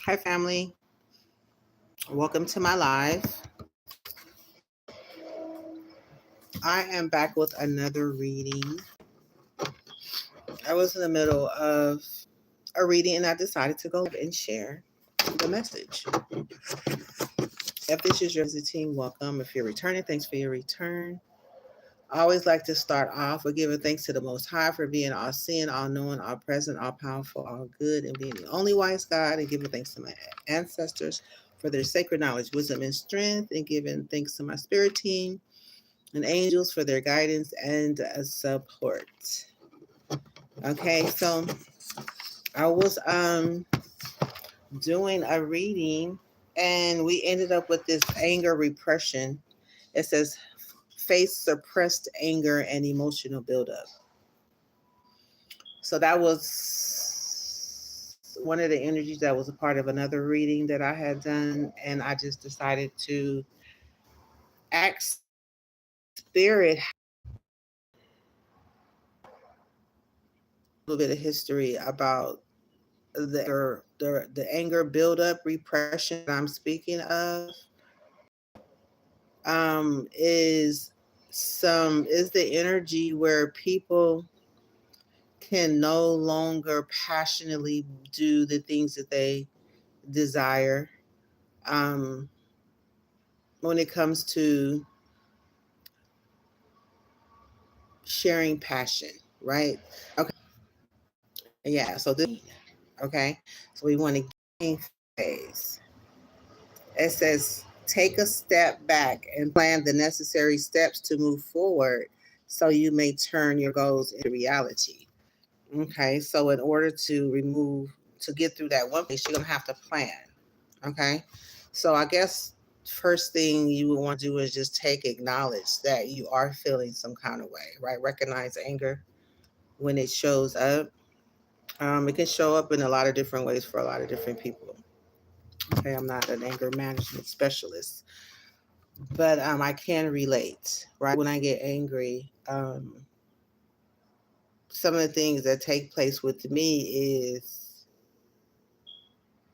Hi, family. Welcome to my live. I am back with another reading. I was in the middle of a reading and I decided to go and share the message. If this is your visiting, welcome. If you're returning, thanks for your return. I always like to start off with giving thanks to the Most High for being all seeing, all knowing, all present, all powerful, all good, and being the only wise God, and giving thanks to my ancestors for their sacred knowledge, wisdom, and strength, and giving thanks to my spirit team and angels for their guidance and support. Okay, so I was doing a reading and we ended up with this anger repression. It says face suppressed anger and emotional buildup. So that was one of the energies that was a part of another reading that I had done, and I just decided to ask spirit a little bit of history about the anger buildup repression that I'm speaking of. Is the energy where people can no longer passionately do the things that they desire. Um, when it comes to sharing passion, right? Okay, yeah. So this, okay. So we want to gain phase. It says take a step back and plan the necessary steps to move forward, so you may turn your goals into reality. Okay, so in order to get through that one place, you're gonna have to plan. Okay, so I guess first thing you would want to do is just acknowledge that you are feeling some kind of way, right? Recognize anger when it shows up. It can show up in a lot of different ways for a lot of different people. Okay, I'm not an anger management specialist, but I can relate, right? When I get angry, some of the things that take place with me is,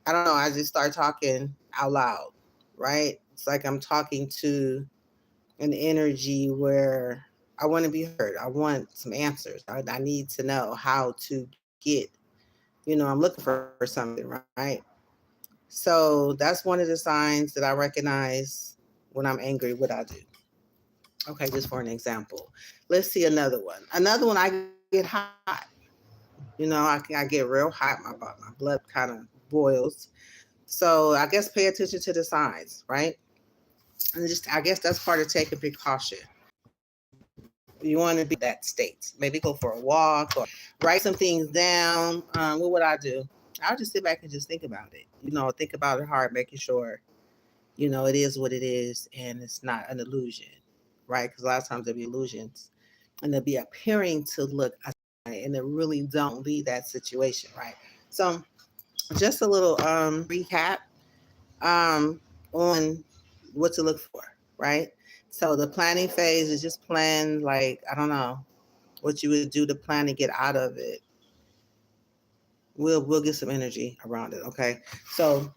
I don't know, I just start talking out loud, right? It's like I'm talking to an energy where I want to be heard. I want some answers. I need to know how to get, I'm looking for something, right? So that's one of the signs that I recognize when I'm angry, what I do. Okay, just for an example. Let's see another one. Another one, I get hot. I get real hot. My blood kind of boils. So I guess pay attention to the signs, right? And just, I guess that's part of taking precaution. You want to be that state. Maybe go for a walk or write some things down. What would I do? I'll just sit back and just think about it. Think about it hard, making sure, it is what it is and it's not an illusion, right? Because a lot of times there'll be illusions and they'll be appearing to look and it really don't be that situation, right? So just a little recap on what to look for, right? So the planning phase is just plan, like, I don't know what you would do to plan to get out of it. We'll get some energy around it, okay? So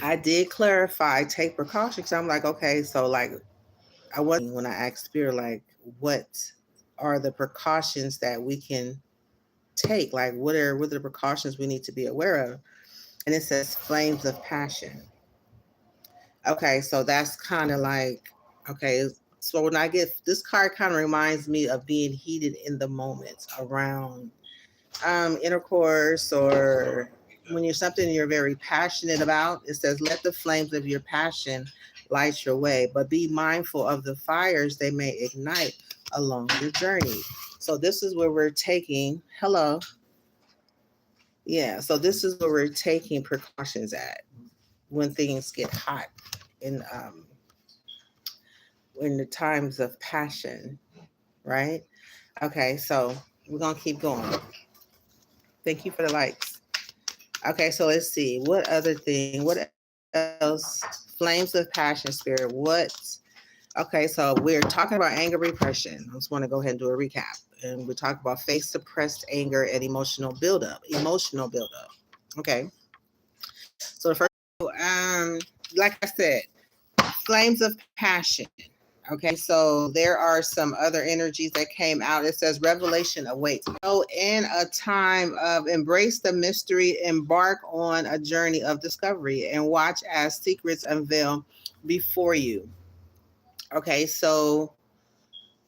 I did clarify, take precautions. I'm like, okay, so like I wasn't when I asked Spirit, like, what are the precautions that we can take? Like, what are the precautions we need to be aware of? And it says flames of passion. Okay, so that's kind of like, okay, so when I get this card, kind of reminds me of being heated in the moment around intercourse, or when you're something you're very passionate about. It says, let the flames of your passion light your way, but be mindful of the fires they may ignite along your journey. So this is where we're taking, hello. Yeah, so this is where we're taking precautions at when things get hot in in the times of passion, right? Okay, so we're gonna keep going. Thank you for the likes. Okay, so let's see. What other thing? What else? Flames of passion, spirit. Okay, so we're talking about anger repression. I just want to go ahead and do a recap. And we talk about face suppressed anger and emotional buildup. Emotional buildup. Okay. So the first, like I said, flames of passion. Okay, so there are some other energies that came out. It says revelation awaits. So in a time of embrace the mystery, embark on a journey of discovery, and watch as secrets unveil before you. Okay, so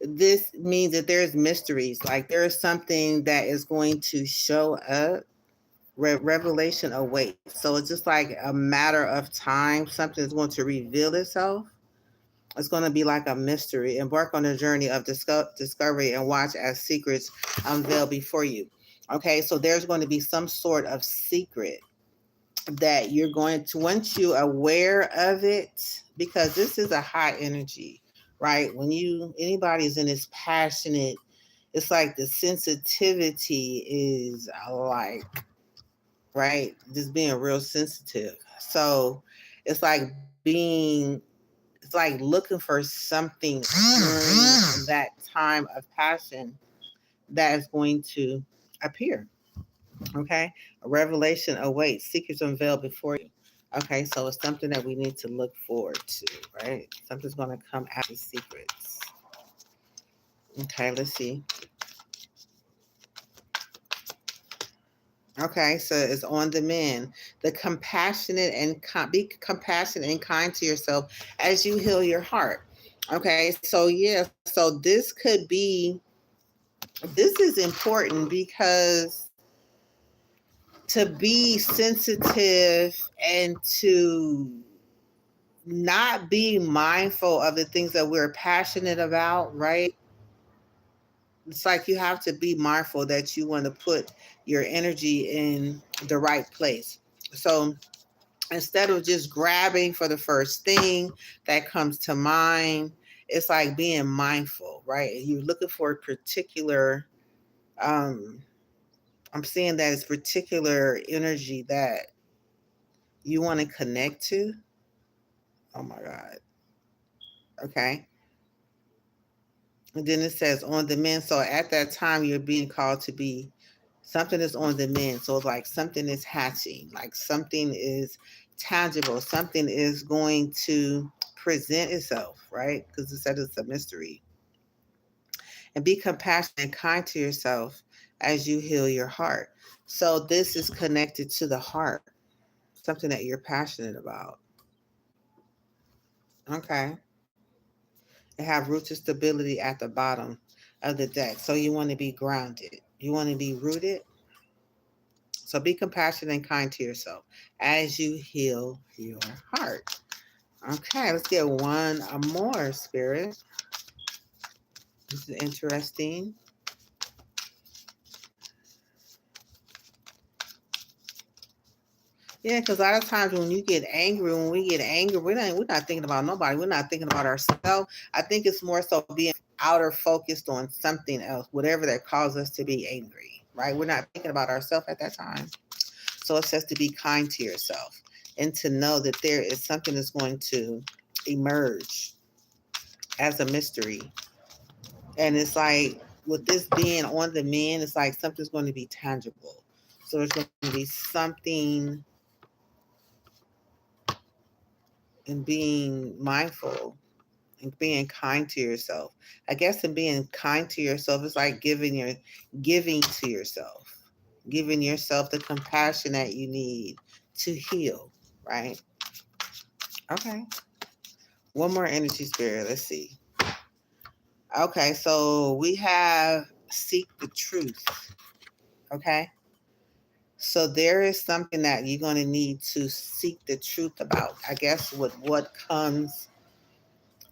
this means that there's mysteries. Like there is something that is going to show up. Revelation awaits. So it's just like a matter of time. Something is going to reveal itself. It's going to be like a mystery. Embark on a journey of discovery and watch as secrets unveil before you. Okay, so there's going to be some sort of secret that you're going to, once you're aware of it, because this is a high energy, right? When anybody's in this passionate, it's like the sensitivity is like, right? Just being real sensitive. So it's like it's like looking for something during that time of passion that is going to appear. Okay. A revelation awaits, secrets unveiled before you. Okay. So it's something that we need to look forward to, right? Something's going to come out of secrets. Okay. Let's see. Okay, so it's on the men. The compassionate and be compassionate and kind to yourself as you heal your heart. Okay, so yeah, so this is important because to be sensitive and to not be mindful of the things that we're passionate about, right? It's like you have to be mindful that you want to put your energy in the right place. So instead of just grabbing for the first thing that comes to mind, it's like being mindful, right? You're looking for a particular, um, I'm seeing that it's particular energy that you want to connect to. Oh my God. Okay. And then it says on the men. So at that time, you're being called to be something is on the men. So it's like something is hatching, like something is tangible, something is going to present itself, right? Because it said it's a mystery. And be compassionate and kind to yourself as you heal your heart. So this is connected to the heart, something that you're passionate about. Okay. It have roots of stability at the bottom of the deck. So you want to be grounded. You want to be rooted. So be compassionate and kind to yourself as you heal your heart. Okay, let's get one more, Spirit. This is interesting. Yeah, because a lot of times when you get angry, when we get angry, we're not thinking about nobody. We're not thinking about ourselves. I think it's more so being outer focused on something else, whatever that causes us to be angry, right? We're not thinking about ourselves at that time. So it says to be kind to yourself and to know that there is something that's going to emerge as a mystery. And it's like with this being on the men, it's like something's going to be tangible. So there's going to be something in being mindful and being kind to yourself. I guess in being kind to yourself, it's like giving to yourself, giving yourself the compassion that you need to heal, right? Okay. One more energy, Spirit. Let's see. Okay, so we have seek the truth. Okay. So there is something that you're going to need to seek the truth about. I guess with what comes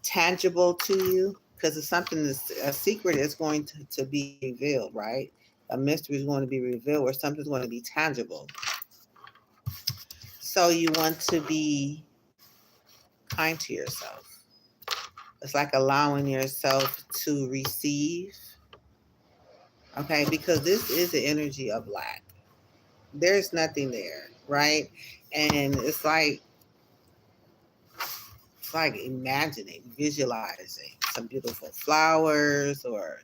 tangible to you, because it's something that's a secret is going to be revealed, right? A mystery is going to be revealed, or something's going to be tangible. So you want to be kind to yourself. It's like allowing yourself to receive. Okay, because this is the energy of lack. There's nothing there, right? And it's like imagining, visualizing some beautiful flowers or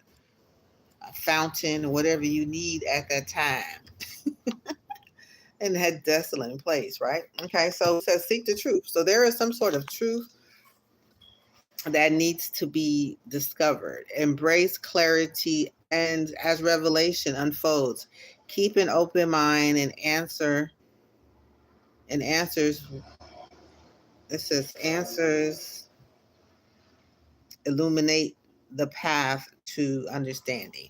a fountain or whatever you need at that time. in that desolate place, right? Okay, so it says seek the truth. So there is some sort of truth that needs to be discovered. Embrace clarity, and as revelation unfolds, keep an open mind and answers. It says answers illuminate the path to understanding.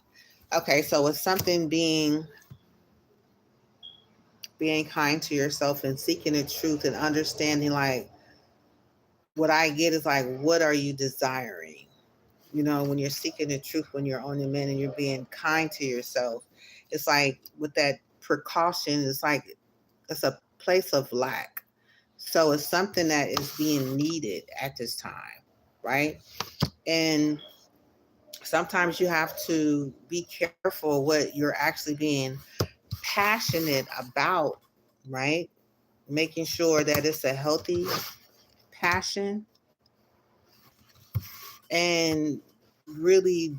Okay, so it's something being kind to yourself and seeking the truth and understanding, like, what I get is like, what are you desiring? You know, when you're seeking the truth, when you're on the men and you're being kind to yourself, it's like with that precaution, it's like it's a place of lack. So it's something that is being needed at this time, right? And sometimes you have to be careful what you're actually being passionate about, right? Making sure that it's a healthy passion and really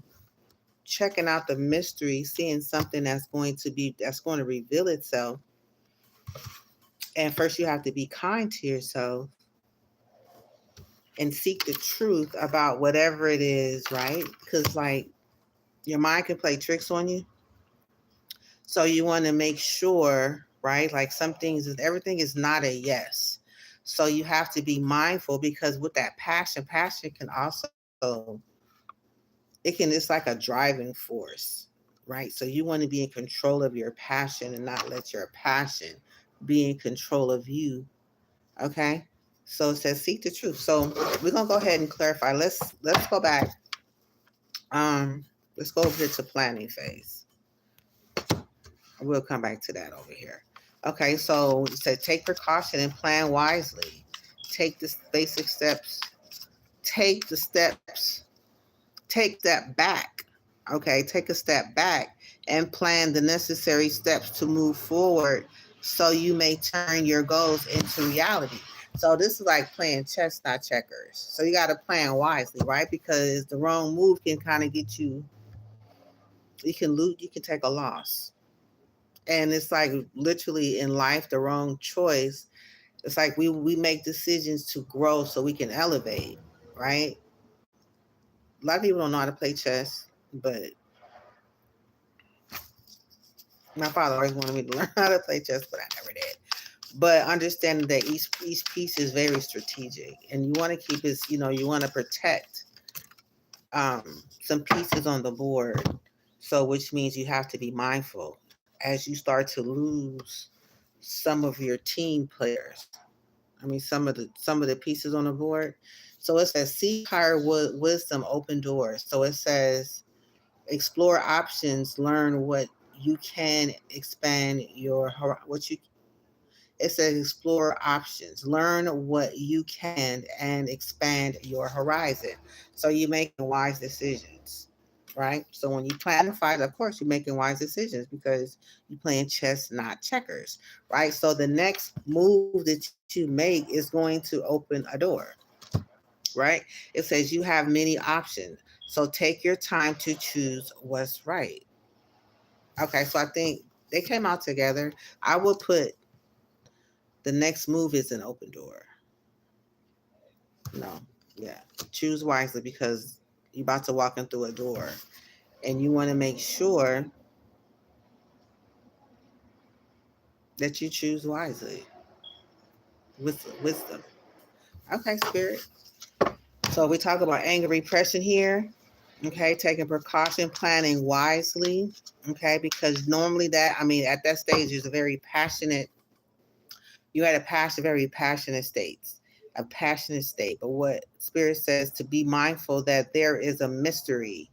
checking out the mystery, seeing something that's going to reveal itself. And first you have to be kind to yourself and seek the truth about whatever it is, right? Because like your mind can play tricks on you. So you want to make sure, right? Like some things is everything is not a yes. So you have to be mindful because with that passion can also it's like a driving force, right? So you want to be in control of your passion and not let your passion be in control of you. Okay. So it says seek the truth. So we're gonna go ahead and clarify. Let's go back. Um, let's go over here to planning phase. We'll come back to that over here. Okay, so it said take precaution and plan wisely. Take the basic steps. Take the steps. Take that back. Okay, take a step back and plan the necessary steps to move forward so you may turn your goals into reality. So this is like playing chess, not checkers. So you got to plan wisely, right? Because the wrong move can kind of get you. You can lose. You can take a loss, and it's like literally in life, the wrong choice. It's like we make decisions to grow so we can elevate, right? A lot of people don't know how to play chess, but my father always wanted me to learn how to play chess, but I never did. But understanding that each piece is very strategic, and you want to keep it. You know, you want to protect some pieces on the board. So, which means you have to be mindful as you start to lose some of your team players. I mean, some of the pieces on the board. So it says seek higher wisdom, open doors. So it says explore options, learn what you can expand your what you. It says explore options, learn what you can, and expand your horizon. So you're making wise decisions, right? So when you plan to fight, of course, you're making wise decisions because you're playing chess, not checkers, right? So the next move that you make is going to open a door, right? It says you have many options. So take your time to choose what's right. Okay, so I think they came out together. I would put the next move is an open door. No, yeah. Choose wisely because you're about to walk in through a door and you want to make sure that you choose wisely with wisdom. Okay, spirit. So we talk about anger repression here. Okay, taking precaution, planning wisely. Okay, because normally I mean, at that stage, is a very passionate. You had very passionate states, a passionate state. But what spirit says to be mindful that there is a mystery,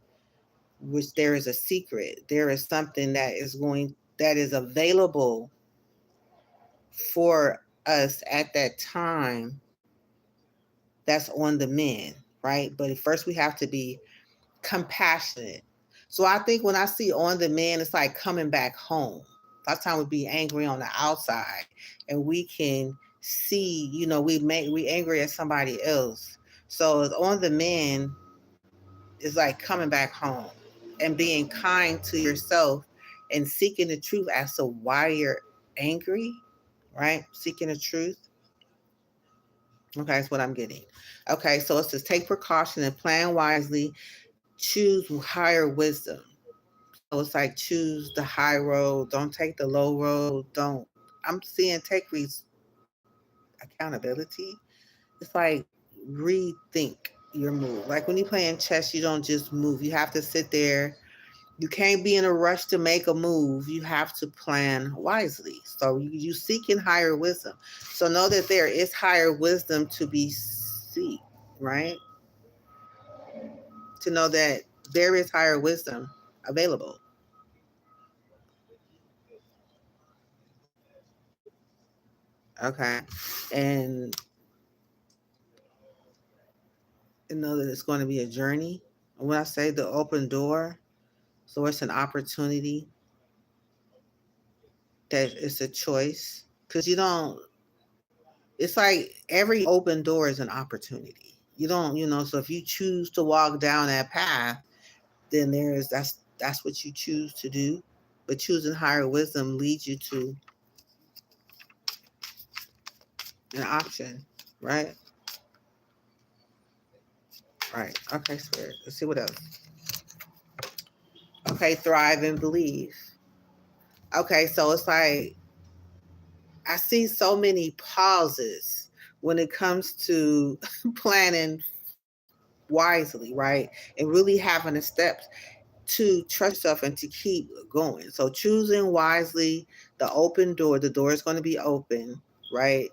which there is a secret. There is something that is available for us at that time that's on the men, right? But first we have to be compassionate. So I think when I see on the men, it's like coming back home. Last time we'd be angry on the outside and we can see, we angry at somebody else. So it's on the men is like coming back home and being kind to yourself and seeking the truth as to why you're angry. right? Seeking the truth. Okay, that's what I'm getting. Okay, so it says take precaution and plan wisely, choose higher wisdom. So it's like choose the high road, don't take the low road, don't. I'm seeing take accountability. It's like rethink your move. Like when you playing chess, you don't just move. You have to sit there. You can't be in a rush to make a move. You have to plan wisely. So you seeking higher wisdom. So know that there is higher wisdom to be seek, right? To know that there is higher wisdom available. Okay. And know that it's going to be a journey. And when I say the open door, so it's an opportunity, that it's a choice. Because you don't, it's like every open door is an opportunity. You don't, so if you choose to walk down that path, then that's what you choose to do. But choosing higher wisdom leads you to an option, right? Right. Okay, spirit. Let's see what else. Okay, thrive and believe. Okay, so it's like I see so many pauses when it comes to planning wisely, right? And really having the steps to trust yourself and to keep going. So choosing wisely, the door is going to be open, right?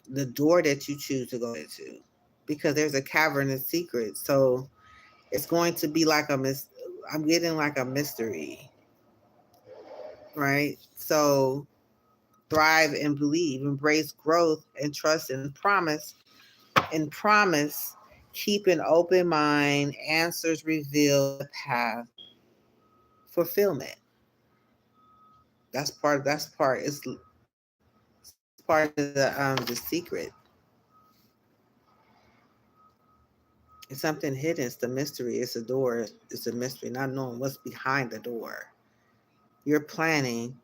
The door that you choose to go into, because there's a cavernous secret. So it's going to be like I'm getting like a mystery, right? So thrive and believe, embrace growth and trust and promise, keep an open mind, answers reveal the path, fulfillment. It's part of the secret. It's something hidden. It's the mystery. It's a door. It's a mystery. Not knowing what's behind the door. You're planning,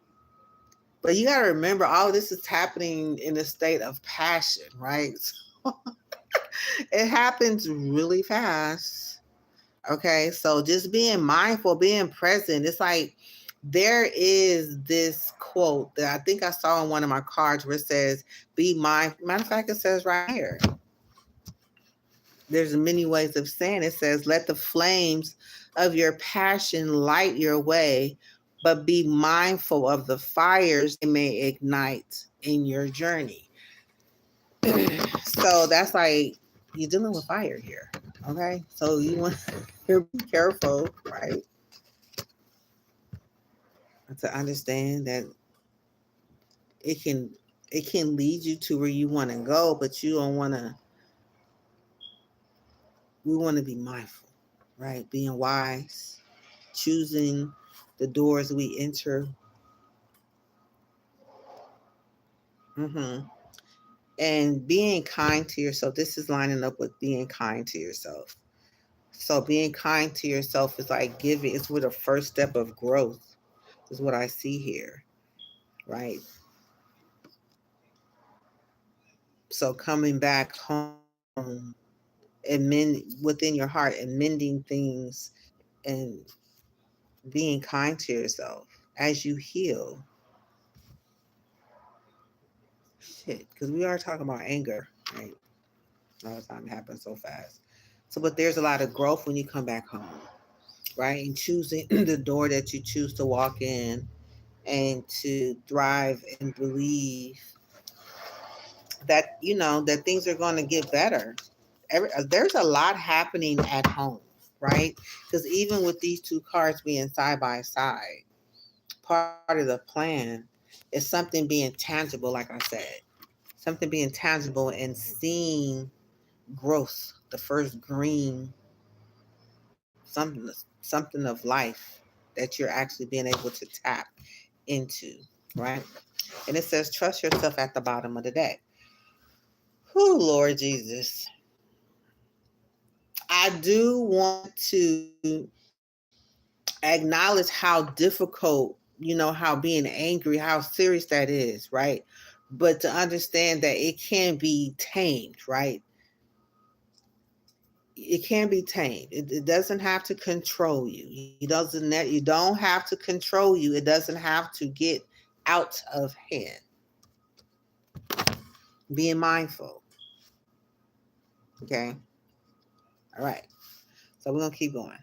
but you got to remember all of this is happening in a state of passion, right? It happens really fast. Okay, so just being mindful, being present. It's like there is this quote that I think I saw on one of my cards where it says, "Be mindful." Matter of fact, it says right here. There's many ways of saying it. It says, "Let the flames of your passion light your way, but be mindful of the fires they may ignite in your journey." So that's like you're dealing with fire here. Okay, so you want to be careful, right? To understand that it can it can lead you to where you want to go, but you don't want to. We want to be mindful, right? Being wise, choosing the doors we enter, hmm and being kind to yourself. This is lining up with being kind to yourself. So being kind to yourself is like giving. It's with a first step of growth. Is what I see here, right? So coming back home and within your heart and mending things and being kind to yourself as you heal. Shit, because we are talking about anger, right? All the time it happens so fast. So, but there's a lot of growth when you come back home, right? And choosing the door that you choose to walk in and to thrive and believe that, that things are going to get better. There's a lot happening at home, right? Because even with these two cards being side by side, part of the plan is something being tangible, like I said, something being tangible and seeing growth, the first green, something of life that you're actually being able to tap into, right? And it says, trust yourself at the bottom of the day. Who, Lord Jesus. I do want to acknowledge how difficult, how being angry, how serious that is, right? but to understand that it can be tamed, right? It can be tamed. It doesn't have to control you. You don't have to control you. It doesn't have to get out of hand. Being mindful. Okay. All right. So we're gonna keep going.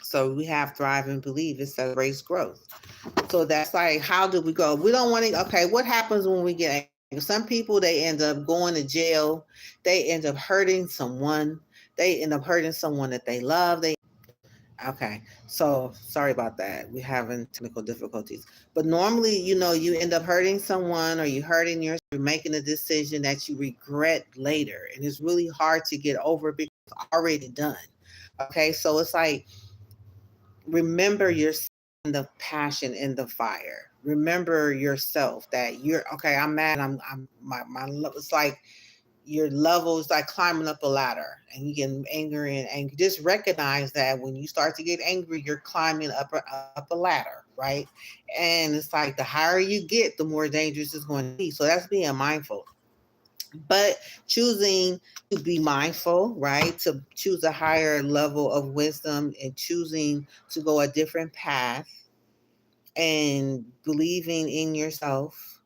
So we have thrive and believe. It celebrates growth. So that's like, how do we go? We don't want to. Okay, what happens when we get angry? Some people, they end up going to jail. They end up hurting someone. They end up hurting someone that they love. Okay, so sorry about that. We're having technical difficulties. But normally, you end up hurting someone, or you hurting yourself, you're making a decision that you regret later. And it's really hard to get over because it's already done. Okay, so it's like, remember yourself in the passion, in the fire. Remember yourself that you're okay. I'm mad. I'm my. It's like your level is like climbing up a ladder, and you get angry and angry. Just recognize that when you start to get angry, you're climbing up a ladder, right? And it's like, the higher you get, the more dangerous it's going to be. So that's being mindful. But choosing to be mindful, right? To choose a higher level of wisdom, and choosing to go a different path, and believing in yourself.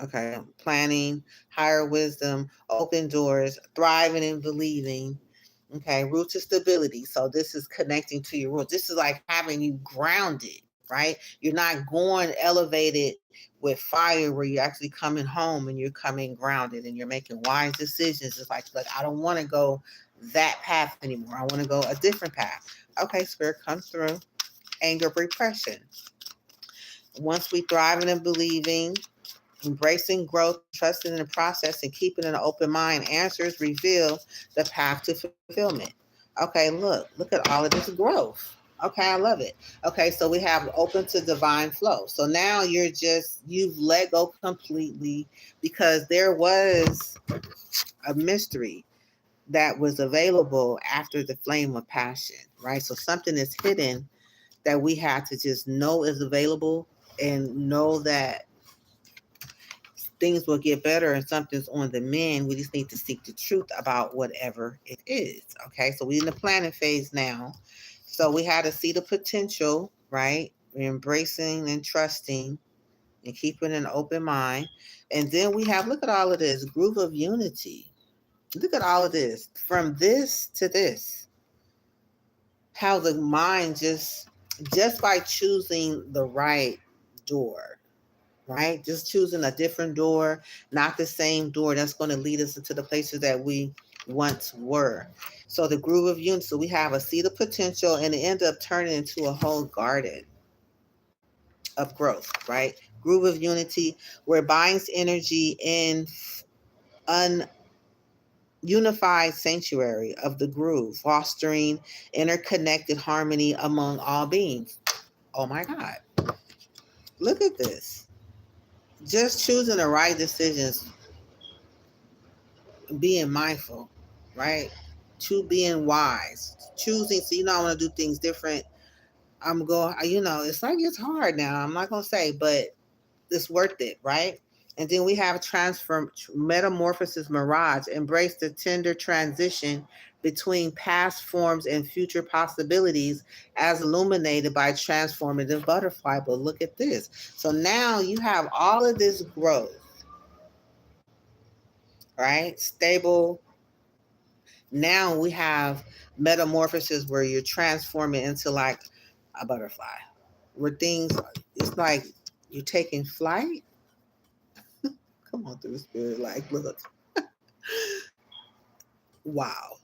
Okay. Planning, higher wisdom, open doors, thriving and believing. Okay. Root to stability. So this is connecting to your roots. This is like having you grounded, right? You're not going elevated with fire, where you're actually coming home and you're coming grounded and you're making wise decisions. It's like, I don't want to go that path anymore. I want to go a different path. Okay. Spirit comes through. Anger, repression. Once we thriving and believing, embracing growth, trusting in the process, and keeping an open mind, answers reveal the path to fulfillment. Okay, look at all of this growth. Okay, I love it. Okay, so we have open to divine flow. So now you've let go completely, because there was a mystery that was available after the flame of passion, right? So something is hidden that we have to just know is available, and know that things will get better and something's on the mend. We just need to seek the truth about whatever it is. Okay, so we're in the planning phase now. So we had to see the potential, right? We're embracing and trusting and keeping an open mind. And then we have, look at all of this groove of unity. Look at all of this, from this to this. How the mind just by choosing the right door, right? Just choosing a different door, not the same door that's going to lead us into the places that we once were. So the groove of unity. So we have a seed of potential, and it ends up turning into a whole garden of growth, right? Groove of unity, where it binds energy in an unified sanctuary of the groove, fostering interconnected harmony among all beings. Oh my God. Look at this. Just choosing the right decisions, being mindful, right? To being wise, choosing. So I want to do things different. I'm going. It's like, it's hard now. I'm not gonna say, but it's worth it, right? And then we have transform, metamorphosis, mirage. Embrace the tender transition between past forms and future possibilities, as illuminated by transformative butterfly. But look at this. So now you have all of this growth, right? Stable. Now we have metamorphosis, where you're transforming into like a butterfly, where things, it's like you're taking flight. Come on through the spirit, like, look. Wow.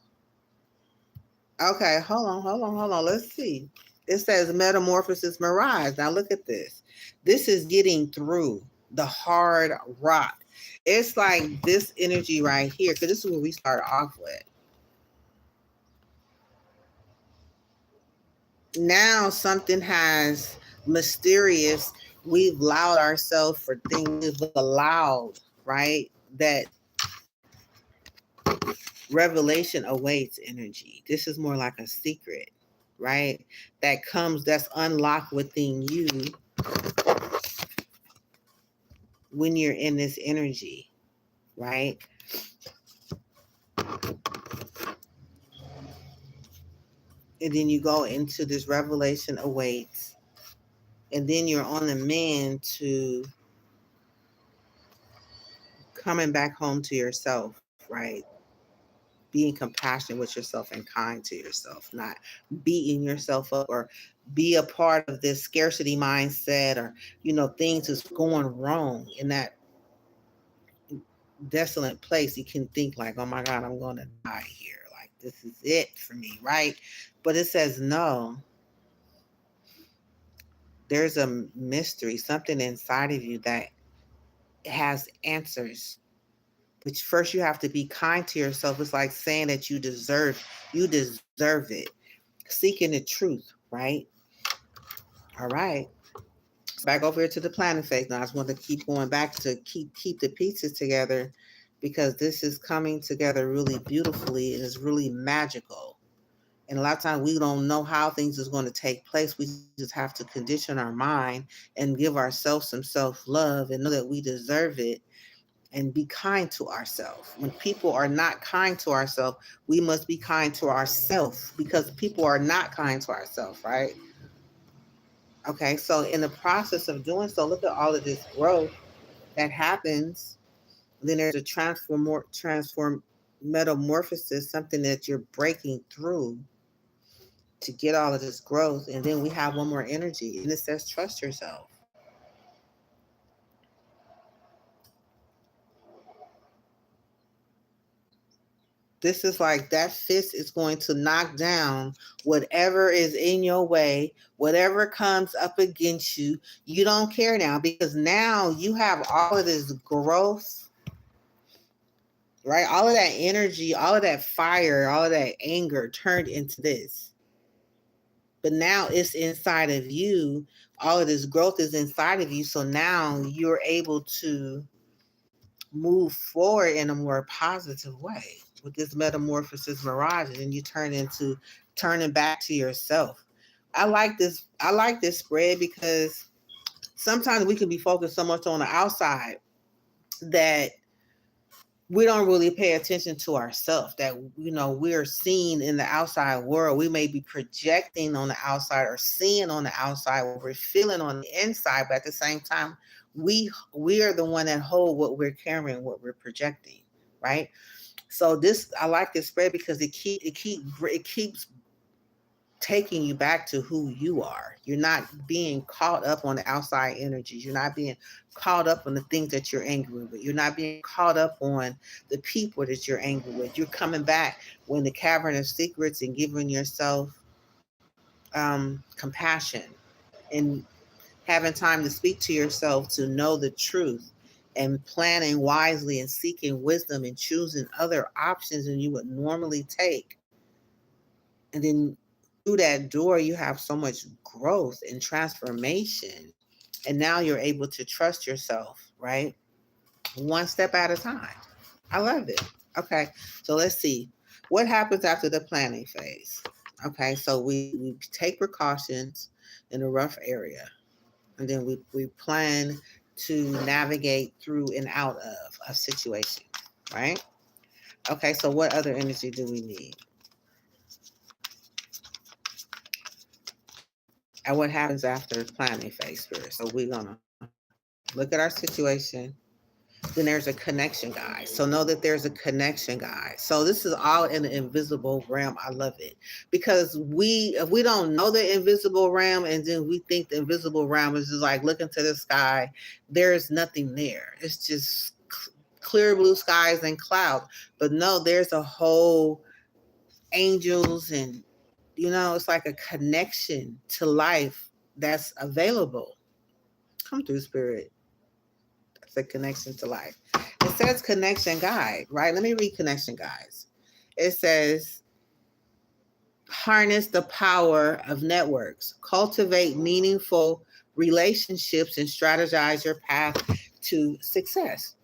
Okay, hold on. Let's see. It says metamorphosis mirage. Now look at this. This is getting through the hard rock. It's like this energy right here, because this is what we start off with. Now something has mysterious. We've allowed ourselves for things. We've allowed, right? That revelation awaits energy. This is more like a secret, right? That's unlocked within you, when you're in this energy, right? And then you go into this revelation awaits, and then you're on the mend to coming back home to yourself, right? Being compassionate with yourself and kind to yourself, not beating yourself up or be a part of this scarcity mindset, or things is going wrong in that desolate place. You can think like, oh my God, I'm going to die here, like this is it for me, right? But it says no, there's a mystery, something inside of you that has answers. But first you have to be kind to yourself. It's like saying that you deserve it. Seeking the truth, right? All right. So back over here to the planning phase. Now I just want to keep going back to keep the pieces together, because this is coming together really beautifully. It is really magical. And a lot of times we don't know how things is going to take place. We just have to condition our mind and give ourselves some self-love and know that we deserve it, and be kind to ourselves. When people are not kind to ourselves, we must be kind to ourselves, because people are not kind to ourselves, right? Okay, so in the process of doing so, look at all of this growth that happens. Then there's a transform metamorphosis, something that you're breaking through to get all of this growth. And then we have one more energy, and it says trust yourself. This is like that fist is going to knock down whatever is in your way, whatever comes up against you. You don't care now, because now you have all of this growth, right? All of that energy, all of that fire, all of that anger turned into this. But now it's inside of you. All of this growth is inside of you. So now you're able to move forward in a more positive way with this metamorphosis mirage, and you turn into turning back to yourself. I like this spread, because sometimes we can be focused so much on the outside that we don't really pay attention to ourselves, that we're seen in the outside world. We may be projecting on the outside or seeing on the outside what we're feeling on the inside, but at the same time we are the one that hold what we're carrying, what we're projecting, right? So this, I like this spread, because it keeps taking you back to who you are. You're not being caught up on the outside energies. You're not being caught up on the things that you're angry with. You're not being caught up on the people that you're angry with. You're coming back when the cavern of secrets and giving yourself compassion, and having time to speak to yourself, to know the truth, and planning wisely and seeking wisdom and choosing other options than you would normally take. And then through that door, you have so much growth and transformation. And now you're able to trust yourself, right? One step at a time. I love it. Okay, so let's see. What happens after the planning phase? Okay, so we take precautions in a rough area, and then we plan to navigate through and out of a situation, right? Okay, so what other energy do we need? And what happens after the planning phase, Spirit? So we're going to look at our situation. Then there's a connection, guys. So know that there's a connection, guys. So this is all in the invisible realm. I love it, because if we don't know the invisible realm, and then we think the invisible realm is just like looking to the sky, there's nothing there. It's just clear blue skies and clouds. But no, there's a whole angels, and it's like a connection to life that's available. Come through, Spirit. That's a connection to life. It says connection guide, right? Let me read connection guides. It says, harness the power of networks, cultivate meaningful relationships, and strategize your path to success,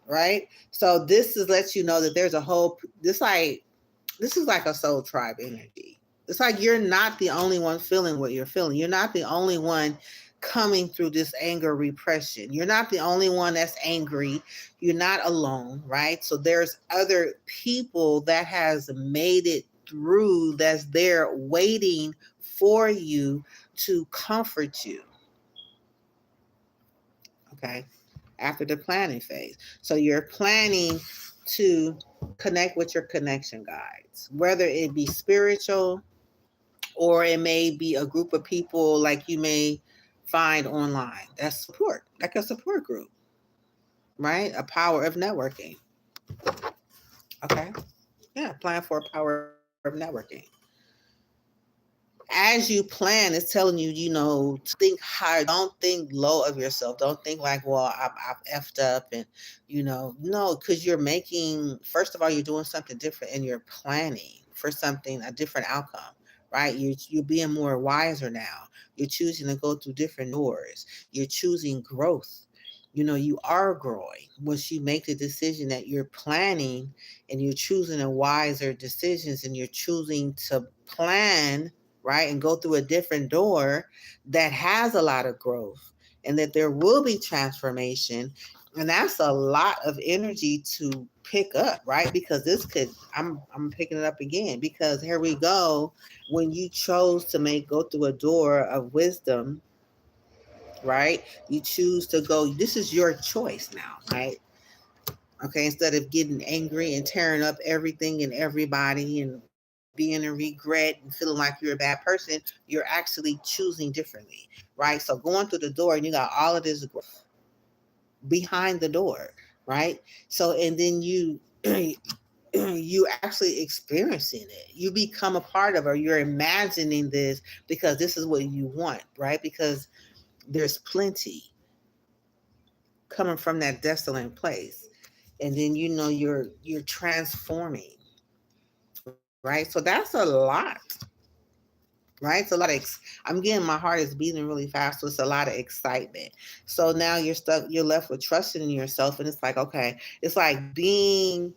right? So this is lets you know that there's a whole, this is like a soul tribe energy. It's like you're not the only one feeling what you're feeling. You're not the only one coming through this anger repression. You're not the only one that's angry. You're not alone, right? So there's other people that has made it through, that's there waiting for you to comfort you. Okay. After the planning phase. So you're planning to connect with your connection guides, whether it be spiritual or it may be a group of people like you may find online. That's support, like a support group, right? A power of networking. Okay. Yeah, plan for a power of networking. As you plan, it's telling you, to think higher. Don't think low of yourself. Don't think like, well, I've effed up and, no, because you're making, first of all, you're doing something different and you're planning for something, a different outcome, right? You're being more wiser now. You're choosing to go through different doors. You're choosing growth. You are growing once you make the decision that you're planning and you're choosing a wiser decisions and you're choosing to plan, right, and go through a different door that has a lot of growth and that there will be transformation. And that's a lot of energy to pick up, right? Because this could, I'm picking it up again because here we go. When you chose to go through a door of wisdom, right? You choose to go, this is your choice now, right? Okay, instead of getting angry and tearing up everything and everybody and being in regret and feeling like you're a bad person, you're actually choosing differently, right? So going through the door and you got all of this growth behind the door, right? So and then you you actually experiencing it. You become a part of it. Or you're imagining this because this is what you want, right? Because there's plenty coming from that desolate place, and then you're transforming, right? So that's a lot, right? It's a lot of I'm getting, my heart is beating really fast, so it's a lot of excitement. So now you're left with trusting in yourself, and it's like, okay, it's like being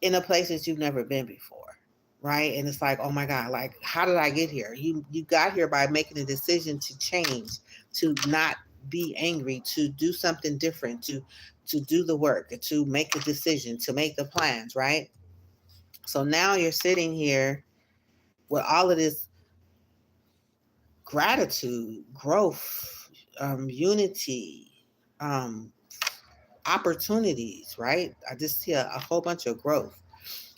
in a place that you've never been before, right? And it's like, oh my God, like, how did I get here? You got here by making a decision to change, to not be angry, to do something different, to do the work, to make the decision, to make the plans, right? So now you're sitting here with all of this gratitude, growth, unity, um, opportunities, right? I just see a whole bunch of growth.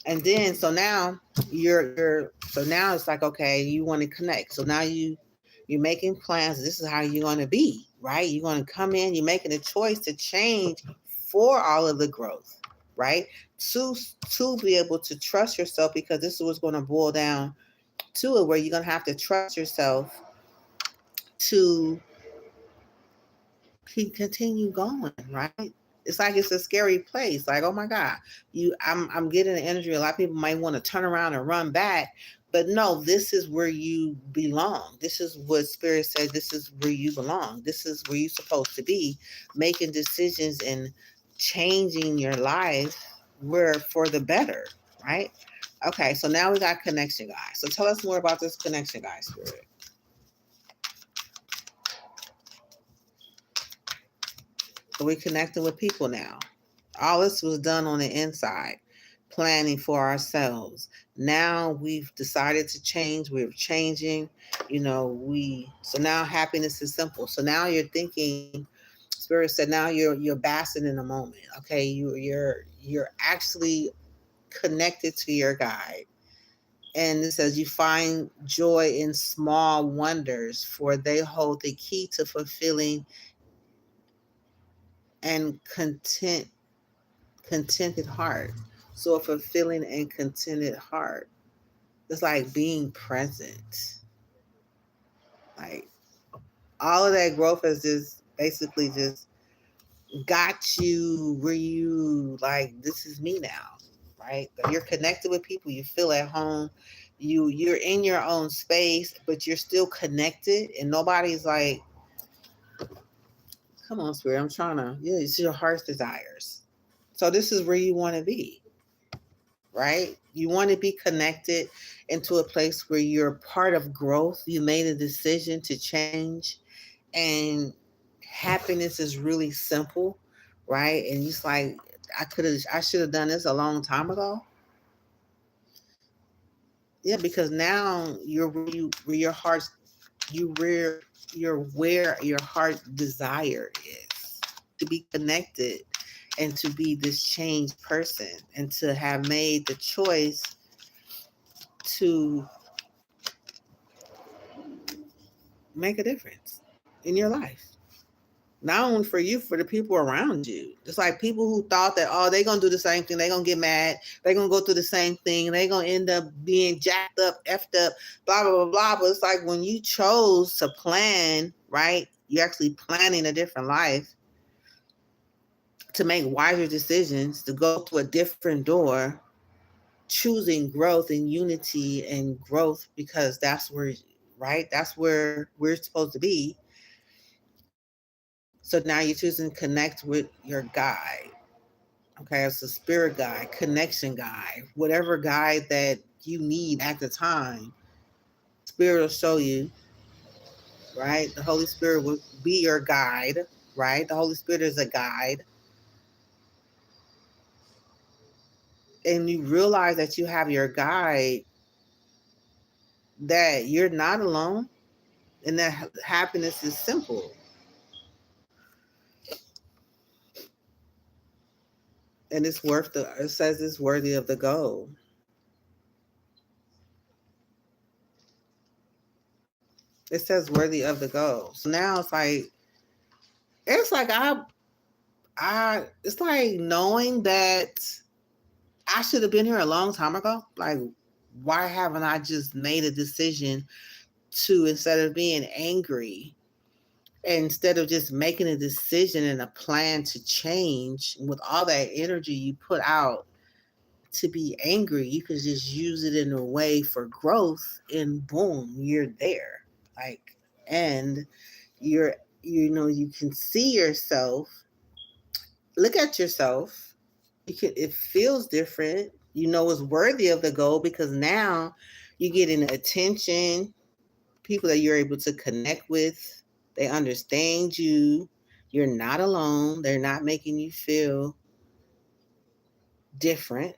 And then so now so now it's like, okay, you want to connect. So now you're making plans. This is how you're going to be, right? You're going to come in, you're making a choice to change for all of the growth, right? To be able to trust yourself, because this is what's going to boil down to it, where you're going to have to trust yourself to continue going, right? It's like it's a scary place. Like, oh my God, I'm getting the energy. A lot of people might want to turn around and run back, but no, this is where you belong. This is what Spirit said. This is where you belong. This is where you're supposed to be, making decisions and changing your life where for the better, right? Okay, so now we got connection, guys. So tell us more about this connection, guys, Spirit. So we're connecting with people now. All this was done on the inside, planning for ourselves. Now we've decided to change. We're changing. So now happiness is simple. So now you're thinking, Spirit said, now you're basking in the moment. Okay, you're actually connected to your guide. And it says you find joy in small wonders, for they hold the key to fulfilling and contented heart. So a fulfilling and contented heart. It's like being present. Like all of that growth has just basically just got you where you like, this is me now, right? But you're connected with people, you feel at home, you're in your own space, but you're still connected, and nobody's like, come on, Spirit, I'm trying to, it's your heart's desires. So this is where you want to be, right? You want to be connected into a place where you're part of growth. You made a decision to change, and happiness is really simple, right? And it's like I should have done this a long time ago. Yeah, because now you're where your heart's you're where your heart desire is to be connected and to be this changed person and to have made the choice to make a difference in your life. Not only for you, for the people around you. It's like people who thought that, oh, they're going to do the same thing. They're going to get mad. They're going to go through the same thing. They're going to end up being jacked up, effed up, blah, blah, blah, blah. But it's like when you chose to plan, right? You're actually planning a different life to make wiser decisions, to go through a different door, choosing growth and unity and growth because that's where, right? That's where we're supposed to be. So now you're choosing to connect with your guide. Okay, it's a spirit guide, connection guide, whatever guide that you need at the time. Spirit will show you, right? The Holy Spirit will be your guide, right? The Holy Spirit is a guide. And you realize that you have your guide, that you're not alone, and that happiness is simple. And it says it's worthy of the goal. It says worthy of the goal. So now it's like it's like knowing that I should have been here a long time ago. Like, why haven't I just made a decision to, instead of being angry, instead of just making a decision and a plan to change with all that energy you put out to be angry, you could just use it in a way for growth and boom, you're there. Like, and you're, you can see yourself, look at yourself. It feels different. You know it's worthy of the goal because now you're getting attention, people that you're able to connect with. They understand you. You're not alone. They're not making you feel different,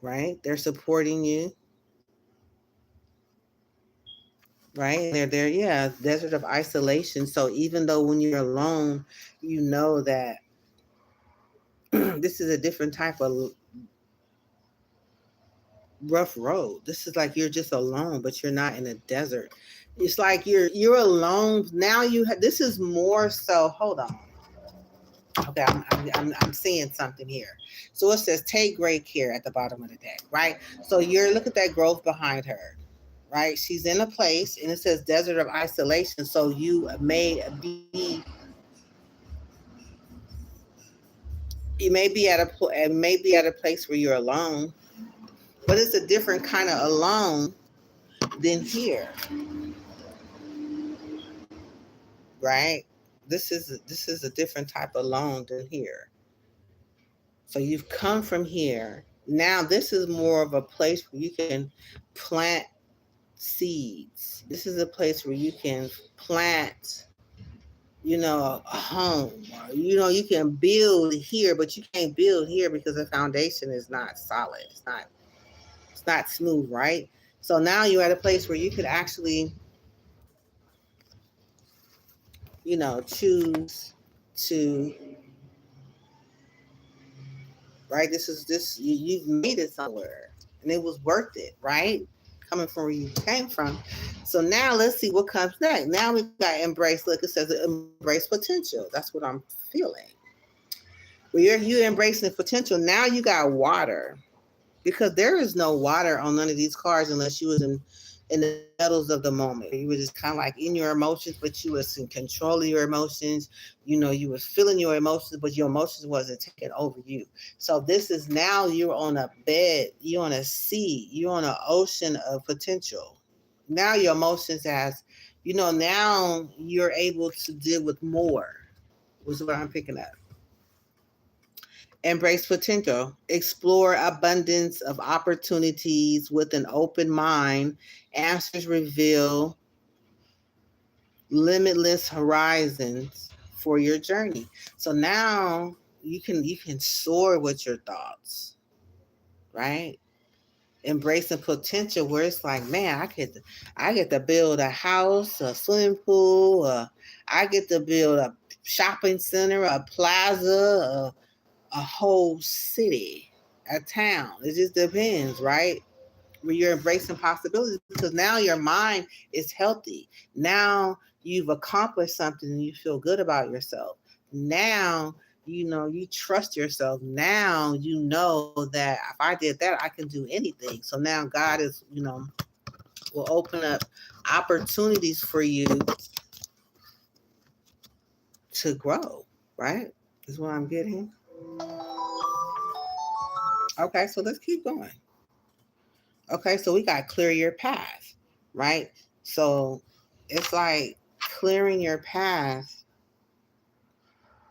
right? They're supporting you, right? And they're there, yeah, desert of isolation. So even though when you're alone, you know that this is a different type of rough road. This is like you're just alone, but you're not in a desert. It's like you're alone now. This is more so. Hold on. Okay, I'm seeing something here. So it says take great care at the bottom of the deck, right? So look at that growth behind her, right? She's in a place, and it says desert of isolation. So you may be at a place where you're alone, but it's a different kind of alone than here, right? This is a different type of alone than here. So you've come from here. Now this is more of a place where you can plant seeds. This is a place where you can plant, a home. You can build here, but you can't build here because the foundation is not solid. It's not smooth, right? So now you're at a place where you could actually, choose to, right? You've made it somewhere and it was worth it, right? Coming from where you came from. So now let's see what comes next. Now we got embrace. Look, it says embrace potential. That's what I'm feeling. When you're embracing potential, now you got water. Because there is no water on none of these cards unless you was in the metals of the moment. You were just kind of like in your emotions, but you was in control of your emotions. You was feeling your emotions, but your emotions wasn't taking over you. So this is now you're on a bed, you're on a sea, you're on an ocean of potential. Now your emotions now you're able to deal with more, was what I'm picking up. Embrace potential. Explore abundance of opportunities with an open mind. Answers reveal limitless horizons for your journey. So now you can soar with your thoughts, right? Embracing potential where it's like, man, I get to build a house, a swimming pool, I get to build a shopping center, a plaza, a whole city, a town. It just depends, right? Where you're embracing possibilities because now your mind is healthy. Now you've accomplished something and you feel good about yourself. Now you trust yourself. Now you know that if I did that, I can do anything. So now God will open up opportunities for you to grow, right? Is what I'm getting. Okay, so let's keep going. Okay, so we got clear your path, right? So it's like clearing your path.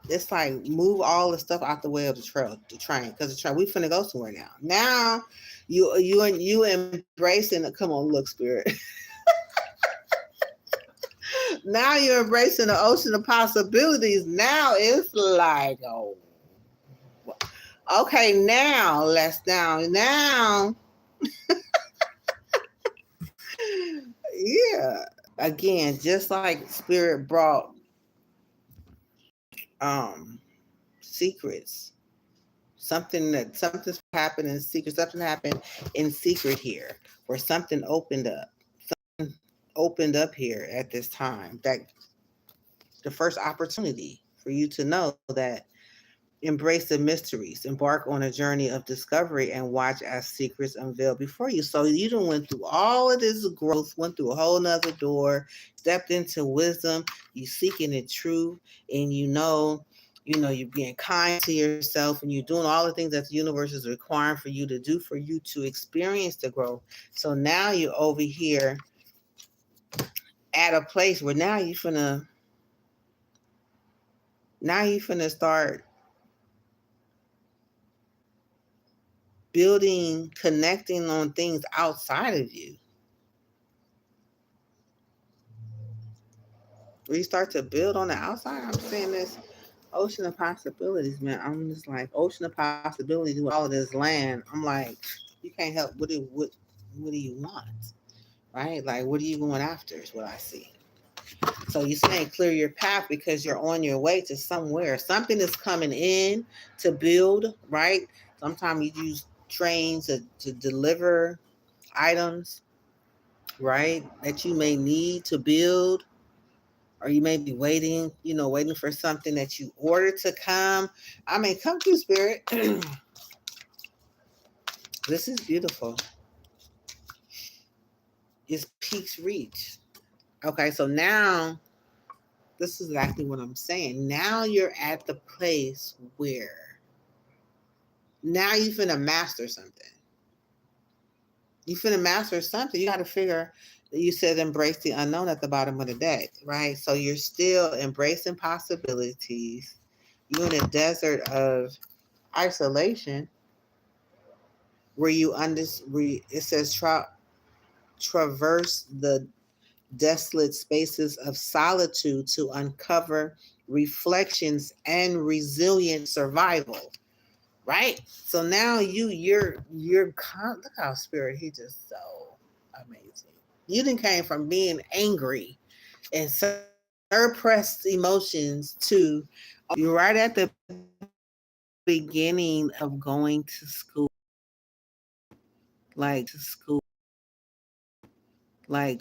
It's like move all the stuff out the way of the train, because the train we finna go somewhere now. Now you embracing it. Come on, look, spirit. Now you're embracing the ocean of possibilities. Now it's like, oh, okay, now let's now. Yeah. Again, just like spirit brought um secrets. Something's happened in secret. Something happened in secret here, where something opened up here at this time. That the first opportunity for you to know that embrace the mysteries, embark on a journey of discovery, and watch as secrets unveil before you. So you done went through all of this growth, went through a whole nother door, stepped into wisdom, you seeking the truth, and you're being kind to yourself and you're doing all the things that the universe is requiring for you to do for you to experience the growth. So now you're over here at a place where now you finna start building, connecting on things outside of you. Where you start to build on the outside. I'm saying this ocean of possibilities, man. I'm just like ocean of possibilities with all of this land. I'm like, you can't help what do you want? Right? Like what are you going after is what I see. So you're saying clear your path because you're on your way to somewhere. Something is coming in to build, right? Sometimes you use trains to deliver items, right? That you may need to build, or you may be waiting for something that you ordered to come. I mean, come to spirit. This is beautiful. It's peaks reached. Okay, so now this is exactly what I'm saying. Now you're at the place where now you finna master something. You finna master something. You got to figure. You said embrace the unknown at the bottom of the deck, right? So you're still embracing possibilities. You're in a desert of isolation where it says traverse the desolate spaces of solitude to uncover reflections and resilient survival. Right? So now look how spirit, he just so amazing. You done came from being angry and suppressed emotions to you're right at the beginning of going to school. Like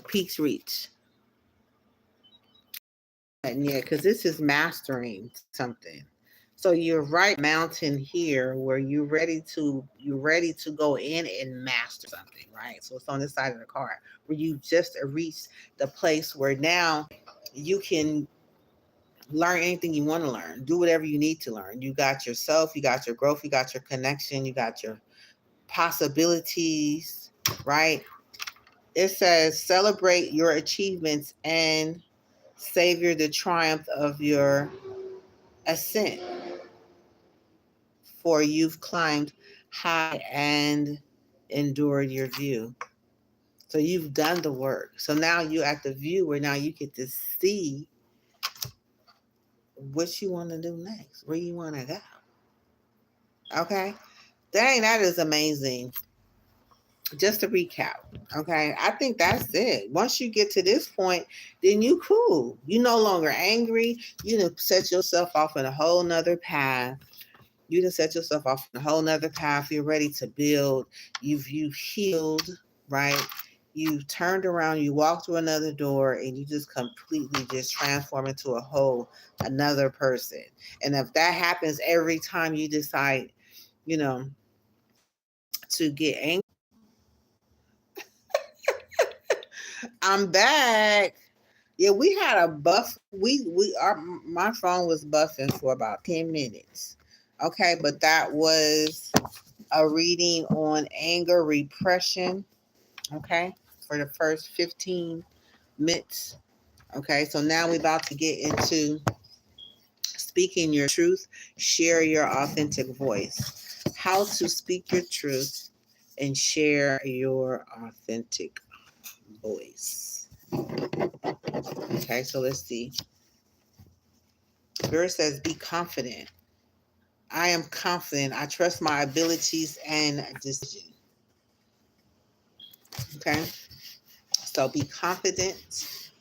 peaks reach. And yeah, because this is mastering something. So you're right mountain here where you're ready to go in and master something, right? So it's on this side of the card where you just reached the place where now you can learn anything you want to learn, do whatever you need to learn. You got yourself, you got your growth, you got your connection, you got your possibilities, right? It says celebrate your achievements and savor the triumph of your ascent. for you've climbed high and endured your view. So you've done the work. So now you're at the view where now you get to see what you want to do next, where you want to go. Okay. Dang, that is amazing. Just to recap, okay, I think that's it. Once you get to this point, then you cool. You no longer angry. You done set yourself off in a whole nother path. You done set yourself off in a whole nother path. You're ready to build. You've healed, right? You turned around, you walked through another door, and you just completely just transform into a whole another person. And if that happens every time you decide, you know, to get angry, I'm back. Yeah, we had a buff. We our my phone was buffing for about 10 minutes. Okay, but that was a reading on anger repression. Okay, for the first 15 minutes. Okay, so now we're about to get into speaking your truth. Share your authentic voice. How to speak your truth and share your authentic voice. Okay, so let's see. Spirit says, be confident. I am confident. I trust my abilities and decision. Okay. So be confident.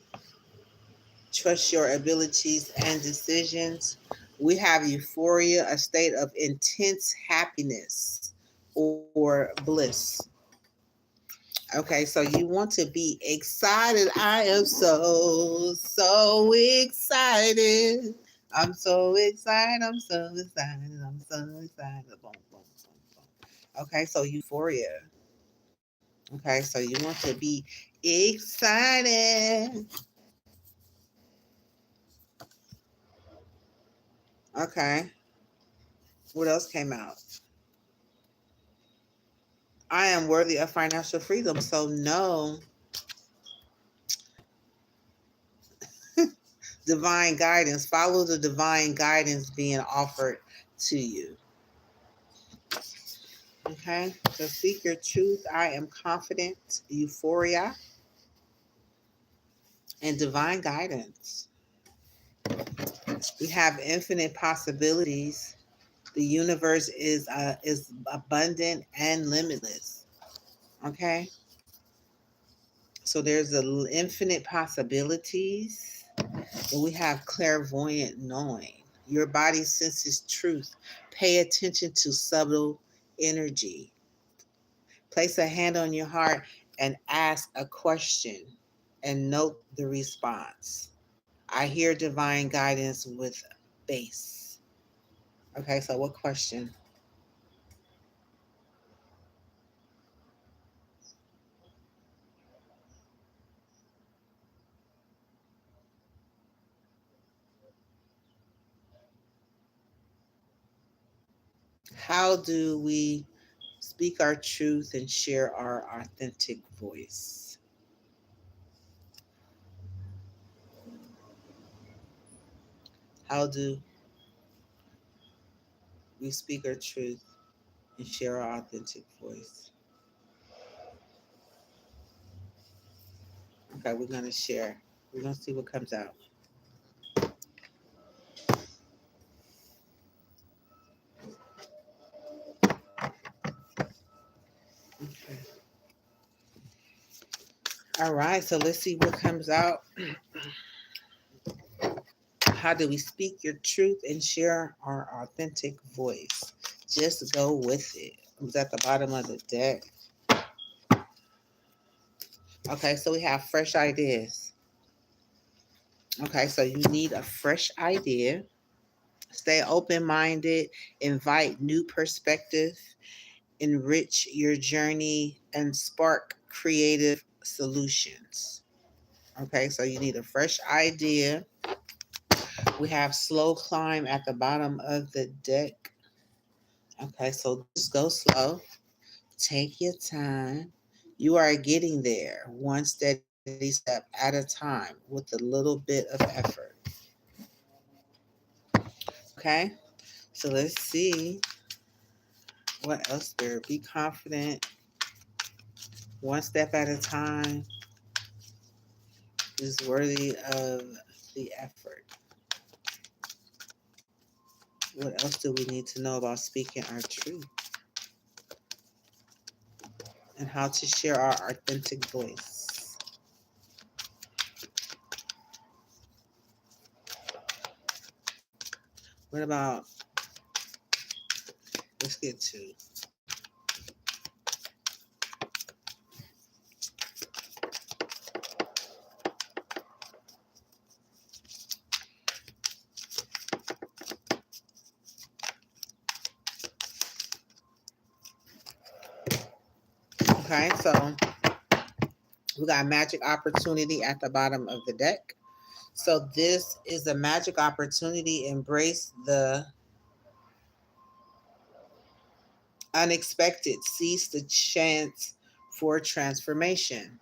Trust your abilities and decisions. We have euphoria, a state of intense happiness or bliss. Okay, so you want to be excited. I am so excited. I'm so excited. I'm so excited. I'm so excited. Boom, boom, boom, boom. Okay, so euphoria. Okay, so you want to be excited. Okay, what else came out? I am worthy of financial freedom. So, no, divine guidance. Follow the divine guidance being offered to you. Okay, so seek your truth. I am confident, euphoria, and divine guidance. We have infinite possibilities. The universe is abundant and limitless. Okay, so there's infinite possibilities, and we have clairvoyant knowing. Your body senses truth. Pay attention to subtle energy. Place a hand on your heart and ask a question and note the response. I hear divine guidance with bass. Okay, so what question? How do we speak our truth and share our authentic voice? How do we speak our truth and share our authentic voice? Okay, we're going to share. We're going to see what comes out. Okay. All right, so let's see what comes out. How do we speak your truth and share our authentic voice? Just go with it. It was at the bottom of the deck. Okay, so we have fresh ideas. Okay, so you need a fresh idea. Stay open minded, invite new perspective, enrich your journey, and spark creative solutions. Okay, so you need a fresh idea. We have slow climb at the bottom of the deck. Okay, so just go slow. Take your time. You are getting there one steady step at a time with a little bit of effort. Okay, so let's see. What else, Spirit? Be confident. One step at a time is worthy of the effort. What else do we need to know about speaking our truth and how to share our authentic voice? What about, let's get to okay, so we got magic opportunity at the bottom of the deck. So this is a magic opportunity. Embrace the unexpected. Seize the chance for transformation.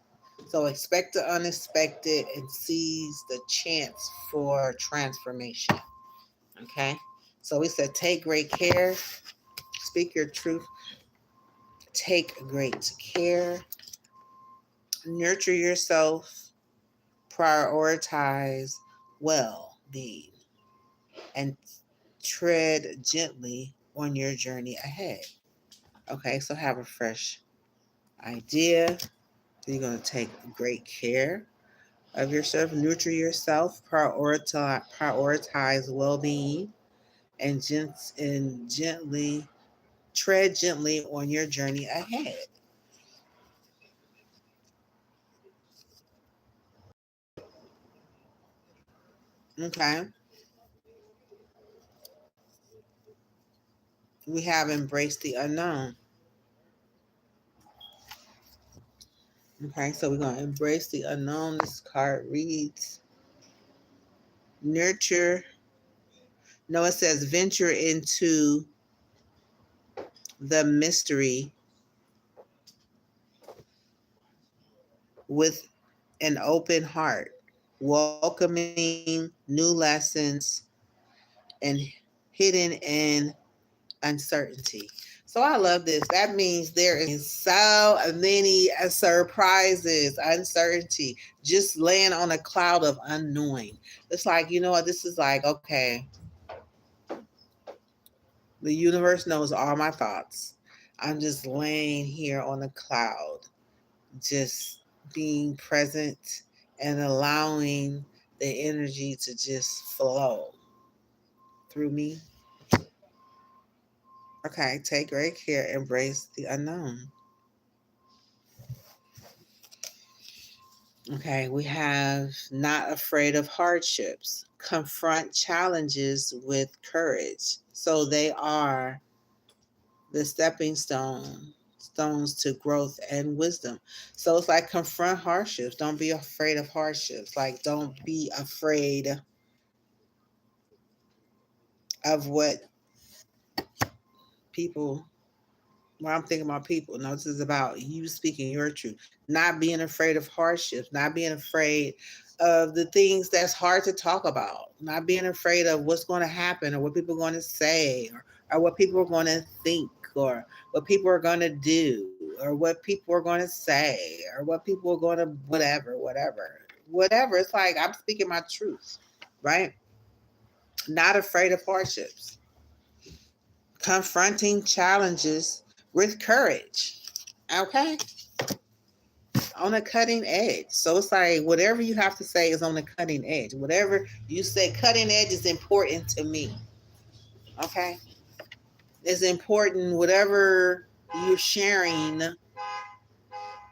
So expect the unexpected and seize the chance for transformation. Okay. So we said take great care. Speak your truth. Take great care. Nurture yourself. Prioritize well-being. And tread gently on your journey ahead. Okay, so have a fresh idea. You're going to take great care of yourself, nurture yourself, prioritize well-being, and gently tread gently on your journey ahead. Okay, we have embraced the unknown. Okay, so we're going to embrace the unknown. This card reads nurture. No, it says venture into the mystery with an open heart, welcoming new lessons and hidden in uncertainty. So I love this. That means there is so many surprises, uncertainty, just laying on a cloud of unknowing. It's like, you know what? This is like, okay, the universe knows all my thoughts. I'm just laying here on a cloud, just being present and allowing the energy to just flow through me. Okay, take great care, embrace the unknown. Okay, we have not afraid of hardships, confront challenges with courage. So they are the stepping stones to growth and wisdom. So it's like confront hardships. Don't be afraid of hardships. Like don't be afraid of what people, well, I'm thinking about people. No, this is about you speaking your truth, not being afraid of hardships, not being afraid of the things that's hard to talk about, not being afraid of what's going to happen or what people are going to say or what people are going to think or what people are going to do or what people are going to say or what people are going to whatever. It's like I'm speaking my truth, right? Not afraid of hardships, confronting challenges with courage. Okay. On a cutting edge. So it's like whatever you have to say is on the cutting edge. Whatever you say, cutting edge is important to me. Okay. It's important. Whatever you're sharing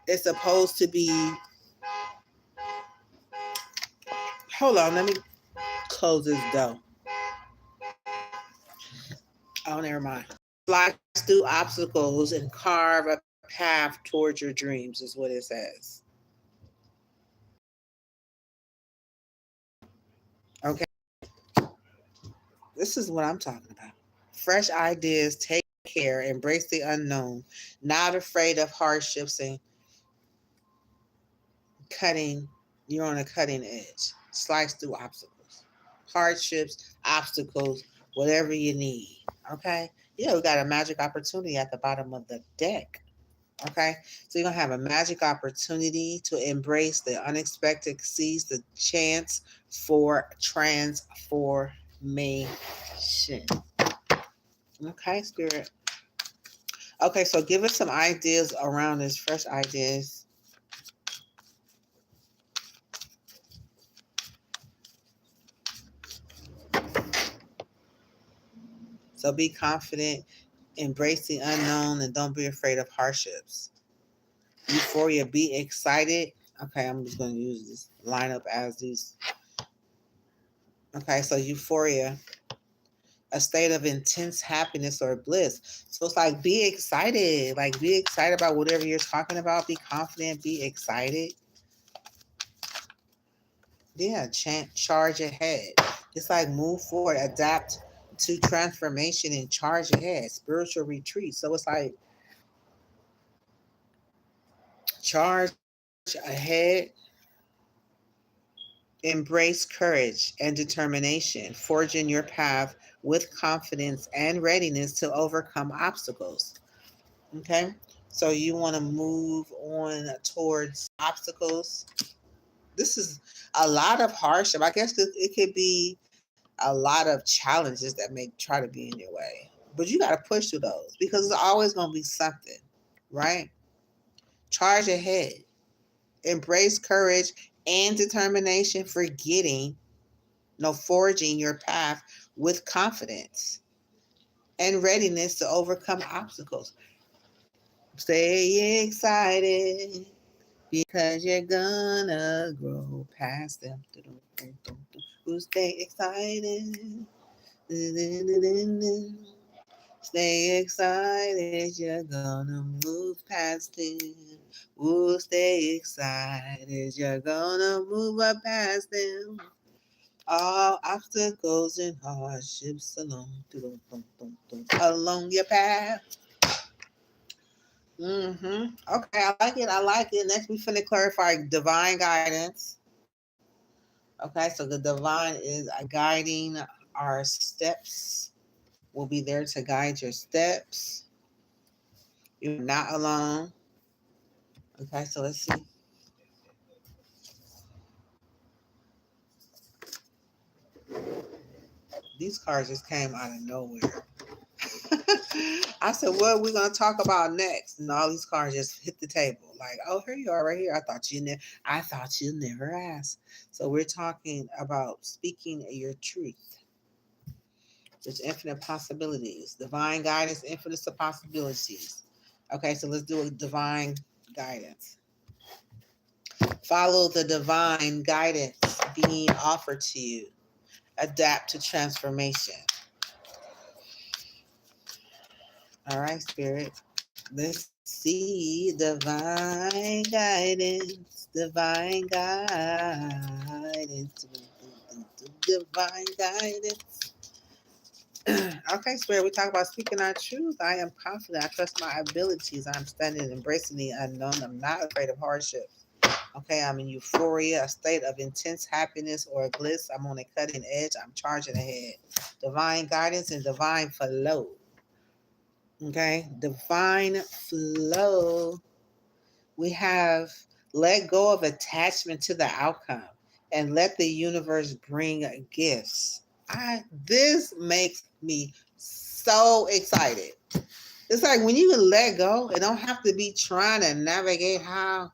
is supposed to be. Hold on. Let me close this door. Oh, never mind. Fly through obstacles and carve a path towards your dreams, is what it says. Okay. This is what I'm talking about. Fresh ideas, take care, embrace the unknown, not afraid of hardships and cutting, you're on a cutting edge. Slice through obstacles, hardships, obstacles, whatever you need. Okay? Yeah, we got a magic opportunity at the bottom of the deck. Okay, so you're gonna have a magic opportunity to embrace the unexpected, seize the chance for transformation. Okay, Spirit. Okay, so give us some ideas around this, fresh ideas. So be confident, embrace the unknown, and don't be afraid of hardships. Euphoria, be excited. Okay, I'm just going to use this lineup as these. Okay, so euphoria, a state of intense happiness or bliss. So it's like be excited. Like be excited about whatever you're talking about. Be confident, be excited. Yeah, charge ahead. It's like move forward, adapt to transformation and charge ahead. Spiritual retreat. So it's like charge ahead, embrace courage and determination, forging your path with confidence and readiness to overcome obstacles. Okay, so you want to move on towards obstacles. This is a lot of hardship. I guess it could be a lot of challenges that may try to be in your way, but you got to push through those because it's always going to be something, right? Charge ahead, embrace courage and determination, forgetting, no, forging your path with confidence and readiness to overcome obstacles. Stay excited because you're gonna grow past them. Stay excited. Stay excited, you're gonna move past them. Ooh, stay excited, you're gonna move up past them. All obstacles and hardships along your path. Okay, I like it. I like it. Next, we finna clarify divine guidance. Okay, so the divine is guiding our steps. We'll be there to guide your steps. You're not alone. Okay, so let's see. These cards just came out of nowhere. I said, what are we going to talk about next? And all these cards just hit the table. Like, oh, here you are right here. I thought you never asked. So we're talking about speaking your truth. There's infinite possibilities. Divine guidance, infinite possibilities. Okay, so let's do a divine guidance. Follow the divine guidance being offered to you. Adapt to transformation. All right, Spirit. Let's see divine guidance, divine guidance, divine guidance. Okay, Spirit, we talk about speaking our truth. I am confident. I trust my abilities. I'm standing, embracing the unknown. I'm not afraid of hardships. Okay, I'm in euphoria, a state of intense happiness or bliss. I'm on a cutting edge. I'm charging ahead. Divine guidance and divine flow. Okay, divine flow. We have let go of attachment to the outcome and let the universe bring gifts. This makes me so excited. It's like when you can let go, it don't have to be trying to navigate how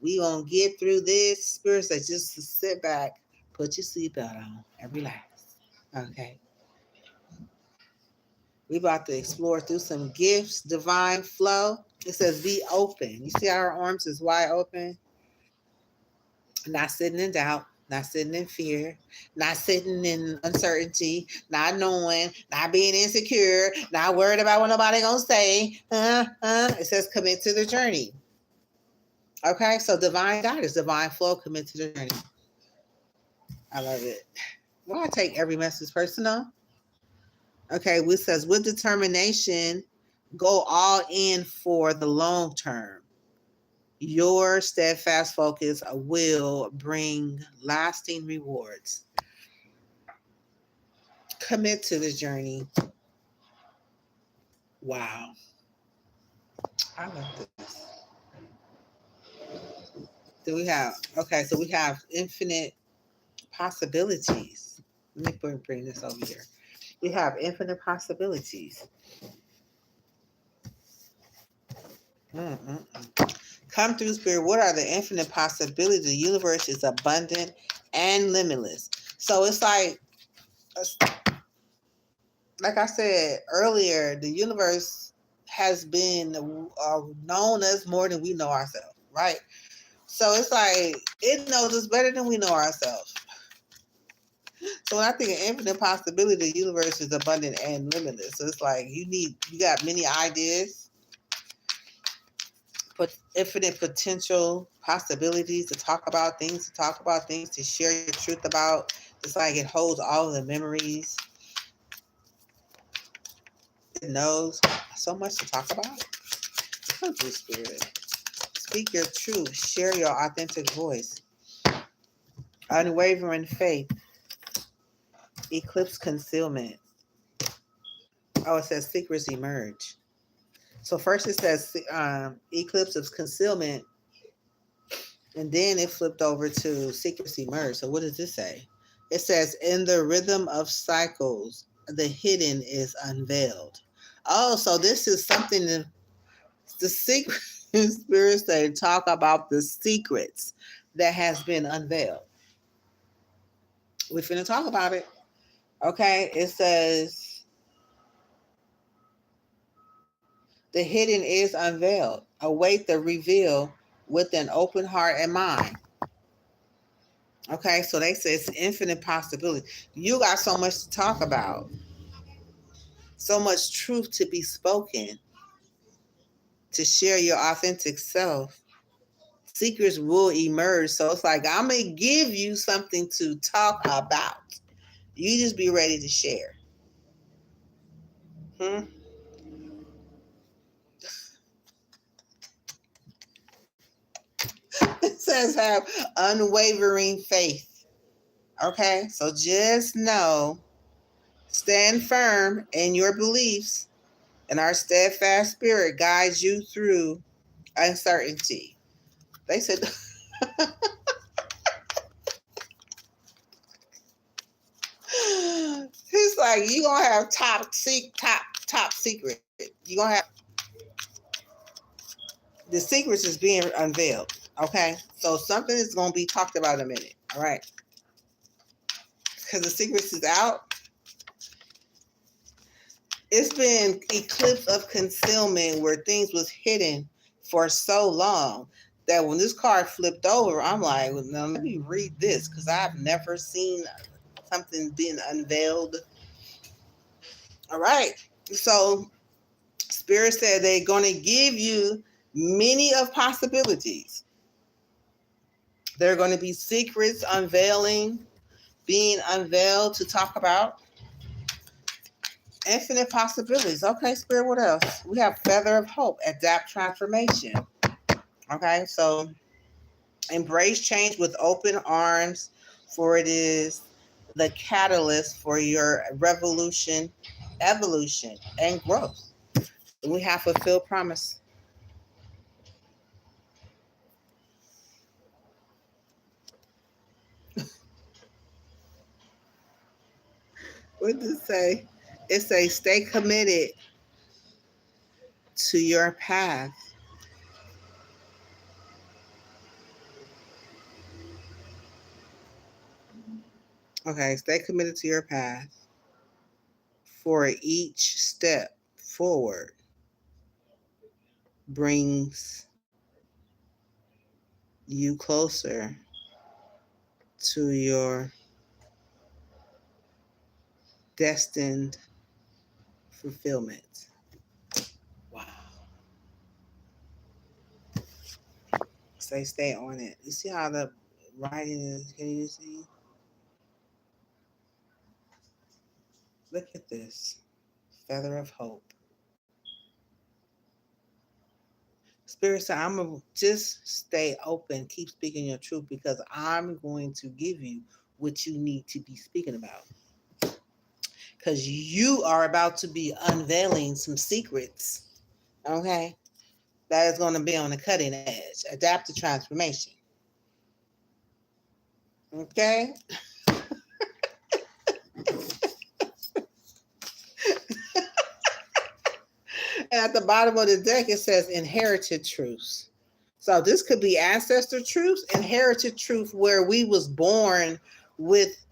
we gonna get through this. Spirits that just sit back, put your seatbelt on, and relax. Okay. We about to explore through some gifts, divine flow. It says be open. You see how our arms is wide open? Not sitting in doubt, not sitting in fear, not sitting in uncertainty, not knowing, not being insecure, not worried about what nobody gonna say. It says commit to the journey. Okay, so divine guidance, divine flow, commit to the journey. I love it. Well, I take every message personal. Okay, which says with determination, go all in for the long term. Your steadfast focus will bring lasting rewards. Commit to the journey. Wow. I love this. Do we have okay? So we have infinite possibilities. Let me bring this over here. We have infinite possibilities. Mm-mm-mm. Come through, Spirit. What are the infinite possibilities? The universe is abundant and limitless. So it's like I said earlier, the universe has been known us more than we know ourselves, right? So it's like it knows us better than we know ourselves. So when I think of infinite possibility, the universe is abundant and limitless. So it's like you got many ideas, but infinite potential possibilities to talk about things, to share your truth about. It's like it holds all of the memories. It knows so much to talk about. Come through, Spirit. Speak your truth. Share your authentic voice. Unwavering faith. Eclipse concealment. Oh, it says secrets emerge. So first it says eclipse of concealment, and then it flipped over to secrets emerge. So what does this say? It says, in the rhythm of cycles, the hidden is unveiled. Oh, so this is something that the secret spirits, they talk about the secrets that has been unveiled. We're finna talk about it. Okay, it says the hidden is unveiled. Await the reveal with an open heart and mind. Okay, so they say it's infinite possibility. You got so much to talk about, so much truth to be spoken, to share your authentic self. Secrets will emerge. So it's like, I'm going to give you something to talk about. You just be ready to share. Hmm? It says have unwavering faith. Okay, so just know, stand firm in your beliefs, and our steadfast spirit guides you through uncertainty. They said, it's like you gonna have top secret. You gonna have the secrets is being unveiled. Okay, so something is gonna be talked about in a minute. All right, because the secrets is out. It's been eclipse of concealment where things was hidden for so long that when this card flipped over, I'm like, well, now let me read this because I've never seen something being unveiled. All right, so Spirit said they're going to give you many of possibilities. There are going to be secrets being unveiled to talk about. Infinite possibilities. Okay, Spirit, what else? We have feather of hope, adapt transformation. Okay, so embrace change with open arms, for it is the catalyst for your revolution, evolution, and growth. We have fulfilled promise. What does it say? It says stay committed to your path. Okay, stay committed to your path, for each step forward brings you closer to your destined fulfillment. Wow. Stay on it. You see how the writing is? Can you see? Look at this. Feather of hope. Spirit said, I'm going to just stay open, keep speaking your truth because I'm going to give you what you need to be speaking about. because you are about to be unveiling some secrets. Okay, that is going to be on the cutting edge. Adaptive transformation. Okay. And at the bottom of the deck, it says inherited truths. So this could be ancestor truths, inherited truth, where we was born with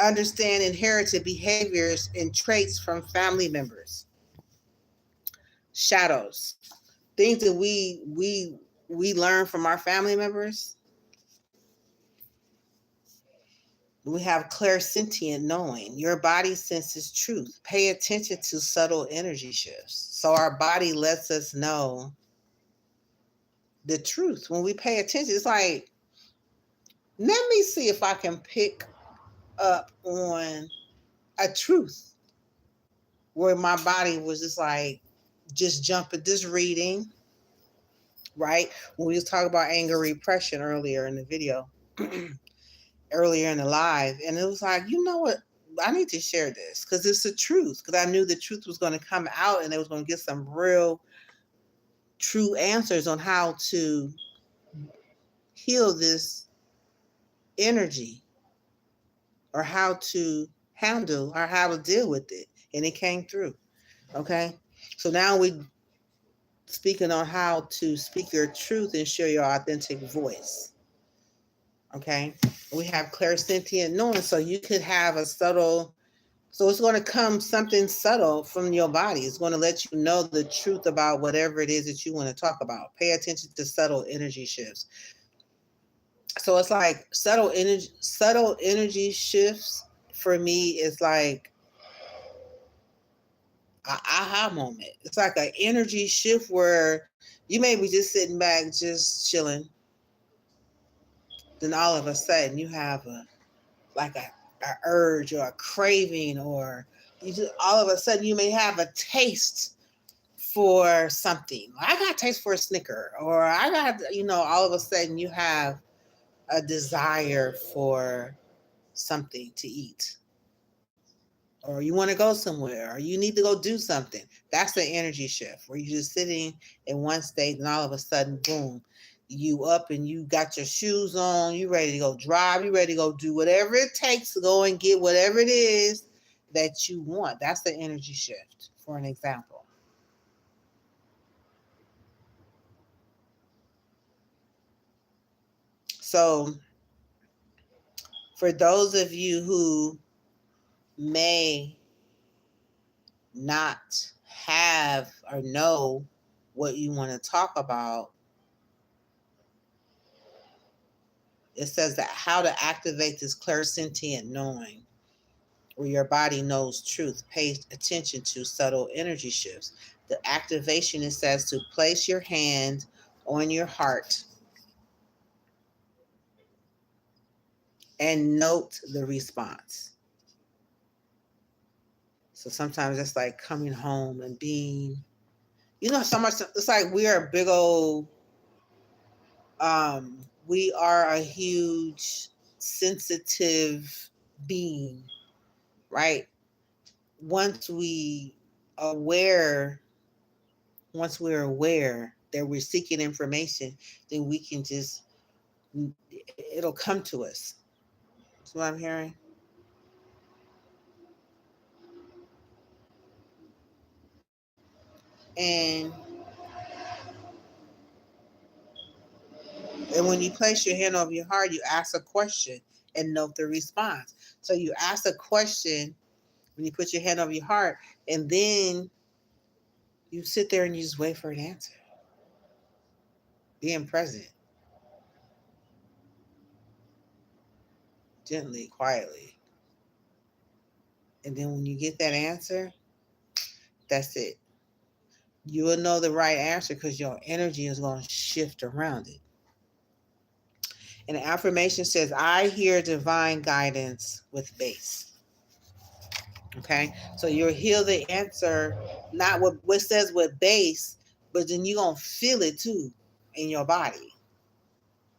understand inherited behaviors and traits from family members. Shadows, things that we learn from our family members. We have clairsentient knowing. Your body senses truth. Pay attention to subtle energy shifts. So our body lets us know the truth. When we pay attention, it's like, let me see if I can pick up on a truth where my body was just like, just jumping, just reading, right? When we was talking about anger repression earlier in the video, earlier in the live, and it was like, you know what? I need to share this because it's the truth. Because I knew the truth was going to come out, and they was going to get some real, true answers on how to heal this energy, or how to handle, or how to deal with it. And it came through. Okay, so now we speaking on how to speak your truth and share your authentic voice. Okay, we have clairsentient knowing, so you could have a subtle. So it's going to come something subtle from your body. It's going to let you know the truth about whatever it is that you want to talk about. Pay attention to subtle energy shifts. So it's like subtle energy shifts for me is like an aha moment. It's like an energy shift where you may be just sitting back, just chilling. Then all of a sudden you have a urge or a craving, or you just all of a sudden you may have a taste for something. I got a taste for a Snicker, or I got, all of a sudden you have a desire for something to eat, or you want to go somewhere, or you need to go do something. That's the energy shift where you're just sitting in one state and all of a sudden, boom, you up and you got your shoes on, you ready to go drive, you ready to go do whatever it takes to go and get whatever it is that you want. That's the energy shift, for an example. So for those of you who may not have or know what you want to talk about, it says that how to activate this clairsentient knowing, where your body knows truth. Pay attention to subtle energy shifts. The activation, it says to place your hand on your heart and note the response. So sometimes it's like coming home and being, so much. It's like we are a big old, we are a huge sensitive being, right? Once aware, once we're aware that we're seeking information, then we can just, it'll come to us. That's what I'm hearing. And and when you place your hand over your heart, you ask a question and note the response. So you ask a question when you put your hand over your heart, and then you sit there and you just wait for an answer. Being present, gently, quietly. And then when you get that answer, that's it. You will know the right answer because your energy is going to shift around it. And the affirmation says, I hear divine guidance with base. Okay, so you'll hear the answer, not what says with base, but then you're going to feel it too in your body.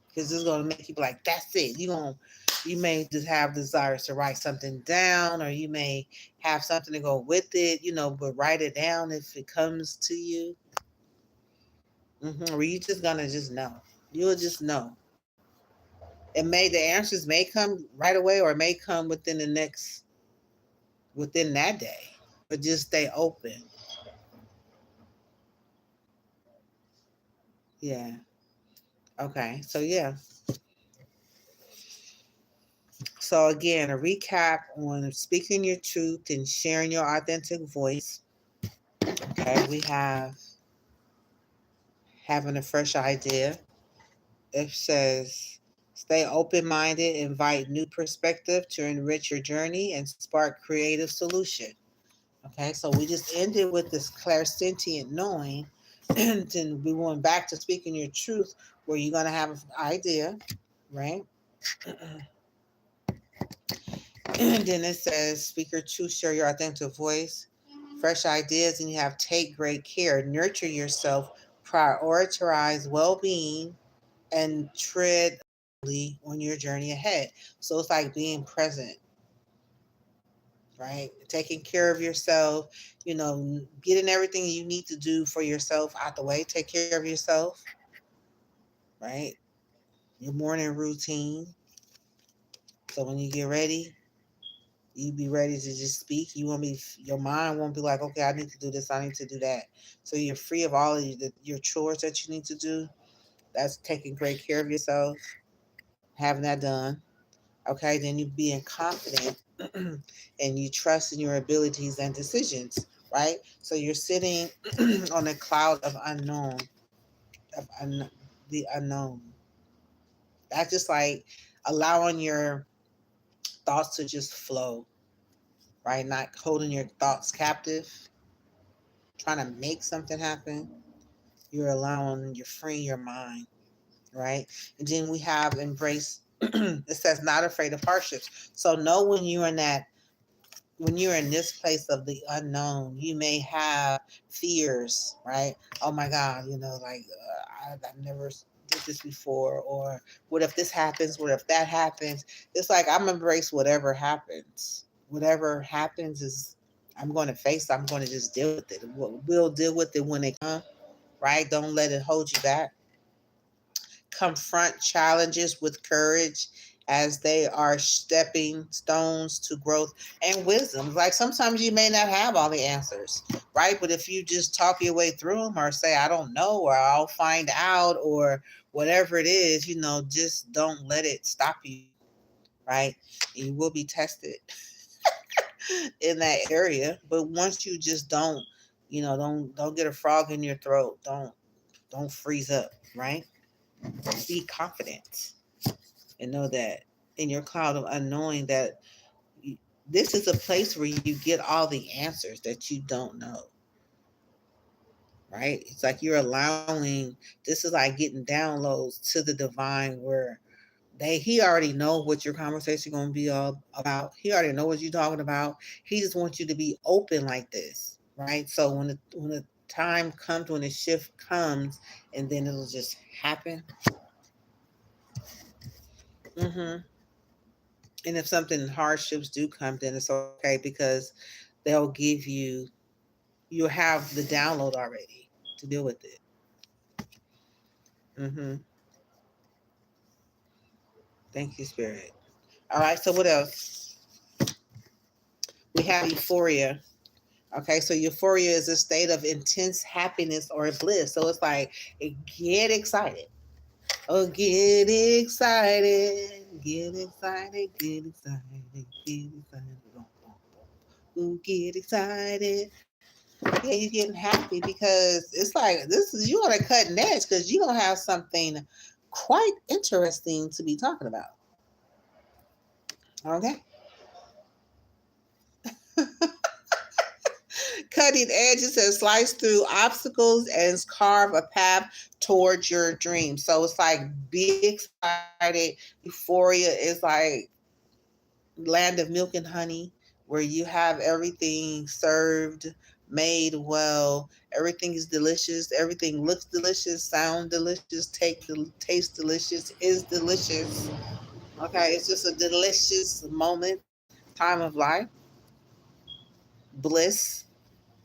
Because it's going to make you be like, that's it. You're going to You may just have desires to write something down, or you may have something to go with it, but write it down if it comes to you. Or you just gonna just know. You'll just know. The answers may come right away, or it may come within that day. But just stay open. Yeah. Okay. So yeah. So again, a recap on speaking your truth and sharing your authentic voice. Okay, we have having a fresh idea. It says stay open minded, invite new perspective to enrich your journey and spark creative solution. Okay, so we just ended with this clairsentient knowing, and then we went back to speaking your truth, where you're gonna have an idea, right? And then it says speak your truth, share your authentic voice, fresh ideas, and you have take great care, nurture yourself, prioritize well-being, and tread on your journey ahead. So it's like being present, right? Taking care of yourself, getting everything you need to do for yourself out the way. Take care of yourself, right? Your morning routine. So when you get ready, you be ready to just speak. You won't be, your mind won't be like, okay, I need to do this, I need to do that. So you're free of all of your chores that you need to do. That's taking great care of yourself, having that done. Okay, then you being confident and you trust in your abilities and decisions, right? So you're sitting on a cloud of unknown, the unknown. That's just like allowing your thoughts to just flow, right? Not holding your thoughts captive, trying to make something happen. You're freeing your mind, right? And then we have embrace. It says not afraid of hardships. So know when you're in this place of the unknown, you may have fears, right? Oh my God, like I've never did this before, or what if this happens? What if that happens? It's like I'm embrace whatever happens. Whatever happens is I'm going to face. I'm going to just deal with it. We'll deal with it when it comes, right? Don't let it hold you back. Confront challenges with courage as they are stepping stones to growth and wisdom. Like sometimes you may not have all the answers, right? But if you just talk your way through them, or say, I don't know, or I'll find out, or whatever it is, just don't let it stop you, right? You will be tested in that area. But once you just don't get a frog in your throat. Don't freeze up, right? Be confident and know that in your cloud of unknowing that this is a place where you get all the answers that you don't know, right? It's like you're allowing, this is like getting downloads to the divine, where he already know what your conversation going to be all about. He already know what you're talking about. He just wants you to be open like this, right? So when the time comes, when the shift comes, and then it'll just happen. Mm-hmm. And if something hardships do come, then it's okay, because they'll give you'll have the download already to deal with it. Mm-hmm. Thank you, Spirit. All right. So what else? We have euphoria. Okay, so euphoria is a state of intense happiness or bliss. So it's like get excited. Oh, get excited, get excited, get excited, get excited. Ooh, get excited. Yeah, you're getting happy because it's like you on a cutting edge, because you're gonna have something quite interesting to be talking about. Okay. Cutting edges and slice through obstacles and carve a path towards your dream. So it's like be excited. Euphoria is like land of milk and honey, where you have everything served, made well. Everything is delicious. Everything looks delicious, sound delicious, taste delicious, is delicious. Okay, it's just a delicious moment, time of life, bliss.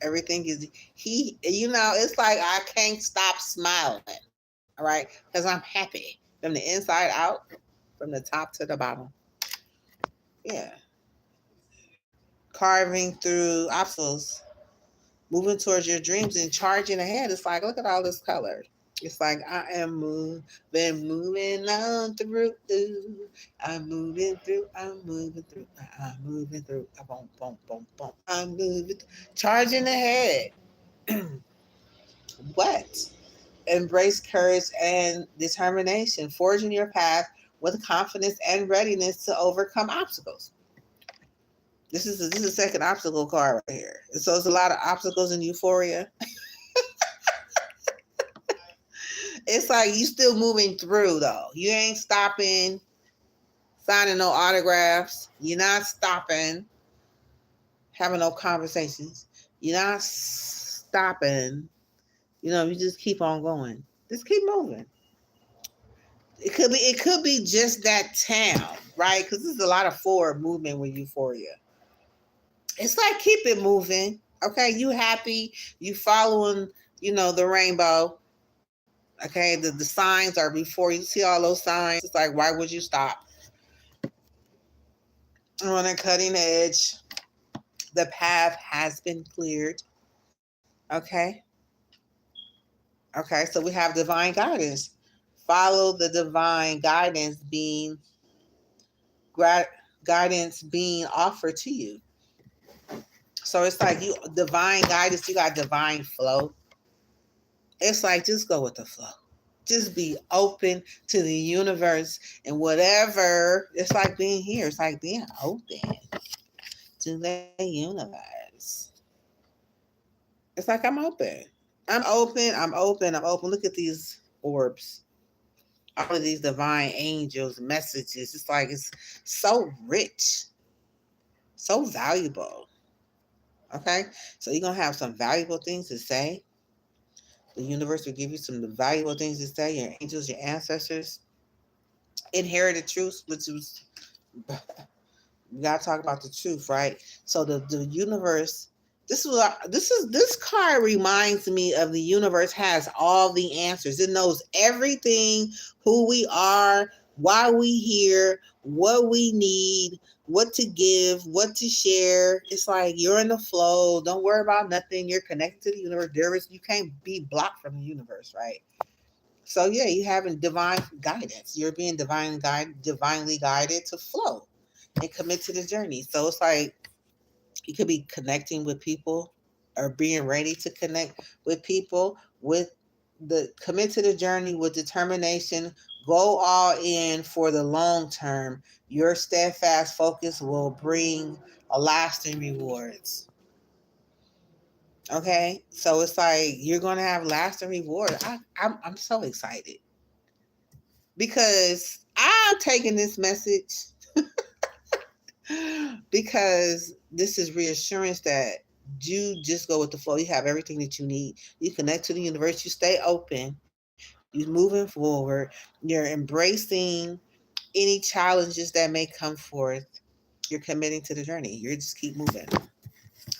Everything is it's like I can't stop smiling. All right, because I'm happy from the inside out, from the top to the bottom. Yeah, carving through obstacles, moving towards your dreams and charging ahead. It's like, look at all this color. It's like I am moving on through. I'm moving through. I'm moving through. I'm moving through. Boom, boom, boom, boom. I'm moving, charging ahead. What? Embrace courage and determination, forging your path with confidence and readiness to overcome obstacles. This is the second obstacle card right here. So it's a lot of obstacles in euphoria. It's like you still moving through though. You ain't stopping, signing no autographs. You're not stopping, having no conversations. You're not stopping. You just keep on going. Just keep moving. It could be just that town, right? Because there's a lot of forward movement with euphoria. It's like keep it moving. Okay, you happy, you following, the rainbow. Okay, the signs are before you see all those signs. It's like, why would you stop? On a cutting edge, the path has been cleared. Okay. Okay, so we have divine guidance. Follow the divine gra- guidance being offered to you. So it's like you divine guidance, you got divine flow. It's like just go with the flow. Just be open to the universe and whatever. It's like being here. It's like being open to the universe. It's like I'm open. I'm open. I'm open. I'm open. Look at these orbs. All of these divine angels, messages. It's like it's so rich, so valuable. Okay? So you're going to have some valuable things to say. The universe will give you some valuable things to say. Your angels, your ancestors, inherited truths, which was we gotta talk about the truth, right? So the universe. This card reminds me of the universe has all the answers. It knows everything, who we are, why we here, what we need, what to give, what to share. It's like you're in the flow. Don't worry about nothing. You're connected to the universe. You can't be blocked from the universe, right? So yeah, you having divine guidance. You're being divinely guided to flow and commit to the journey. So it's like you could be connecting with people or being ready to connect with people with the commit to the journey with determination. Go all in for the long term. Your steadfast focus will bring a lasting rewards. Okay, so it's like you're going to have lasting rewards. I'm so excited because I'm taking this message because this is reassurance that you just go with the flow. You have everything that you need. You connect to the universe. You stay open. You're moving forward. You're embracing any challenges that may come forth. You're committing to the journey. You just keep moving.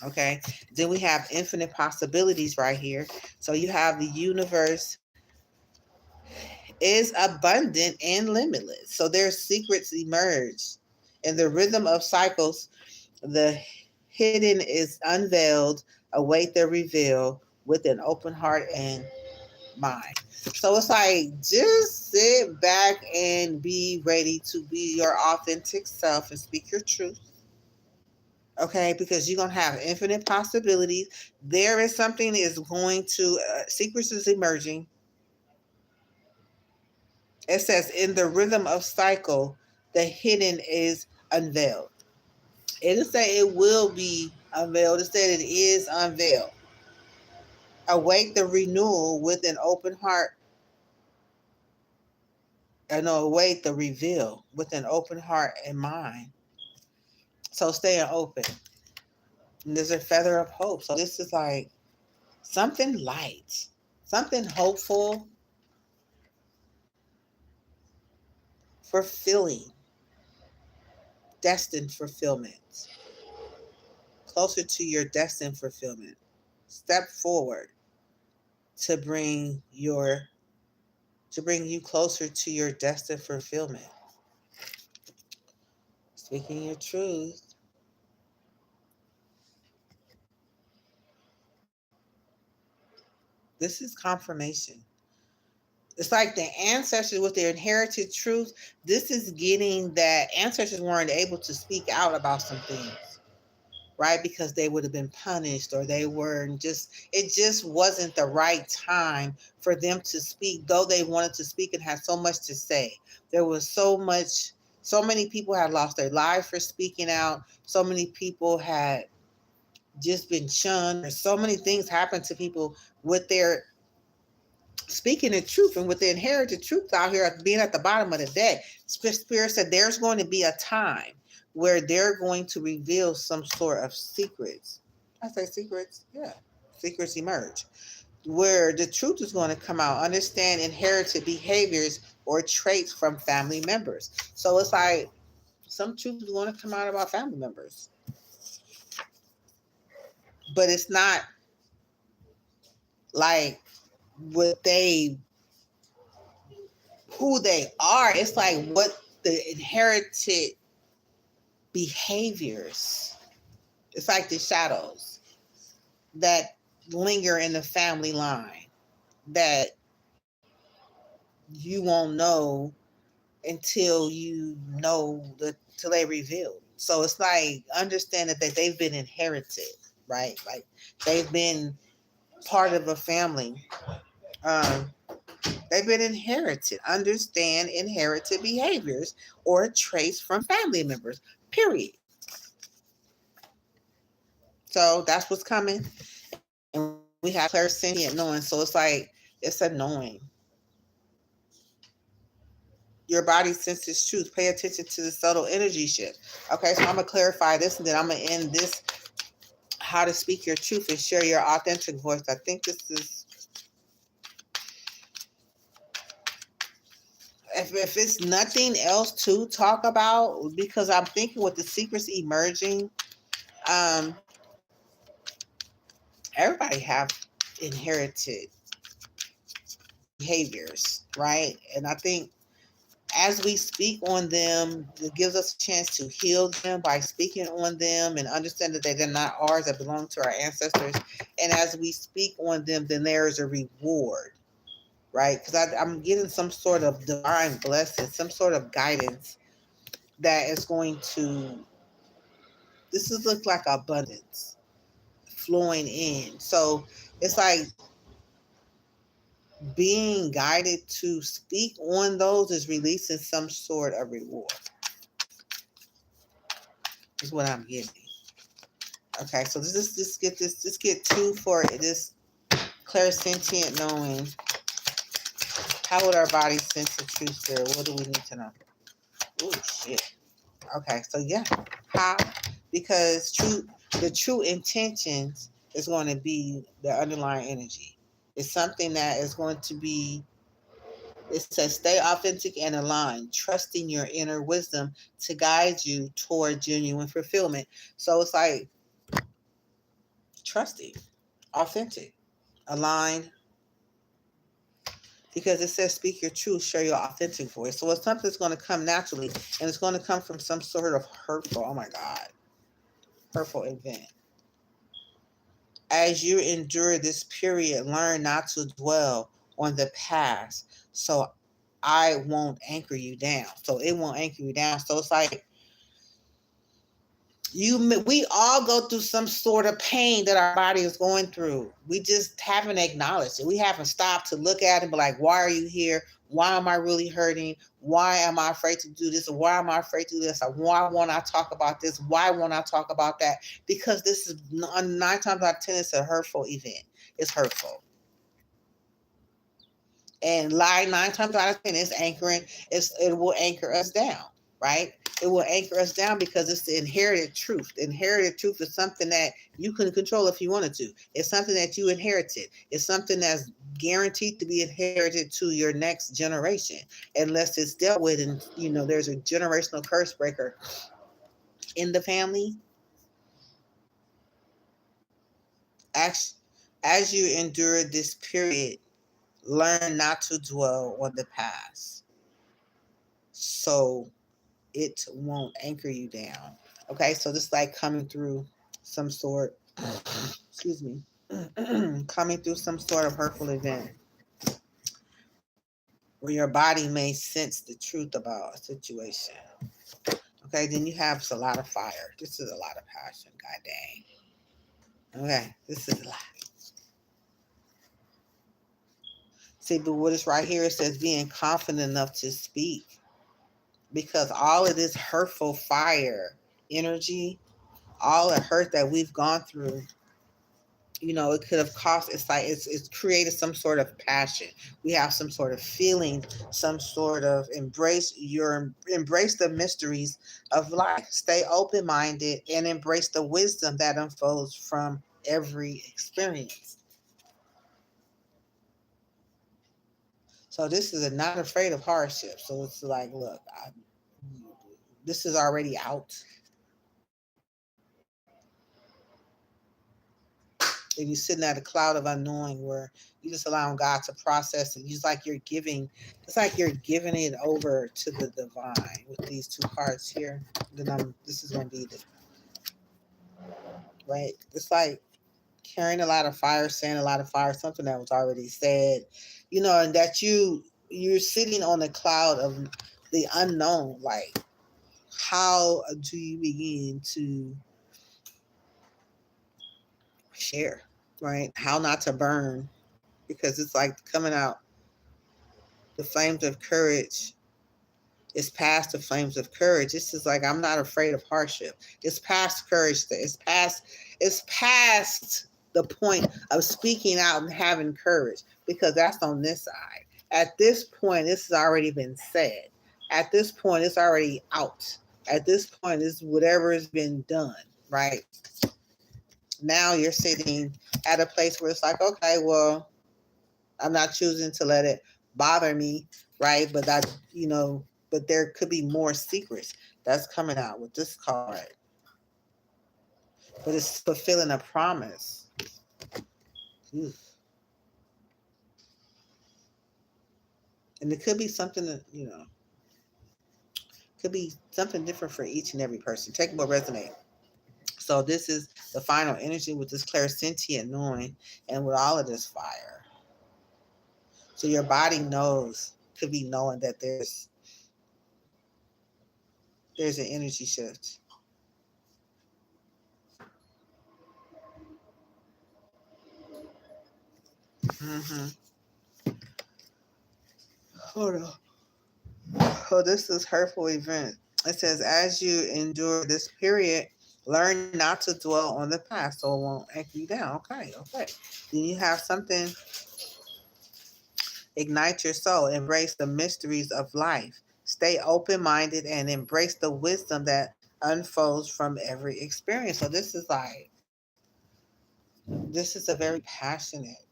Okay. Then we have infinite possibilities right here. So you have the universe is abundant and limitless. So their secrets emerge. In the rhythm of cycles, the hidden is unveiled. Await the reveal with an open heart and mind. So it's like just sit back and be ready to be your authentic self and speak your truth. Okay, because you're gonna have infinite possibilities. There is something that is going to secrets is emerging. It says in the rhythm of cycle, the hidden is unveiled. It didn't say it will be unveiled. It said it is unveiled. Await the renewal with an open heart. No, await the reveal with an open heart and mind. So staying open. And there's a feather of hope. So this is like something light, something hopeful, fulfilling. destined fulfillment. Closer to your destined fulfillment. Step forward to bring you closer to your destined fulfillment. Speaking your truth. This is confirmation. It's like the ancestors with their inherited truth. This is getting that ancestors weren't able to speak out about some things, right? Because they would have been punished, or they weren't just, it just wasn't the right time for them to speak, though they wanted to speak and had so much to say. There was so many people had lost their lives for speaking out. So many people had just been shunned. There's so many things happened to people with their speaking the truth and with the inherited truth out here being at the bottom of the deck. Spirit said there's going to be a time where they're going to reveal some sort of secrets. I say secrets, yeah. Secrets emerge. Where the truth is going to come out. Understand inherited behaviors or traits from family members. So it's like some truth is going to come out about family members. But it's not like what they, who they are. It's like what the inherited behaviors. It's like the shadows that linger in the family line that you won't know until you know till they reveal. So it's like understand that they've been inherited, right? Like they've been part of a family. Um, they've been inherited. Understand inherited behaviors or traits from family members. Period. So that's what's coming. And we have clairsentient knowing. So it's like, it's a knowing. Your body senses truth. Pay attention to the subtle energy shift. Okay, so I'm going to clarify this and then I'm going to end this. How to speak your truth and share your authentic voice. I think this is, if it's nothing else to talk about, because I'm thinking with the secrets emerging, everybody have inherited behaviors, right? And I think as we speak on them, it gives us a chance to heal them by speaking on them and understand that they're not ours, that belong to our ancestors. And as we speak on them, then there is a reward, right? Because I'm getting some sort of divine blessing, some sort of guidance that is going to, this is look like abundance flowing in. So it's like being guided to speak on those is releasing some sort of reward. Is what I'm getting. Okay, so let's get two for this clairsentient knowing. How would our body sense the truth, spirit? What do we need to know? Oh shit. Okay, so yeah. How? Because the true intentions is going to be the underlying energy. It's something that is going to be, it says stay authentic and aligned, trusting your inner wisdom to guide you toward genuine fulfillment. So it's like trusting, authentic, aligned, because it says speak your truth, share your authentic voice. So it's something that's going to come naturally, and it's going to come from some sort of hurtful, oh my God, hurtful event. As you endure this period, learn not to dwell on the past. So I won't anchor you down. So it won't anchor you down. So it's like we all go through some sort of pain that our body is going through. We just haven't acknowledged it. We haven't stopped to look at it and be like, why are you here? Why am I really hurting? Why am I afraid to do this? Or why am I afraid to do this? Or why won't I talk about this? Why won't I talk about that? Because this is 9 times out of 10, it's a hurtful event. It's hurtful. And lie 9 times out of 10 is anchoring. It will anchor us down, right? It will anchor us down because it's the inherited truth. The inherited truth is something that you couldn't control if you wanted to. It's something that you inherited. It's something that's guaranteed to be inherited to your next generation, unless it's dealt with and, there's a generational curse breaker in the family. As you endure this period, learn not to dwell on the past so it won't anchor you down. Okay, so this is like coming through some sort, excuse me, coming through some sort of hurtful event where your body may sense the truth about a situation. Okay, then you have a lot of fire. This is a lot of passion. God dang. Okay, this is a lot. See, but what is right here, it says being confident enough to speak, because all of this hurtful fire energy, all the hurt that we've gone through, it could have cost. It's like it's created some sort of passion. We have some sort of feeling, some sort of embrace the mysteries of life. Stay open minded and embrace the wisdom that unfolds from every experience. So this is not afraid of hardship. So it's like, look, this is already out. If you're sitting at a cloud of unknowing where you just allowing God to process it, it's like you're giving it over to the divine with these two cards here. This is going to be right. It's like carrying a lot of fire, saying a lot of fire, something that was already said, and that you're sitting on a cloud of the unknown. Like, how do you begin to share, right? How not to burn, because it's like coming out. The flames of courage is past the flames of courage. This is like, I'm not afraid of hardship. It's past courage. It's past the point of speaking out and having courage, because that's on this side. At this point, this has already been said. At this point, it's already out. At this point, it's whatever has been done, right? Now you're sitting at a place where it's like, okay, well, I'm not choosing to let it bother me, right? But there could be more secrets that's coming out with this card. But it's fulfilling a promise. And it could be something that, could be something different for each and every person. Take what resonate. So this is the final energy with this clairsentient knowing and with all of this fire. So your body could be knowing that there's an energy shift. Mm-hmm. Hold on. Oh, this is hurtful event. It says, as you endure this period, learn not to dwell on the past so it won't anchor you down. Okay. Then you have something, ignite your soul, embrace the mysteries of life. Stay open-minded and embrace the wisdom that unfolds from every experience. So this is a very passionate,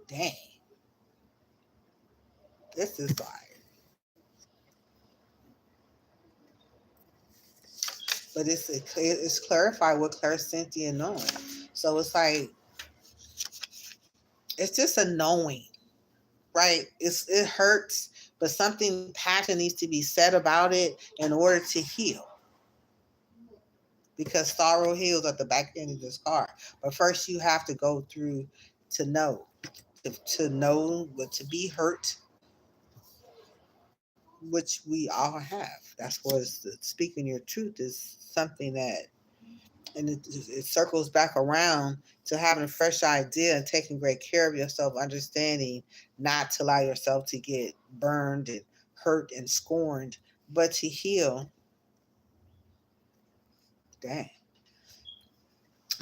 dang. This is like, but it's clarified with clairsentient knowing. So it's like, it's just a knowing, right? It hurts, but something passion needs to be said about it in order to heal. Because sorrow heals at the back end of this card. But first you have to go through to know. To know what to be hurt, which we all have. That's what speaking your truth is something that, and it circles back around to having a fresh idea and taking great care of yourself, understanding not to allow yourself to get burned and hurt and scorned, but to heal. Dang.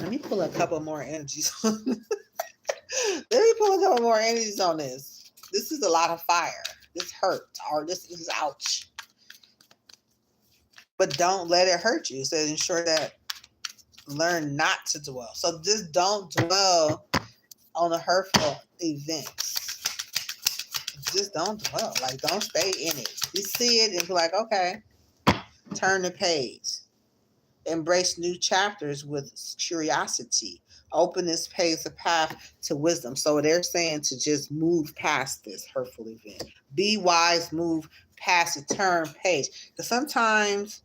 Let me pull a couple more energies. Let me pull a couple more energies on this. This is a lot of fire. This hurt, or this is ouch. But don't let it hurt you. So ensure that, learn not to dwell. So just don't dwell on the hurtful events. Just don't dwell. Like, don't stay in it. You see it and be like, okay, turn the page. Embrace new chapters with curiosity. Openness paves the path to wisdom. So they're saying to just move past this hurtful event. Be wise, move past it, turn page. Because sometimes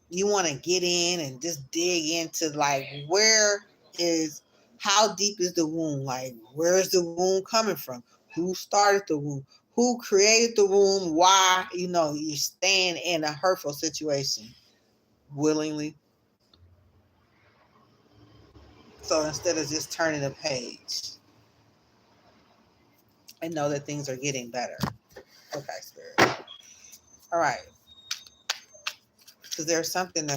you want to get in and just dig into like how deep is the wound? Like where is the wound coming from? Who started the wound? Who created the wound? Why? You're staying in a hurtful situation willingly. So instead of just turning a page and know that things are getting better. Okay, Spirit. All right. Because there's something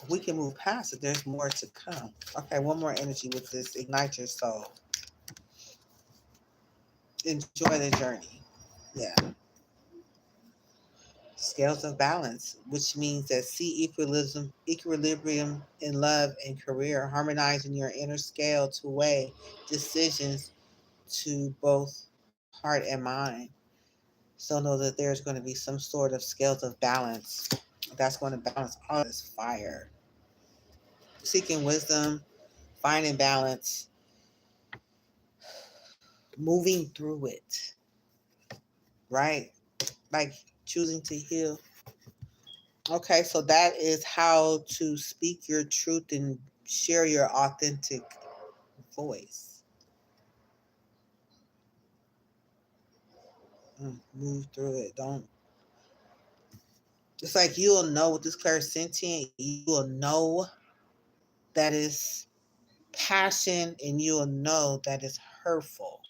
we can move past it. There's more to come. Okay, one more energy with this. Ignite your soul. Enjoy the journey. Yeah. Scales of balance, which means that see equilibrium in love and career, harmonizing your inner scale to weigh decisions to both heart and mind. So know that there's going to be some sort of scales of balance that's going to balance all this fire. Seeking wisdom, finding balance, moving through it, right? Like choosing to heal. Okay, so that is how to speak your truth and share your authentic voice. Move through it. Don't. It's like you'll know with this clairsentient, you will know that is passion and you'll know that it's hurtful.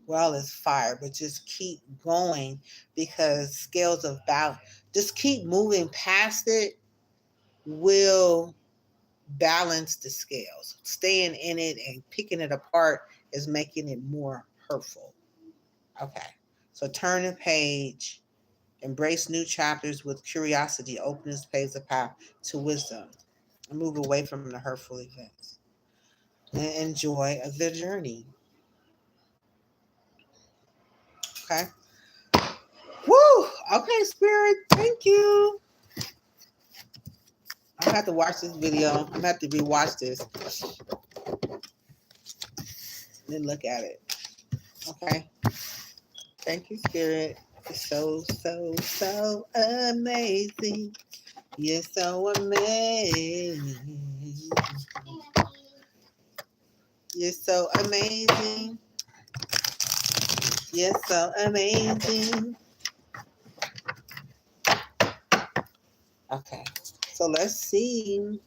Well, it's fire, but just keep going because scales of balance, just keep moving past it will balance the scales. Staying in it and picking it apart is making it more hurtful. Okay. So turn the page, embrace new chapters with curiosity, openness paves the path to wisdom, and move away from the hurtful events. And enjoy the journey. Okay. Woo! Okay, Spirit. Thank you. I'm gonna have to watch this video. I'm gonna have to rewatch this. Then look at it. Okay. Thank you, Spirit. It's so, so, so amazing. You're so amazing. You're so amazing. You're so amazing. Okay. So let's see.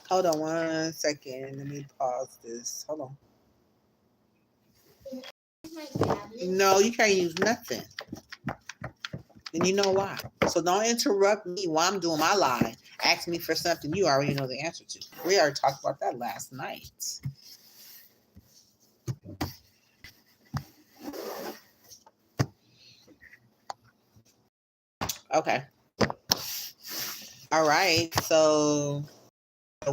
Hold on 1 second. Let me pause this. Hold on. No, you can't use nothing. And you know why. So don't interrupt me while I'm doing my lie. Ask me for something you already know the answer to. We already talked about that last night. Okay. All right. So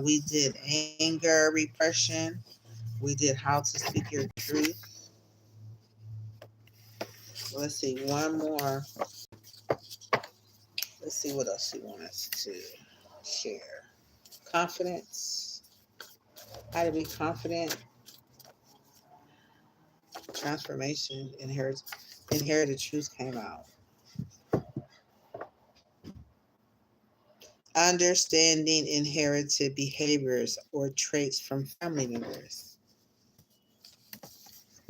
we did anger, repression. We did how to speak your truth. Let's see. One more. Let's see what else she wants to share. Confidence. How to be confident. Transformation. Inherited truth came out. Understanding inherited behaviors or traits from family members.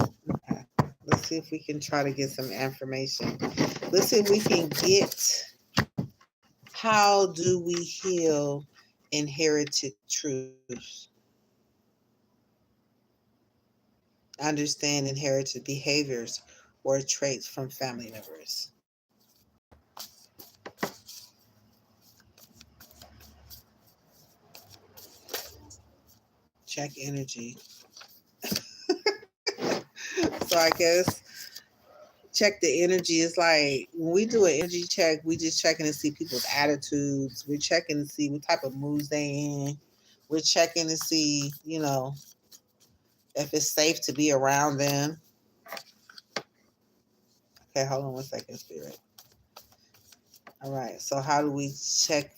Okay. Let's see if we can try to get some information. Let's see if we can get how do we heal inherited truths. Understand inherited behaviors or traits from family members. Check energy. So I guess check the energy. It's like when we do an energy check, we just checking to see people's attitudes. We're checking to see what type of moods they in. We're checking to see, if it's safe to be around them. Okay, hold on one second, Spirit. All right. So how do we check,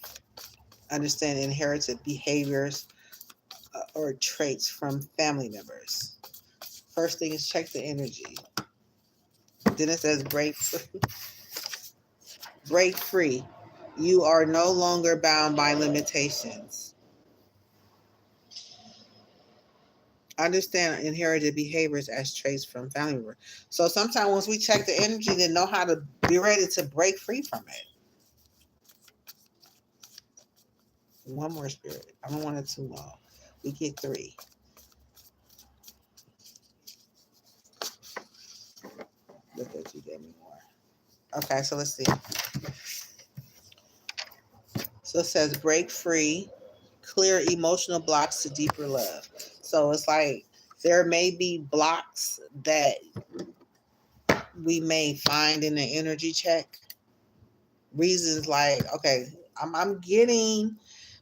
understand inherited behaviors or traits from family members? First thing is check the energy. Then it says break free. Break free. You are no longer bound by limitations. Understand inherited behaviors as traits from family members. So sometimes once we check the energy, then know how to be ready to break free from it. One more, Spirit. I don't want it too long. We get 3. Look at you, gave me more. Okay, so let's see. So it says break free, clear emotional blocks to deeper love. So it's like there may be blocks that we may find in the energy check. Reasons like, okay, I'm getting,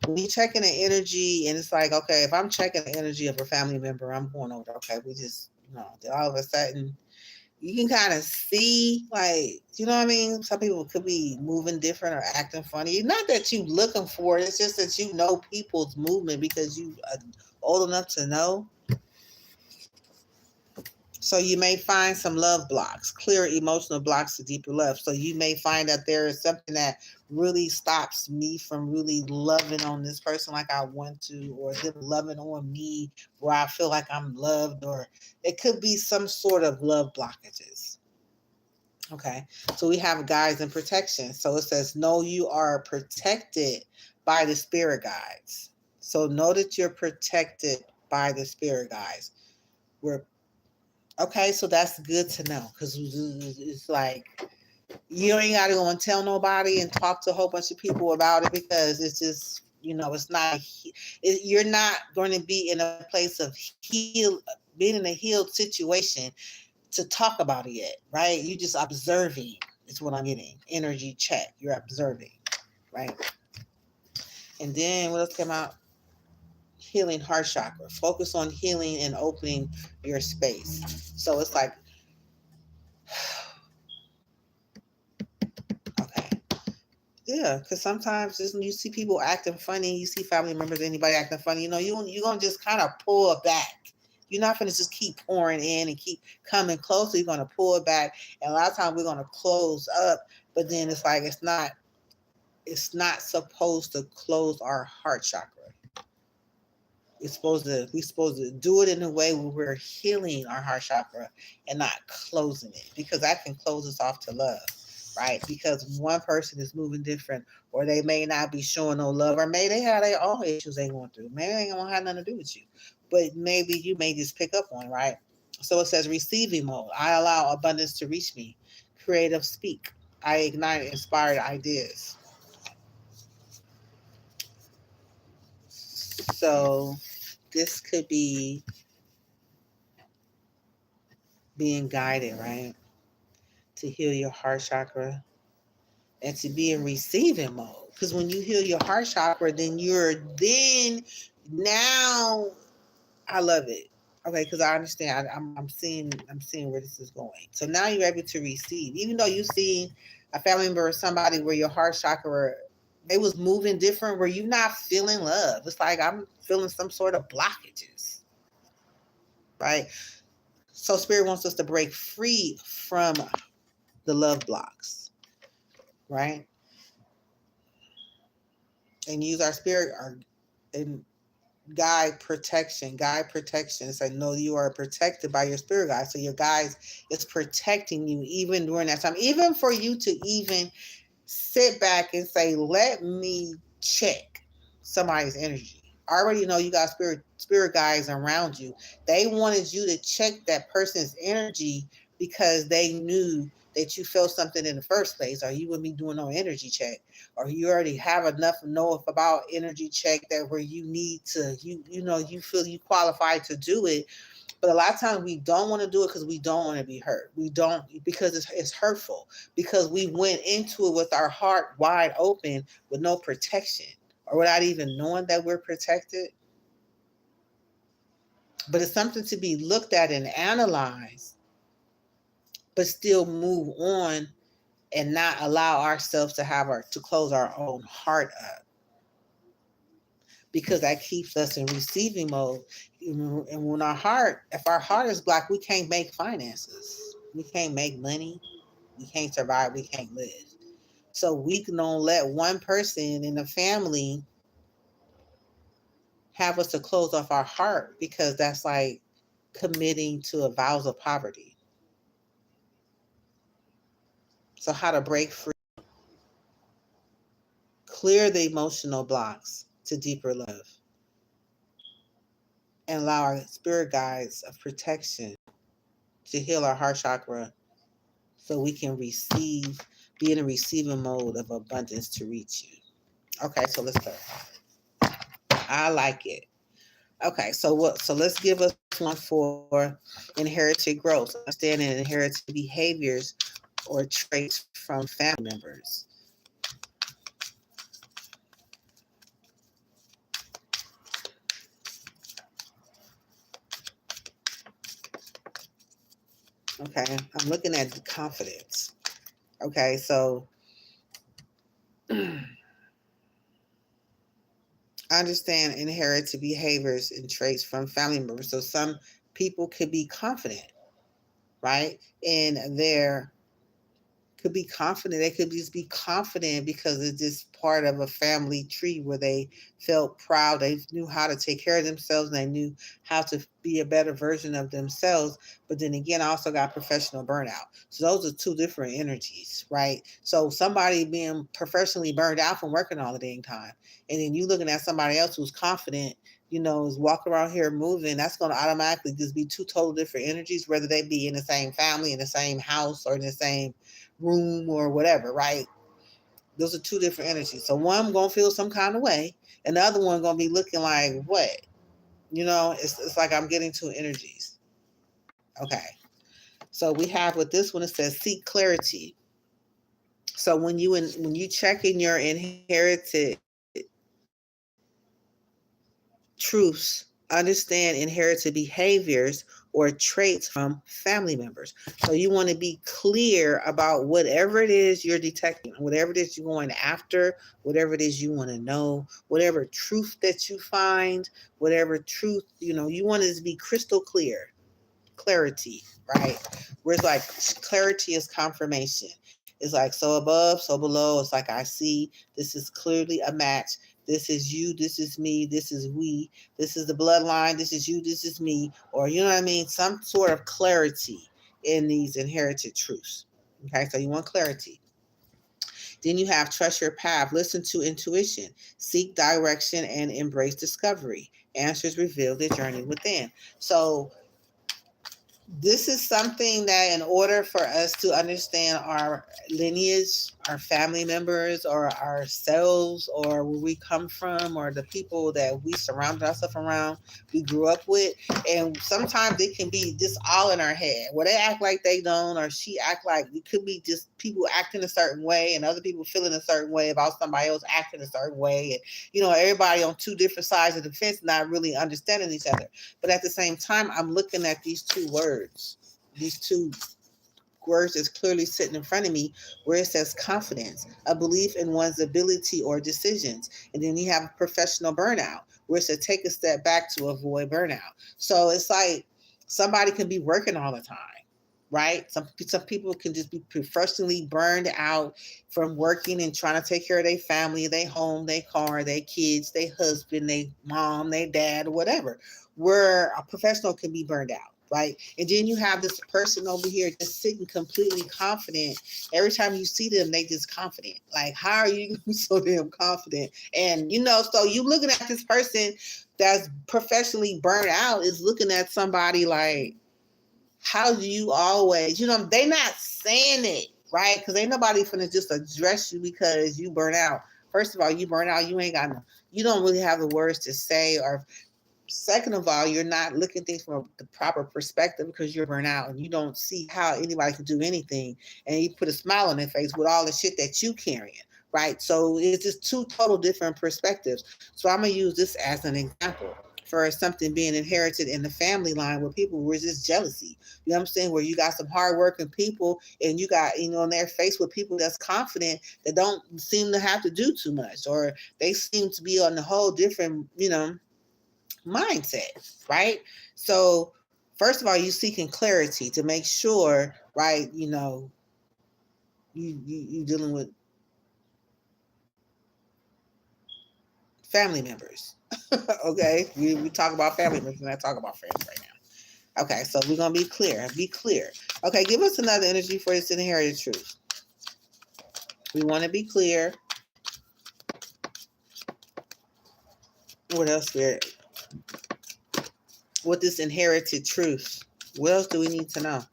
when you checking the energy and it's like, okay, if I'm checking the energy of a family member, I'm going over, okay, we just, all of a sudden, you can kind of see, like, you know what I mean? Some people could be moving different or acting funny. Not that you looking for it, it's just that you know people's movement because you are old enough to know. So you may find some love blocks, clear emotional blocks to deeper love. So you may find that there is something that really stops me from really loving on this person like I want to, or them loving on me where I feel like I'm loved, or it could be some sort of love blockages. Okay, so we have guides and protection. So it says, no, you are protected by the spirit guides. So know that you're protected by the spirit guides. We're okay, so that's good to know because it's like you ain't got to go and tell nobody and talk to a whole bunch of people about it because it's just, it's not, you're not going to be in a place of being in a healed situation to talk about it yet, right? You just observing is what I'm getting. Energy check. You're observing, right? And then what else came out? Healing heart chakra. Focus on healing and opening your space. So it's like, okay. Yeah, because sometimes just when you see people acting funny, you see family members, anybody acting funny, you're going to just kind of pull it back. You're not going to just keep pouring in and keep coming closer. You're going to pull it back. And a lot of times we're going to close up, but then it's like it's not supposed to close our heart chakra. We're supposed to do it in a way where we're healing our heart chakra and not closing it, because that can close us off to love, right? Because one person is moving different, or they may not be showing no love, or maybe they have their own issues they going through. Maybe they ain't gonna have nothing to do with you, but maybe you may just pick up on, right? So it says receiving mode. I allow abundance to reach me. Creative speak. I ignite inspired ideas. So this could be being guided, right? To heal your heart chakra and to be in receiving mode. Because when you heal your heart chakra, then now I love it. Okay, because I understand. I'm seeing where this is going. So now you're able to receive, even though you see a family member or somebody where your heart chakra, they was moving different, where you're not feeling love. It's like I'm feeling some sort of blockages, right? So Spirit wants us to break free from the love blocks, right? And use our spirit and guide protection. It's like, no, you are protected by your spirit guide. So your guide is protecting you even during that time, even for you to even sit back and say, let me check somebody's energy. I already know you got spirit guides around you. They wanted you to check that person's energy because they knew that you felt something in the first place, or you wouldn't be doing no energy check, or you already have enough know about energy check that where you need to, you feel you qualified to do it. But a lot of times we don't want to do it because we don't want to be hurt. We don't, because it's hurtful, because we went into it with our heart wide open with no protection, or without even knowing that we're protected. But it's something to be looked at and analyzed, but still move on and not allow ourselves to close our own heart up, because that keeps us in receiving mode. And when if our heart is blocked, we can't make finances, we can't make money, we can't survive, we can't live. So we can don't let one person in the family have us to close off our heart, because that's like committing to a vows of poverty. So how to break free, clear the emotional blocks to deeper love, and allow our spirit guides of protection to heal our heart chakra, so we can be in a receiving mode of abundance to reach you. Okay, so let's go. I like it. Okay, so let's give us one for inherited growth, understanding inherited behaviors or traits from family members. Okay, I'm looking at the confidence. Okay, so understand inherited behaviors and traits from family members. So some people could be confident, right? In their could be confident. They could just be confident because it's just part of a family tree where they felt proud. They knew how to take care of themselves, and they knew how to be a better version of themselves. But then again, I also got professional burnout. So those are two different energies, right? So somebody being professionally burned out from working all the dang time, and then you looking at somebody else who's confident, is walking around here moving, that's going to automatically just be two total different energies, whether they be in the same family, in the same house, or in the same room or whatever, right? Those are two different energies. So one gonna feel some kind of way, and the other one gonna be looking like what? It's like I'm getting two energies. Okay. So we have with this one, it says seek clarity. So when you check in your inherited truths, understand inherited behaviors or traits from family members. So you want to be clear about whatever it is you're detecting, whatever it is you're going after, whatever it is you want to know, whatever truth that you find, whatever truth, you want it to be crystal clear. Clarity, right? Where it's like clarity is confirmation. It's like so above, so below. It's like I see, this is clearly a match. This is you, this is me, this is we, this is the bloodline, this is you, this is me, or you know what I mean? Some sort of clarity in these inherited truths. Okay, so you want clarity. Then you have trust your path, listen to intuition, seek direction, and embrace discovery. Answers reveal the journey within. So this is something that in order for us to understand our lineage, our family members, or ourselves, or where we come from, or the people that we surrounded ourselves around, we grew up with, and sometimes it can be just all in our head, where they act like they don't, or she act like, it could be just people acting a certain way and other people feeling a certain way about somebody else acting a certain way, and everybody on two different sides of the fence not really understanding each other. But at the same time, I'm looking at these two words is clearly sitting in front of me, where it says confidence, a belief in one's ability or decisions. And then you have professional burnout, where it says take a step back to avoid burnout. So it's like somebody can be working all the time, right? Some people can just be professionally burned out from working and trying to take care of their family, their home, their car, their kids, their husband, their mom, their dad, or whatever, where a professional can be burned out. Right. And then you have this person over here just sitting completely confident. Every time you see them, they just confident. Like, how are you so damn confident? And, so you looking at this person that's professionally burned out is looking at somebody like, how do you always, they not saying it, right? Because ain't nobody finna just address you because you burn out. First of all, you burn out, you don't really have the words to say, or Second of all, you're not looking at things from the proper perspective because you're burnt out and you don't see how anybody can do anything. And you put a smile on their face with all the shit that you carrying, right? So it's just two total different perspectives. So I'm going to use this as an example for something being inherited in the family line where people were just jealousy. You know what I'm saying? Where you got some hardworking people and you got, and they're faced with people that's confident that don't seem to have to do too much, or they seem to be on a whole different, mindset, right? So first of all, you seeking clarity to make sure, right, you dealing with family members. Okay, we talk about family members and I talk about friends right now. Okay, so we're gonna be clear. Be clear. Okay, give us another energy for this inherited truth. We want to be clear. What else, Spirit? What this inherited truth? What else do we need to know?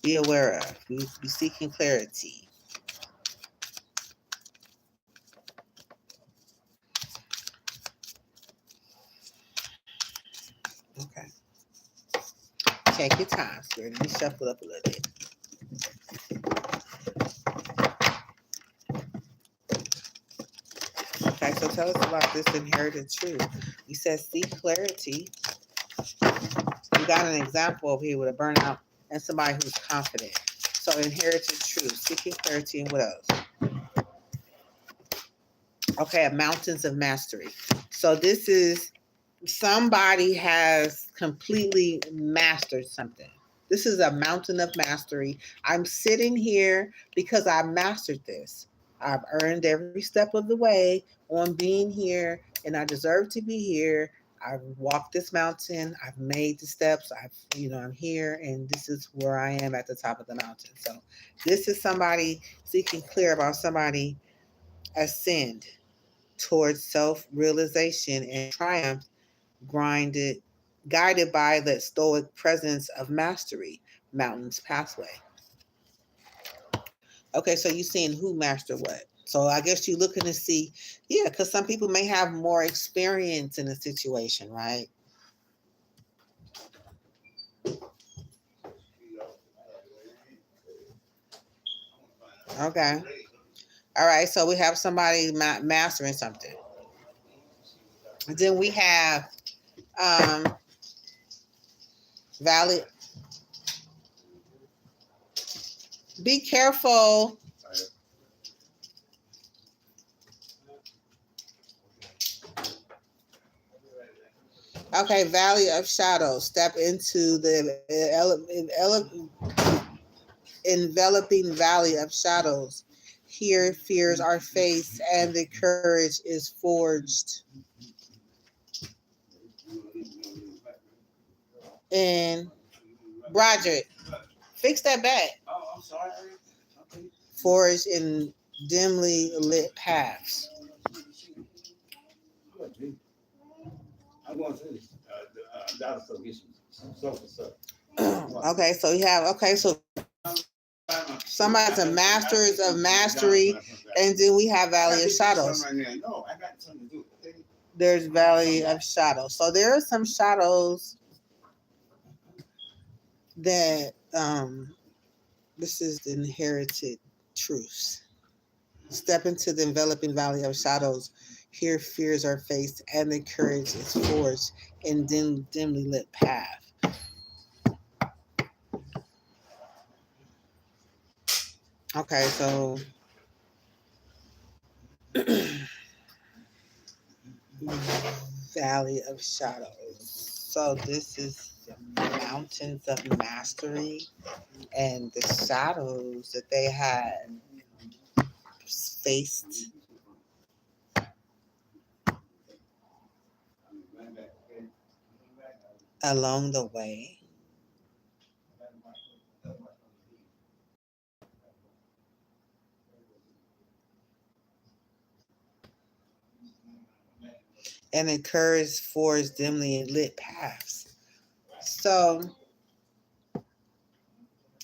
Be aware of. We be seeking clarity. Okay. Take your time, Spirit. Let me shuffle up a little bit. Okay, so tell us about this inherited truth. You said seek clarity. You got an example over here with a burnout and somebody who's confident. So inherited truth, seeking clarity, and what else? Okay, mountains of mastery. So this is somebody has completely mastered something. This is a mountain of mastery. I'm sitting here because I mastered this. I've earned every step of the way on being here, and I deserve to be here. I've walked this mountain. I've made the steps. I'm here, and this is where I am at the top of the mountain. So, this is somebody seeking clear about somebody ascend towards self-realization and triumph, guided by the stoic presence of mastery, mountains pathway. Okay, so you're seeing who mastered what. So I guess you're looking to see, because some people may have more experience in a situation, right? Okay. All right, so we have somebody mastering something. And then we have valid. Be careful. Okay, Valley of Shadows. Step into the enveloping Valley of Shadows. Here, fears are faced and the courage is forged. And Broderick, fix that back. Oh, I'm sorry. Okay. Forged in dimly lit paths. Okay, so you have, so somebody's a masters of mastery, and then we have Valley of Shadows. There's Valley of Shadows. So there are some shadows that this is the inherited truths. Step into the enveloping Valley of Shadows. Here fears are faced and the courage is forged in dimly lit path. Okay, so Valley of Shadows. So this is the mountains of mastery and the shadows that they had faced along the way. And encourage forged dimly lit paths. So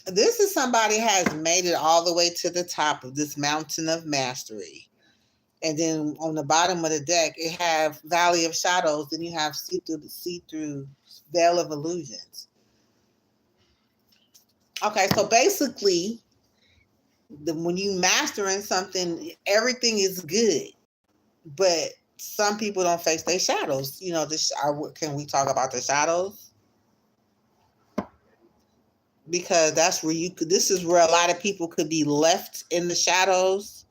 this is somebody has made it all the way to the top of this mountain of mastery. And then on the bottom of the deck, it have Valley of Shadows. Then you have see-through Veil of Illusions. Okay, so basically, when you mastering something, everything is good, but some people don't face their shadows. You know, can we talk about the shadows? Because that's where this is where a lot of people could be left in the shadows,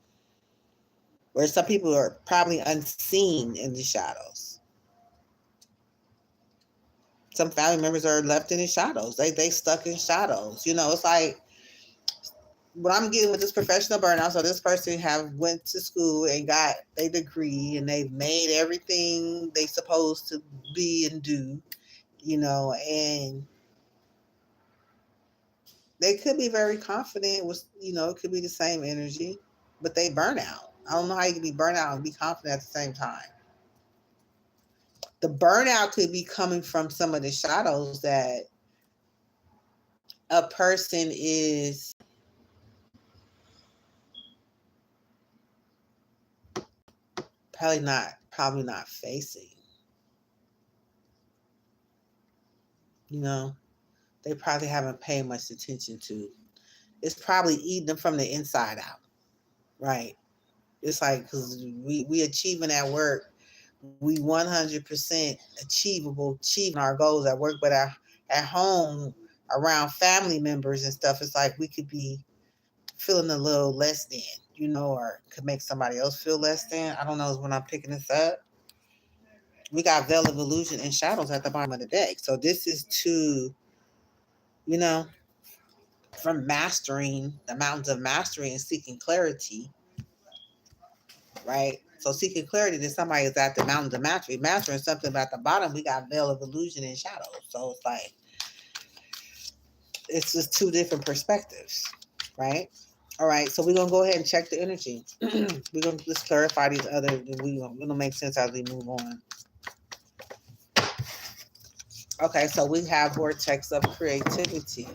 where some people are probably unseen in the shadows. Some family members are left in the shadows. They stuck in shadows. You know, it's like what I'm getting with this professional burnout. So this person have went to school and got a degree, and they've made everything they supposed to be and do, you know, and they could be very confident with, you know, it could be the same energy, but they burn out. I don't know how you can be burnt out and be confident at the same time. The burnout could be coming from some of the shadows that a person is probably not facing. You know, they probably haven't paid much attention to. It's probably eating them from the inside out, right? It's like, because we achieving at work, we 100% achieving our goals at work, but at home around family members and stuff, it's like we could be feeling a little less than, you know, or could make somebody else feel less than. I don't know when I'm picking this up. We got Veil of Illusion and Shadows at the bottom of the deck. So this is to, you know, from mastering the mountains of mastery and seeking clarity, right? So seeking clarity, then somebody is at the mountains of mastery, mastering something, but at the bottom we got Veil of Illusion and Shadows. So it's like, it's just two different perspectives, right? All right, so we're gonna go ahead and check the energy. We're gonna just clarify these other. It'll make sense as we move on. Okay, so we have Vortex of Creativity.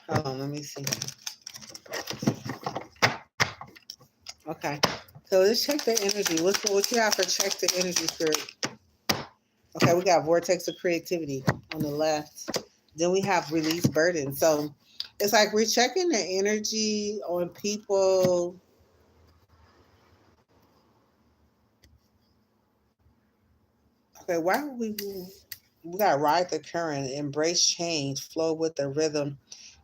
Hold on, let me see. Okay, so let's check the energy. What you have for check the energy, Spirit? Okay, we got Vortex of Creativity on the left. Then we have Release Burden. So it's like we're checking the energy on people. Okay, why would we got ride the current, embrace change, flow with the rhythm,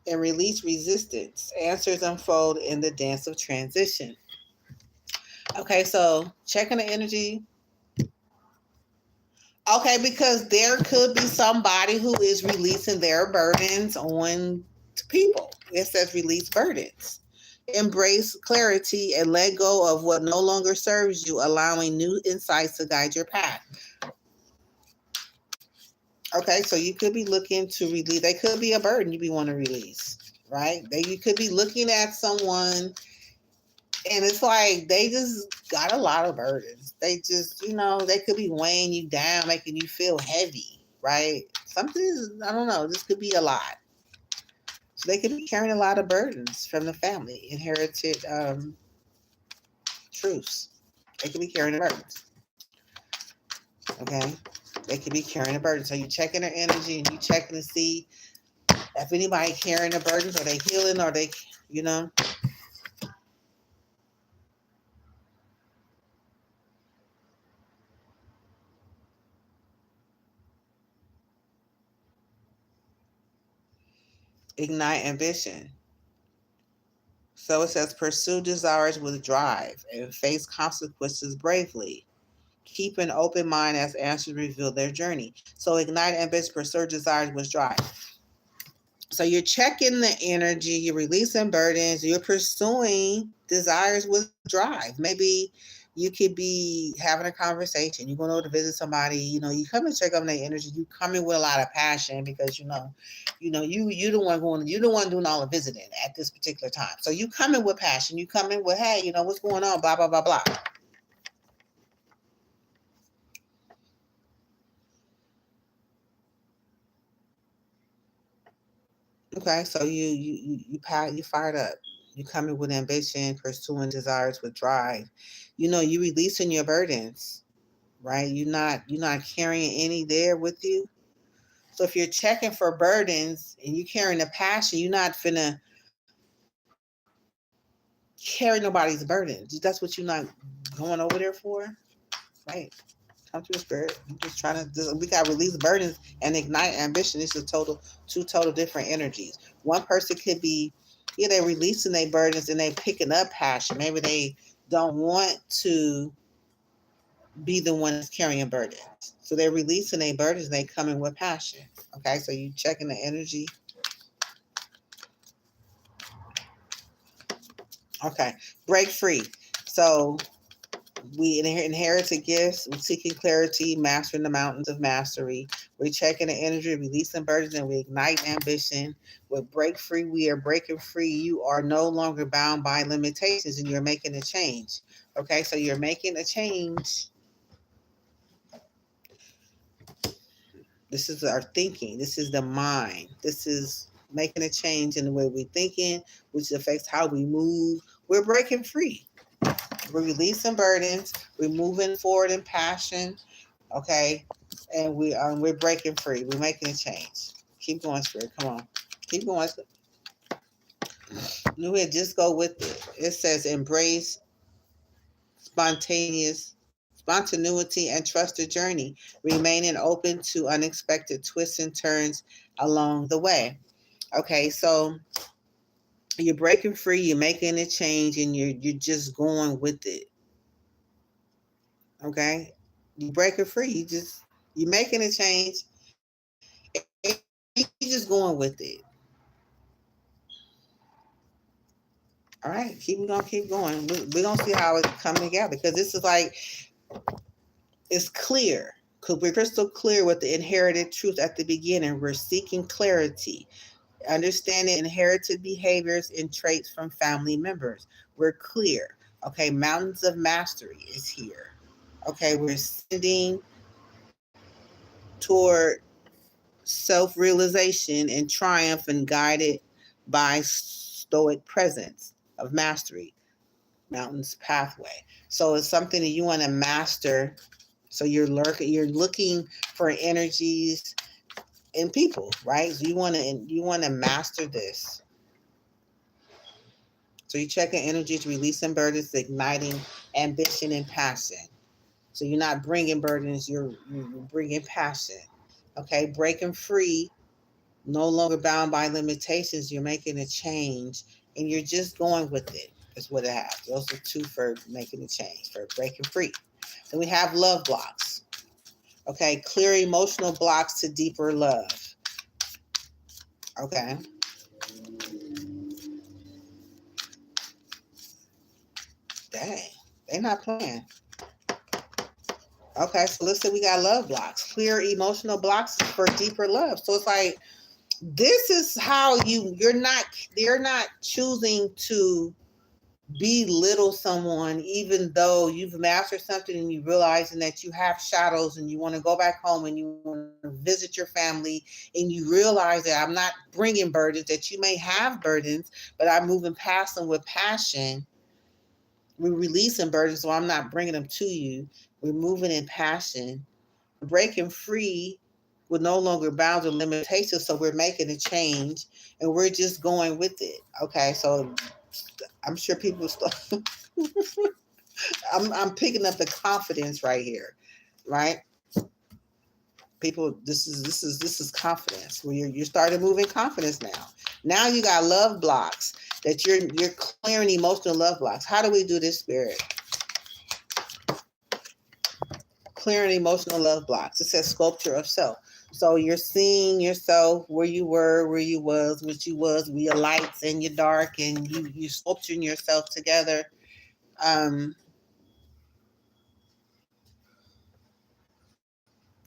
and release resistance. Answers unfold in the dance of transition. Okay, so checking the energy. Okay, because there could be somebody who is releasing their burdens on to people. It says release burdens. Embrace clarity and let go of what no longer serves you, allowing new insights to guide your path. Okay, so you could be looking to release. They could be a burden you be want to release, right? You could be looking at someone, and it's like they just got a lot of burdens. They just, you know, they could be weighing you down, making you feel heavy, right? Something, I don't know. This could be a lot. So they could be carrying a lot of burdens from the family, inherited truths. They could be carrying the burdens. Okay, they could be carrying a burden. So you checking their energy and you checking to see if anybody carrying the burdens, are they healing, or they, you know. Ignite ambition. So it says pursue desires with drive and face consequences bravely. Keep an open mind as answers reveal their journey. So ignite ambition, pursue desires with drive. So you're checking the energy, you're releasing burdens, you're pursuing desires with drive. Maybe you could be having a conversation. You're going over to visit somebody. You come and check on their energy. You come in with a lot of passion because you the one going. You the one doing all the visiting at this particular time. So you come in with passion. You come in with, hey, what's going on? Blah blah blah blah. Okay, so you fired up. You coming with ambition, pursuing desires with drive. You releasing your burdens, right? You're not carrying any there with you. So if you're checking for burdens and you carrying the passion, you're not finna carry nobody's burdens. That's what you're not going over there for, right? Come to the spirit. I'm just trying to. We got to release burdens and ignite ambition. It's two total different energies. One person could be, they're releasing their burdens and they picking up passion. Maybe they don't want to be the one that's carrying burdens, so they're releasing their burdens and they come in with passion. Okay, so you checking the energy. Okay, break free. So we inherited gifts. We're seeking clarity, mastering the mountains of mastery. We're checking the energy, releasing burdens, and we ignite ambition. With break free, we are breaking free. You are no longer bound by limitations and you're making a change. Okay, so you're making a change. This is our thinking. This is the mind. This is making a change in the way we're thinking, which affects how we move. We're breaking free. We're releasing burdens. We're moving forward in passion. Okay, and we're breaking free. We're making a change. Keep going, spirit. Come on, keep going. Just go with it. It says embrace spontaneous spontaneity and trust the journey, remaining open to unexpected twists and turns along the way. Okay, so you're breaking free. You're making a change, and you're just going with it. Okay, you breaking free. You're making a change. You're just going with it. All right, we're gonna keep going. We're gonna see how it's coming together because this is like it's clear. Because we're crystal clear with the inherited truth at the beginning. We're seeking clarity, understanding inherited behaviors and traits from family members. We're clear. Okay, mountains of mastery is here. Okay, we're sending toward self-realization and triumph and guided by stoic presence of mastery. Mountains pathway. So it's something that you want to master. So you're looking for energies in people, right? So you want to master this. So you're checking energies, releasing burdens, igniting ambition and passion. So you're not bringing burdens, you're bringing passion. Okay, breaking free, no longer bound by limitations. You're making a change, and you're just going with it. Is what it has. Those are two for making a change, for breaking free. Then we have love blocks. Okay, clear emotional blocks to deeper love. Okay. Dang, they not playing. Okay, so let's say we got love blocks. Clear emotional blocks for deeper love. So it's like this is how you're not choosing to belittle someone, even though you've mastered something and you realizing that you have shadows and you want to go back home and you want to visit your family and you realize that I'm not bringing burdens, that you may have burdens, but I'm moving past them with passion. We're releasing burdens, so I'm not bringing them to you. We're moving in passion, breaking free with no longer bounds or limitations. So we're making a change and we're just going with it. Okay, so I'm sure people start. I'm picking up the confidence right here, right? People, this is confidence. Where you're starting to move in confidence now. Now you got love blocks that you're clearing emotional love blocks. How do we do this, spirit? Clearing emotional love blocks. It says sculpture of self. So you're seeing yourself where you were, where you was, what you was, with your lights and your dark, and you sculpturing yourself together. Um,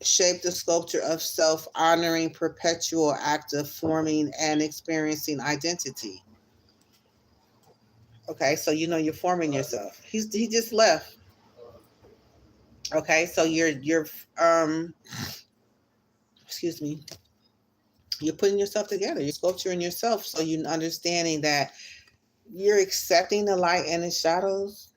shape the sculpture of self, honoring perpetual act of forming and experiencing identity. Okay, so you know you're forming yourself. He just left. Okay, so you're excuse me, you're putting yourself together. You're sculpturing yourself, so you understanding that you're accepting the light and the shadows.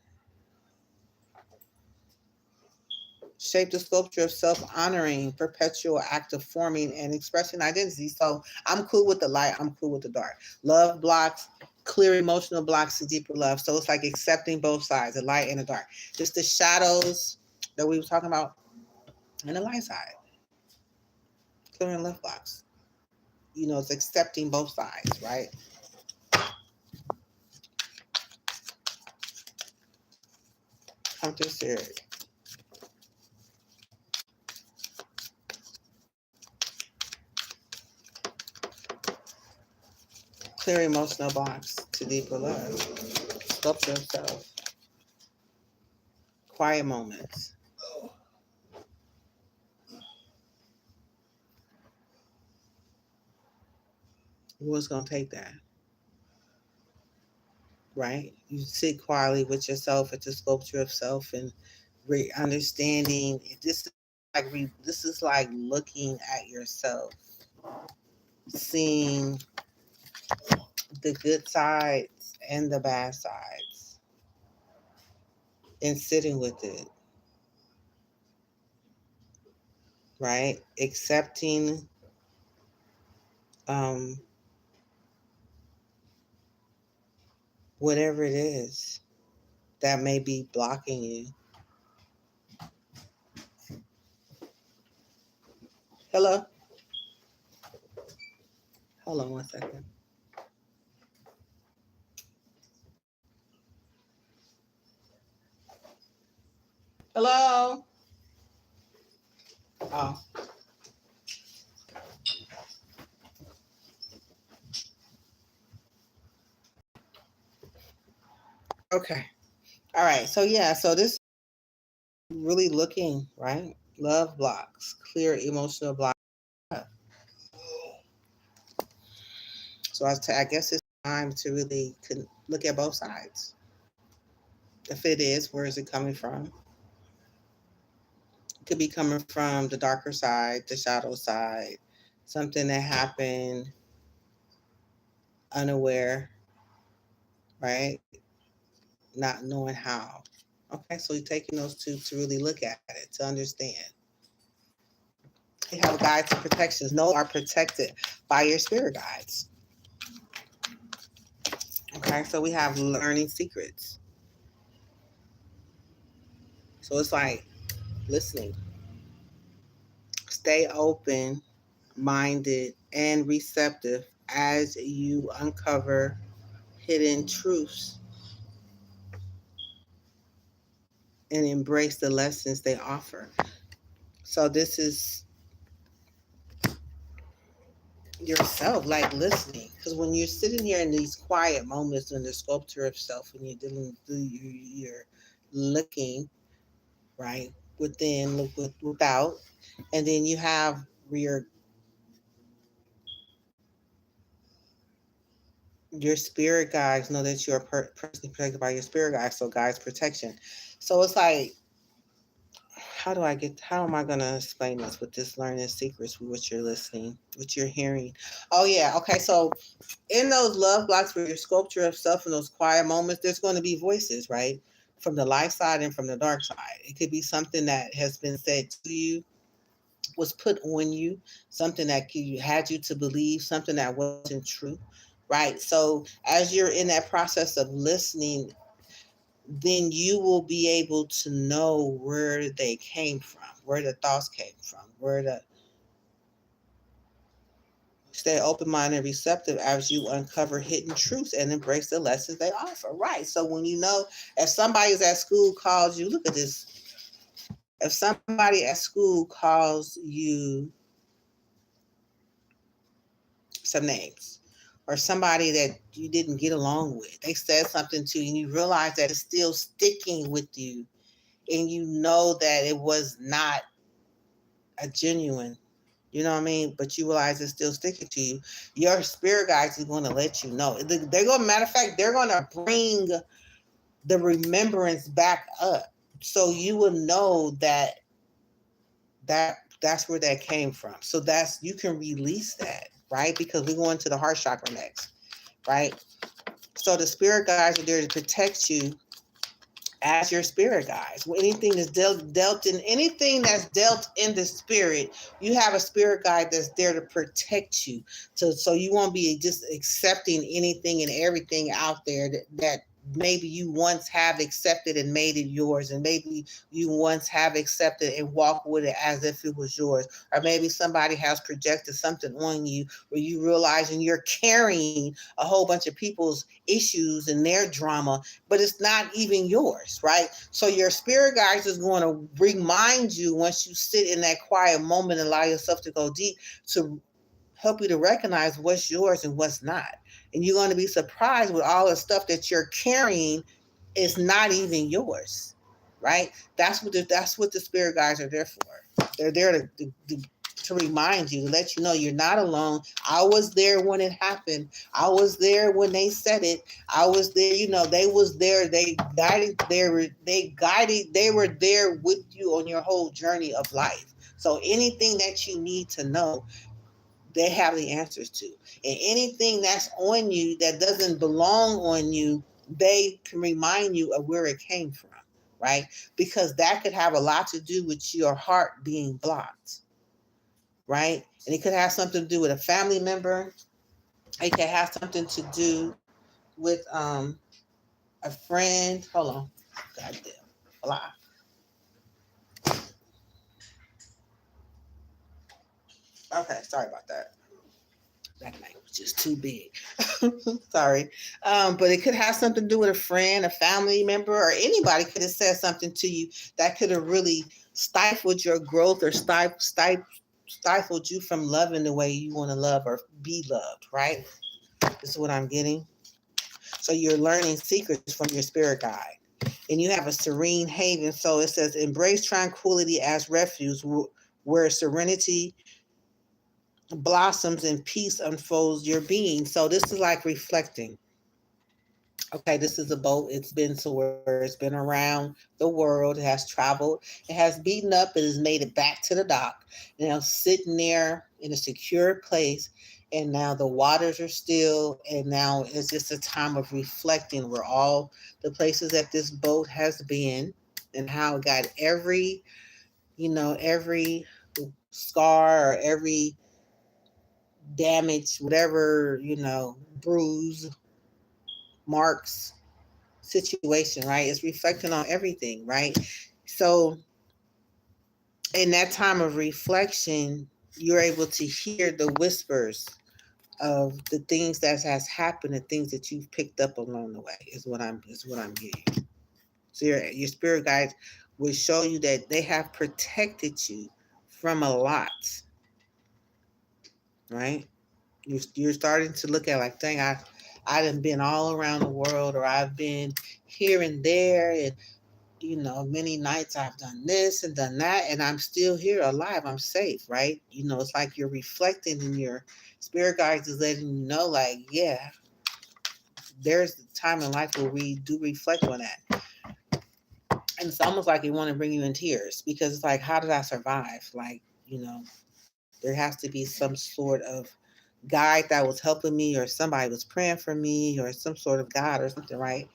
Shape the sculpture of self, honoring perpetual act of forming and expressing identity. So I'm cool with the light. I'm cool with the dark. Love blocks, clear emotional blocks to deeper love. So it's like accepting both sides, the light and the dark. Just the shadows that we were talking about, and the light side, clearing love blocks. You know, it's accepting both sides, right? Come through spirit. Clear emotional blocks to deeper love. Sculpture of self. Quiet moments. What's going to take that? Right? You sit quietly with yourself at the sculpture of self and understanding. This is like looking at yourself, seeing the good sides and the bad sides, and sitting with it. Right? Accepting um, whatever it is that may be blocking you. Hello? Hold on 1 second. Hello? Oh, okay. All right. So, yeah. So, this really looking, right? Love blocks, clear emotional blocks. So, I guess it's time to really look at both sides. If it is, where is it coming from? It could be coming from the darker side, the shadow side, something that happened unaware, right? Not knowing how. Okay, so you're taking those two to really look at it, to understand. You have guides and protections. No, are protected by your spirit guides. Okay, so we have learning secrets. So it's like listening. Stay open minded and receptive as you uncover hidden truths and embrace the lessons they offer. So this is yourself, like listening. Because when you're sitting here in these quiet moments in the sculpture of self, and you're dealing through, you're looking right within, look without, and then you have your spirit guides know that you're personally protected by your spirit guides. So guides protection. So it's like, how am I going to explain this with this learning secrets with what you're listening, what you're hearing? Oh, yeah. Okay. So in those love blocks for your sculpture of self in those quiet moments, there's going to be voices, right? From the light side and from the dark side. It could be something that has been said to you, was put on you, something that had you to believe, something that wasn't true, right? So as you're in that process of listening, then you will be able to know where they came from, where the thoughts came from, where the stay open-minded and receptive as you uncover hidden truths and embrace the lessons they offer. Right. So when you know, if somebody's at school calls you, look at this. If somebody at school calls you some names, or somebody that you didn't get along with. They said something to you and you realize that it's still sticking with you, and you know that it was not a genuine, you know what I mean? But you realize it's still sticking to you. Your spirit guides is going to let you know. They're going, matter of fact, they're going to bring the remembrance back up, so you will know that's where that came from. So that's, you can release that, right? Because we're going to the heart chakra next, right? So the spirit guides are there to protect you as your spirit guides. Anything that's anything that's dealt in the spirit, you have a spirit guide that's there to protect you. So you won't be just accepting anything and everything out there that maybe you once have accepted and made it yours, and maybe you once have accepted and walk with it as if it was yours, or maybe somebody has projected something on you where you realizing you're carrying a whole bunch of people's issues and their drama, but it's not even yours, right? So your spirit guides is going to remind you, once you sit in that quiet moment and allow yourself to go deep, to help you to recognize what's yours and what's not. And you're going to be surprised with all the stuff that you're carrying is not even yours, right? That's what the spirit guides are there for. They're there to remind you, to let you know you're not alone. I was there when it happened. I was there when they said it. I was there. You know, they was there. They guided. They were there with you on your whole journey of life. So anything that you need to know, they have the answers to. And anything that's on you that doesn't belong on you, they can remind you of where it came from, right? Because that could have a lot to do with your heart being blocked, right? And it could have something to do with a family member. It could have something to do with a friend. Hold on. Goddamn. Blah. Okay, sorry about that. That language is too big. Sorry. But it could have something to do with a friend, a family member, or anybody could have said something to you that could have really stifled your growth, or stifled you from loving the way you want to love or be loved, right? This is what I'm getting. So you're learning secrets from your spirit guide. And you have a serene haven. So it says, embrace tranquility as refuge, where serenity blossoms and peace unfolds your being. So this is like reflecting. Okay, this is a boat. It's been somewhere. It's been around the world. It has traveled. It has beaten up. It has made it back to the dock. Now sitting there in a secure place. And now the waters are still. And now it's just a time of reflecting, where all the places that this boat has been, and how it got every scar, or every damage, whatever, bruise, marks, situation, right? It's reflecting on everything, right? So in that time of reflection, you're able to hear the whispers of the things that has happened, and things that you've picked up along the way, is what I'm getting. So your spirit guides will show you that they have protected you from a lot, right? You're starting to look at, like, dang, I done been all around the world, or I've been here and there, and many nights I've done this and done that, and I'm still here alive. I'm safe, right? It's like you're reflecting, and your spirit guides is letting you know, like, yeah, there's the time in life where we do reflect on that. And it's almost like they want to bring you in tears, because it's like, how did I survive? Like, there has to be some sort of guide that was helping me, or somebody was praying for me, or some sort of God or something, right?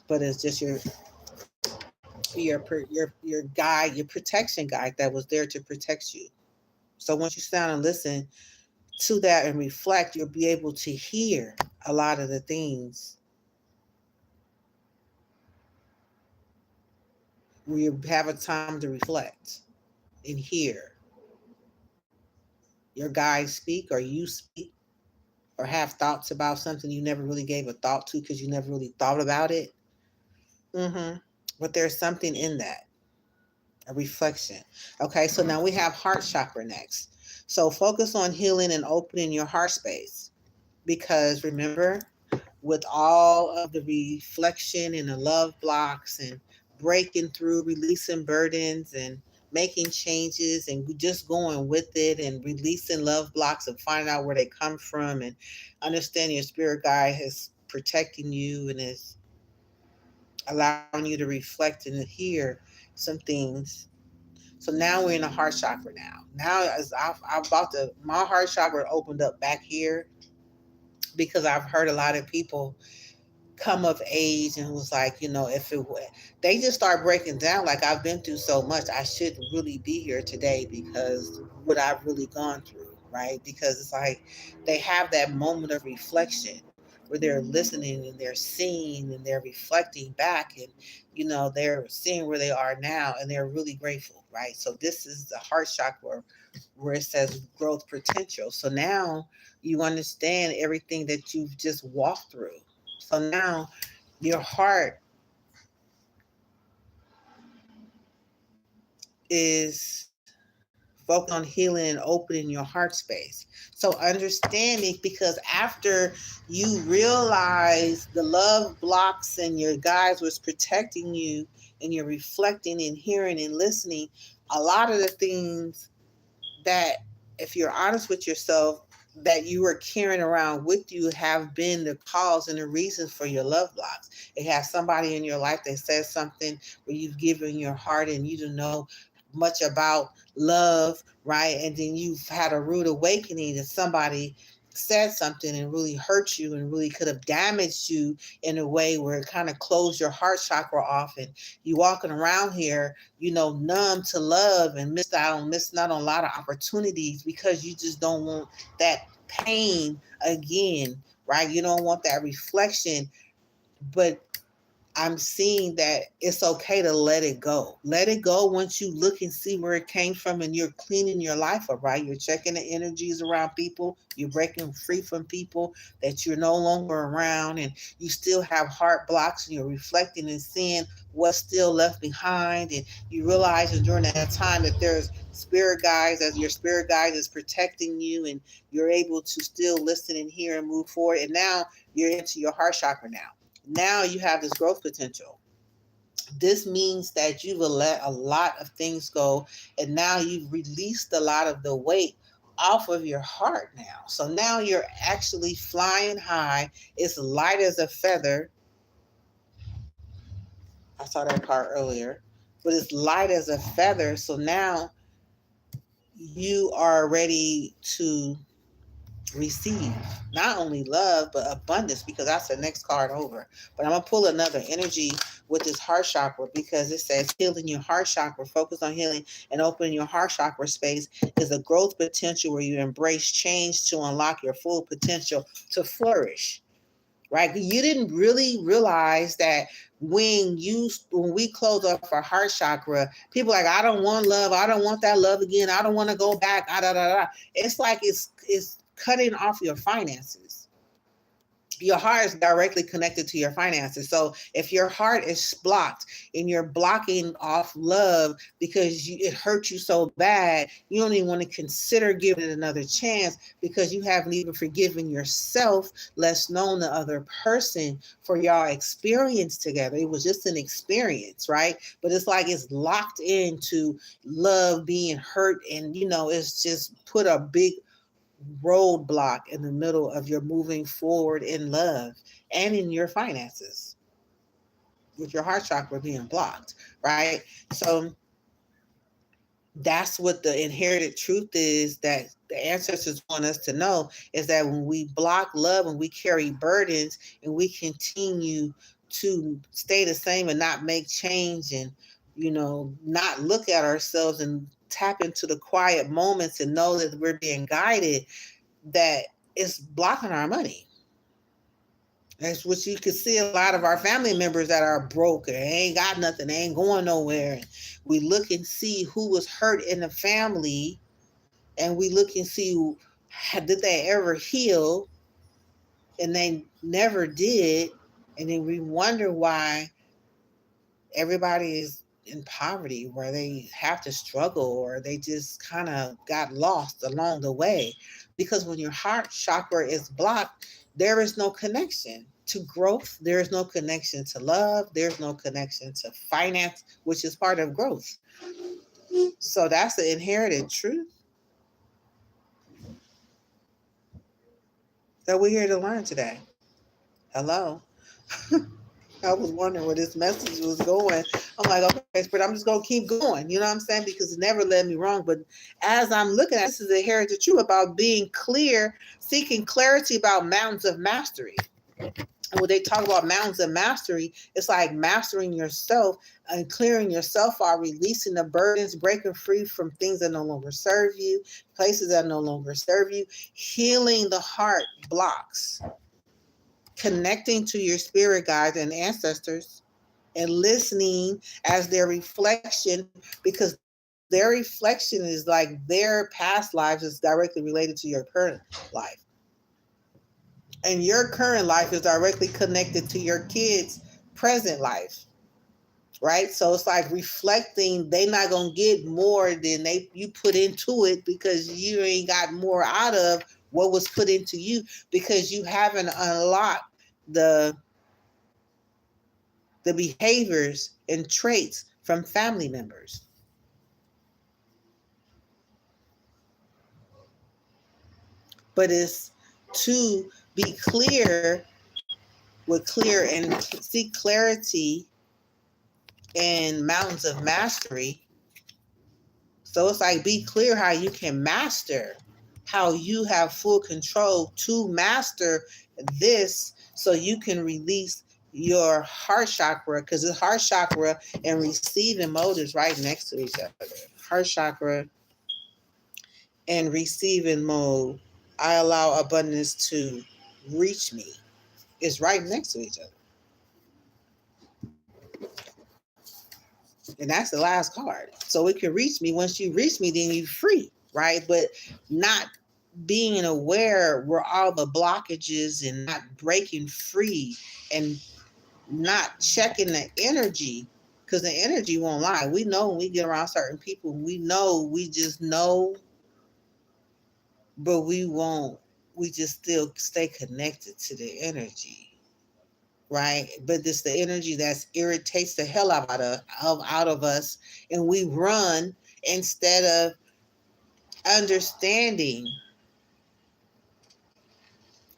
But it's just your guide, your protection guide that was there to protect you. So once you stand and listen to that and reflect, you'll be able to hear a lot of the things, where you have a time to reflect and hear your guide speak, or you speak, or have thoughts about something you never really gave a thought to, because you never really thought about it. But there's something in that, a reflection. Okay, so now we have heart chakra next. So focus on healing and opening your heart space, because remember, with all of the reflection and the love blocks and breaking through, releasing burdens and making changes and just going with it and releasing love blocks and finding out where they come from and understanding your spirit guide is protecting you and is allowing you to reflect and hear some things. So now we're in the heart chakra now. Now as I'm about to, my heart chakra opened up back here because I've heard a lot of people come of age and was like, if it would, they just start breaking down like, I've been through so much, I shouldn't really be here today because what I've really gone through, right? Because it's like they have that moment of reflection where they're listening and they're seeing and they're reflecting back, and they're seeing where they are now and they're really grateful, right? So this is the heart chakra where it says growth potential. So now you understand everything that you've just walked through. So now your heart is focused on healing and opening your heart space. So understanding, because after you realize the love blocks and your guides was protecting you and you're reflecting and hearing and listening, a lot of the things that, if you're honest with yourself, that you are carrying around with you have been the cause and the reason for your love blocks. It has somebody in your life that says something where you've given your heart and you don't know much about love, right? And then you've had a rude awakening that somebody said something and really hurt you and really could have damaged you in a way where it kind of closed your heart chakra off, and you walking around here, numb to love and missing out on a lot of opportunities because you just don't want that pain again, right? You don't want that reflection. But I'm seeing that it's okay to let it go. Let it go once you look and see where it came from and you're cleaning your life up, right? You're checking the energies around people. You're breaking free from people that you're no longer around, and you still have heart blocks, and you're reflecting and seeing what's still left behind. And you realize that during that time that there's spirit guides, as your spirit guide is protecting you, and you're able to still listen and hear and move forward. And now you're into your heart chakra now. Now you have this growth potential. This means that you've let a lot of things go, and now you've released a lot of the weight off of your heart now. So now you're actually flying high. It's light as a feather. I saw that part earlier, but it's light as a feather. So now you are ready to receive not only love but abundance, because that's the next card over. But I'm gonna pull another energy with this heart chakra, because it says healing your heart chakra. Focus on healing and opening your heart chakra space is a growth potential where you embrace change to unlock your full potential to flourish, right? You didn't really realize that when we close off our heart chakra, people are like, I don't want love, I don't want that love again, I don't want to go back, it's like it's cutting off your finances. Your heart is directly connected to your finances. So if your heart is blocked and you're blocking off love because it hurt you so bad, you don't even want to consider giving it another chance, because you haven't even forgiven yourself, less known the other person, for y'all experience together. It was just an experience, right? But it's like it's locked into love being hurt, and it's just put a big roadblock in the middle of your moving forward in love and in your finances, with your heart chakra being blocked, right? So that's what the inherited truth is, that the ancestors want us to know, is that when we block love and we carry burdens and we continue to stay the same and not make change, and not look at ourselves and tap into the quiet moments and know that we're being guided, that it's blocking our money. That's what you can see. A lot of our family members that are broke, they ain't got nothing, they ain't going nowhere. And we look and see who was hurt in the family, and we look and see did they ever heal, and they never did. And then we wonder why everybody is in poverty, where they have to struggle, or they just kind of got lost along the way. Because when your heart chakra is blocked, there is no connection to growth, there is no connection to love, there's no connection to finance, which is part of growth. So that's the inherited truth that we're here to learn today. Hello. I was wondering where this message was going. I'm like, okay, but I'm just gonna keep going. You know what I'm saying? Because it never led me wrong. But as I'm looking at this, is a heritage truth about being clear, seeking clarity about mountains of mastery. And when they talk about mountains of mastery, it's like mastering yourself and clearing yourself out, releasing the burdens, breaking free from things that no longer serve you, places that no longer serve you, healing the heart blocks, connecting to your spirit guides and ancestors, and listening as their reflection, because their reflection is like their past lives is directly related to your current life. And your current life is directly connected to your kids' present life. Right? So it's like reflecting, they not gonna get more than you put into it, because you ain't got more out of what was put into you, because you haven't unlocked the behaviors and traits from family members. But it's to be clear with clear and seek clarity in mountains of mastery. So it's like, be clear how you can master, how you have full control to master this, so you can release your heart chakra, because the heart chakra and receiving mode is right next to each other. Heart chakra and receiving mode, I allow abundance to reach me, is right next to each other. And that's the last card. So it can reach me. Once you reach me, then you're free, right? But not being aware where all the blockages, and not breaking free, and not checking the energy, because the energy won't lie. We know when we get around certain people, we just know, but we just still stay connected to the energy. Right? But it's the energy that irritates the hell out of us, and we run instead of understanding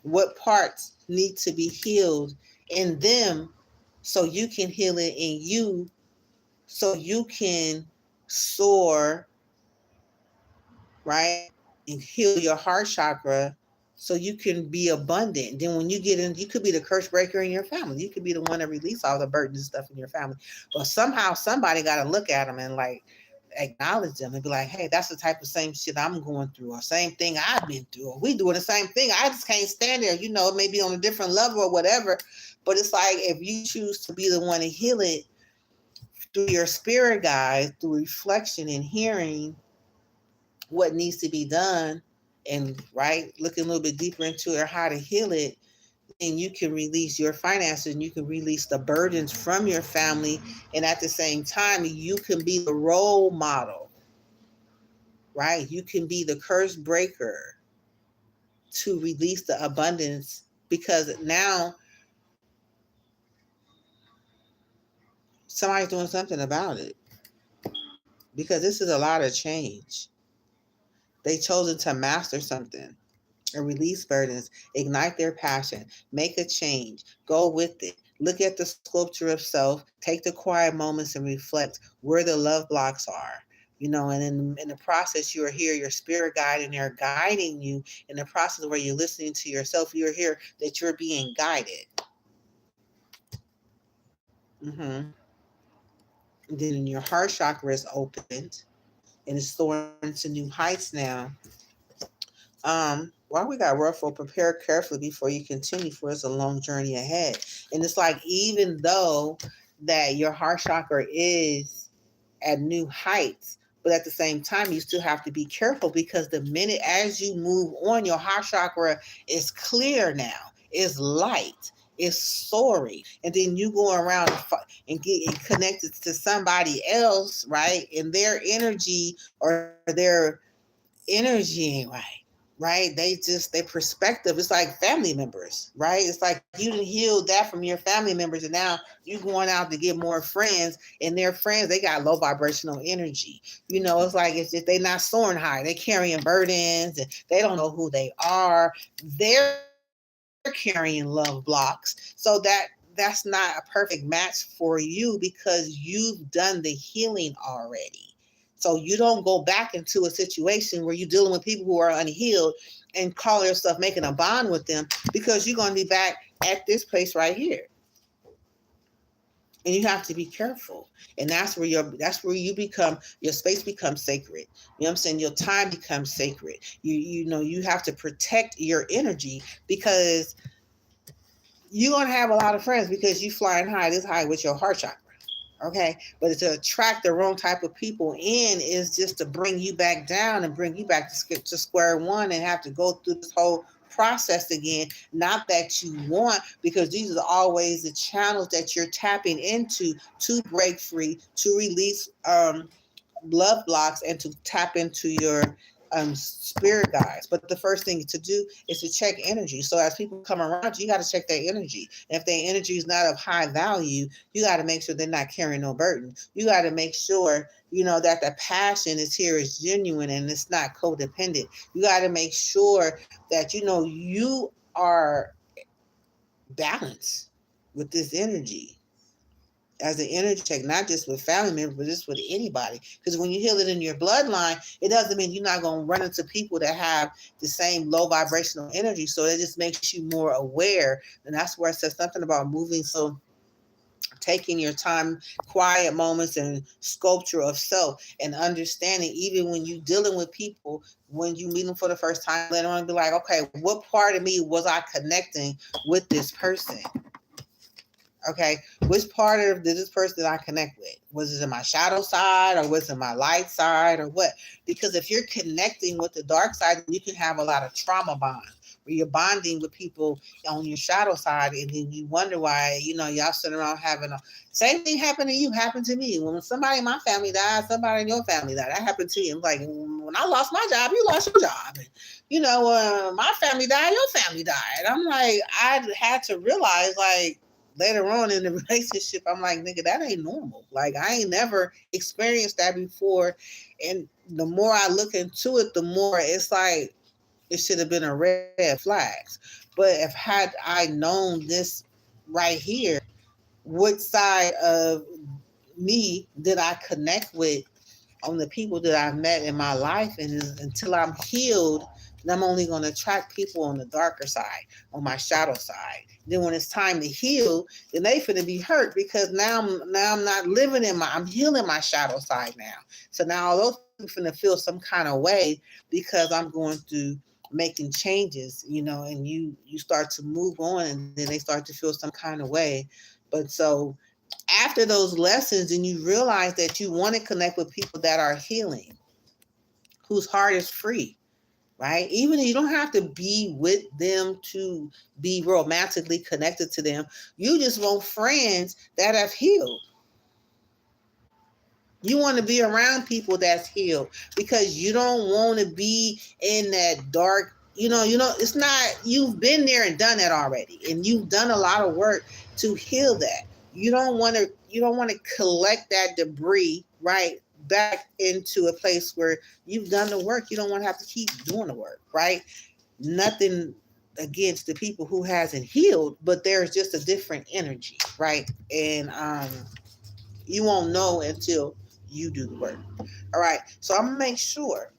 what parts need to be healed in them, so you can heal it in you, so you can soar, right? And heal your heart chakra, so you can be abundant. Then when you get in, you could be the curse breaker in your family. You could be the one that release all the burdens and stuff in your family. But somehow somebody got to look at them and like acknowledge them and be like, hey, that's the type of same shit I'm going through, or same thing I've been through, or we doing the same thing. I just can't stand there, maybe on a different level or whatever. But it's like, if you choose to be the one to heal it through your spirit guide, through reflection and hearing what needs to be done, and right, looking a little bit deeper into it, how to heal it, and you can release your finances, and you can release the burdens from your family. And at the same time, you can be the role model, right? You can be the curse breaker to release the abundance, because now somebody's doing something about it, because this is a lot of change. They chosen to master something and release burdens, ignite their passion, make a change, go with it. Look at the sculpture of self, take the quiet moments and reflect where the love blocks are. And in the process, you are here, your spirit guide, and they're guiding you in the process where you're listening to yourself. You're here that you're being guided. Mm-hmm. Then your heart chakra is opened and it's soaring to new heights now. While we got ruffle, prepare carefully before you continue, for it's a long journey ahead. And it's like, even though that your heart chakra is at new heights, but at the same time, you still have to be careful, because the minute as you move on, your heart chakra is clear now, is light, is soaring, and then you go around and get connected to somebody else, right? And their energy or their energy ain't right? Their perspective, it's like family members, right? It's like you didn't heal that from your family members, and now you going out to get more friends, and their friends, they got low vibrational energy. It's like it's just they not soaring high, they carrying burdens, and they don't know who they are. They're carrying love blocks, so that's not a perfect match for you because you've done the healing already. So you don't go back into a situation where you're dealing with people who are unhealed and call yourself making a bond with them, because you're going to be back at this place right here. And you have to be careful. And that's where you become, your space becomes sacred. You know what I'm saying? Your time becomes sacred. You have to protect your energy, because you're going to have a lot of friends because you flying high this high with your heart chakra. Okay, but to attract the wrong type of people in is just to bring you back down and bring you back to square one, and have to go through this whole process again. Not that you want, because these are always the channels that you're tapping into to break free, to release love blocks, and to tap into your spirit guides. But the first thing to do is to check energy. So as people come around you, got to check their energy. And if their energy is not of high value, you got to make sure they're not carrying no burden. You got to make sure that the passion is here, is genuine, and it's not codependent. You got to make sure that you are balanced with this energy, as an energy check, not just with family members, but just with anybody. Because when you heal it in your bloodline, it doesn't mean you're not going to run into people that have the same low vibrational energy. So it just makes you more aware. And that's where it says something about moving. So taking your time, quiet moments, and sculpture of self, and understanding, even when you dealing with people, when you meet them for the first time, later on, be like, okay, what part of me was I connecting with this person? Okay, which part of this person did I connect with? Was it in my shadow side, or was it my light side, or what? Because if you're connecting with the dark side, you can have a lot of trauma bonds, where you're bonding with people on your shadow side, and then you wonder why, y'all sitting around having same thing happened to you, happened to me. When somebody in my family died, somebody in your family died, that happened to you. I'm like, when I lost my job, you lost your job. And, my family died, your family died. I'm like, I had to realize, like, later on in the relationship, I'm like, nigga, that ain't normal. Like, I ain't never experienced that before. And the more I look into it, the more it's like, it should have been a red flags. But if had I known this right here, what side of me did I connect with on the people that I've met in my life, and until I'm healed, then I'm only going to attract people on the darker side, on my shadow side. Then when it's time to heal, then they finna be hurt, because now I'm not living I'm healing my shadow side now. So now all those people finna feel some kind of way, because I'm going through making changes, and you start to move on, and then they start to feel some kind of way. But so after those lessons, and you realize that you want to connect with people that are healing, whose heart is free, right? Even you don't have to be with them to be romantically connected to them. You just want friends that have healed. You want to be around people that's healed, because you don't want to be in that dark, it's not, you've been there and done that already. And you've done a lot of work to heal that. You don't want to collect that debris, right, back into a place where you've done the work. You don't want to have to keep doing the work, right? Nothing against the people who hasn't healed, but there's just a different energy, right? And you won't know until you do the work. All right. So I'm gonna make sure,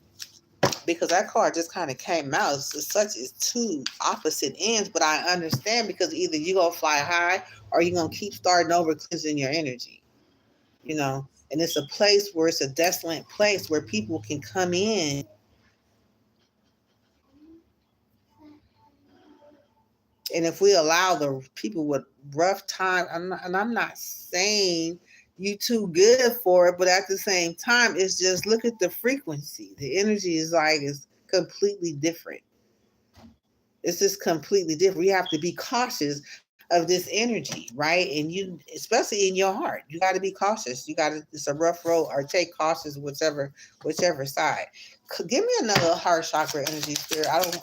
because that card just kind of came out. It's two opposite ends, but I understand, because either you're gonna fly high, or you're gonna keep starting over, cleansing your energy. And it's a place where it's a desolate place where people can come in. And if we allow the people with rough time, I'm not saying you too good for it, but at the same time, it's just, look at the frequency. The energy is completely different. It's just completely different. We have to be cautious of this energy, right? And you, especially in your heart, you got to be cautious. You got to, it's a rough road, or take cautious, whichever side. Give me another heart chakra energy, spirit. I don't,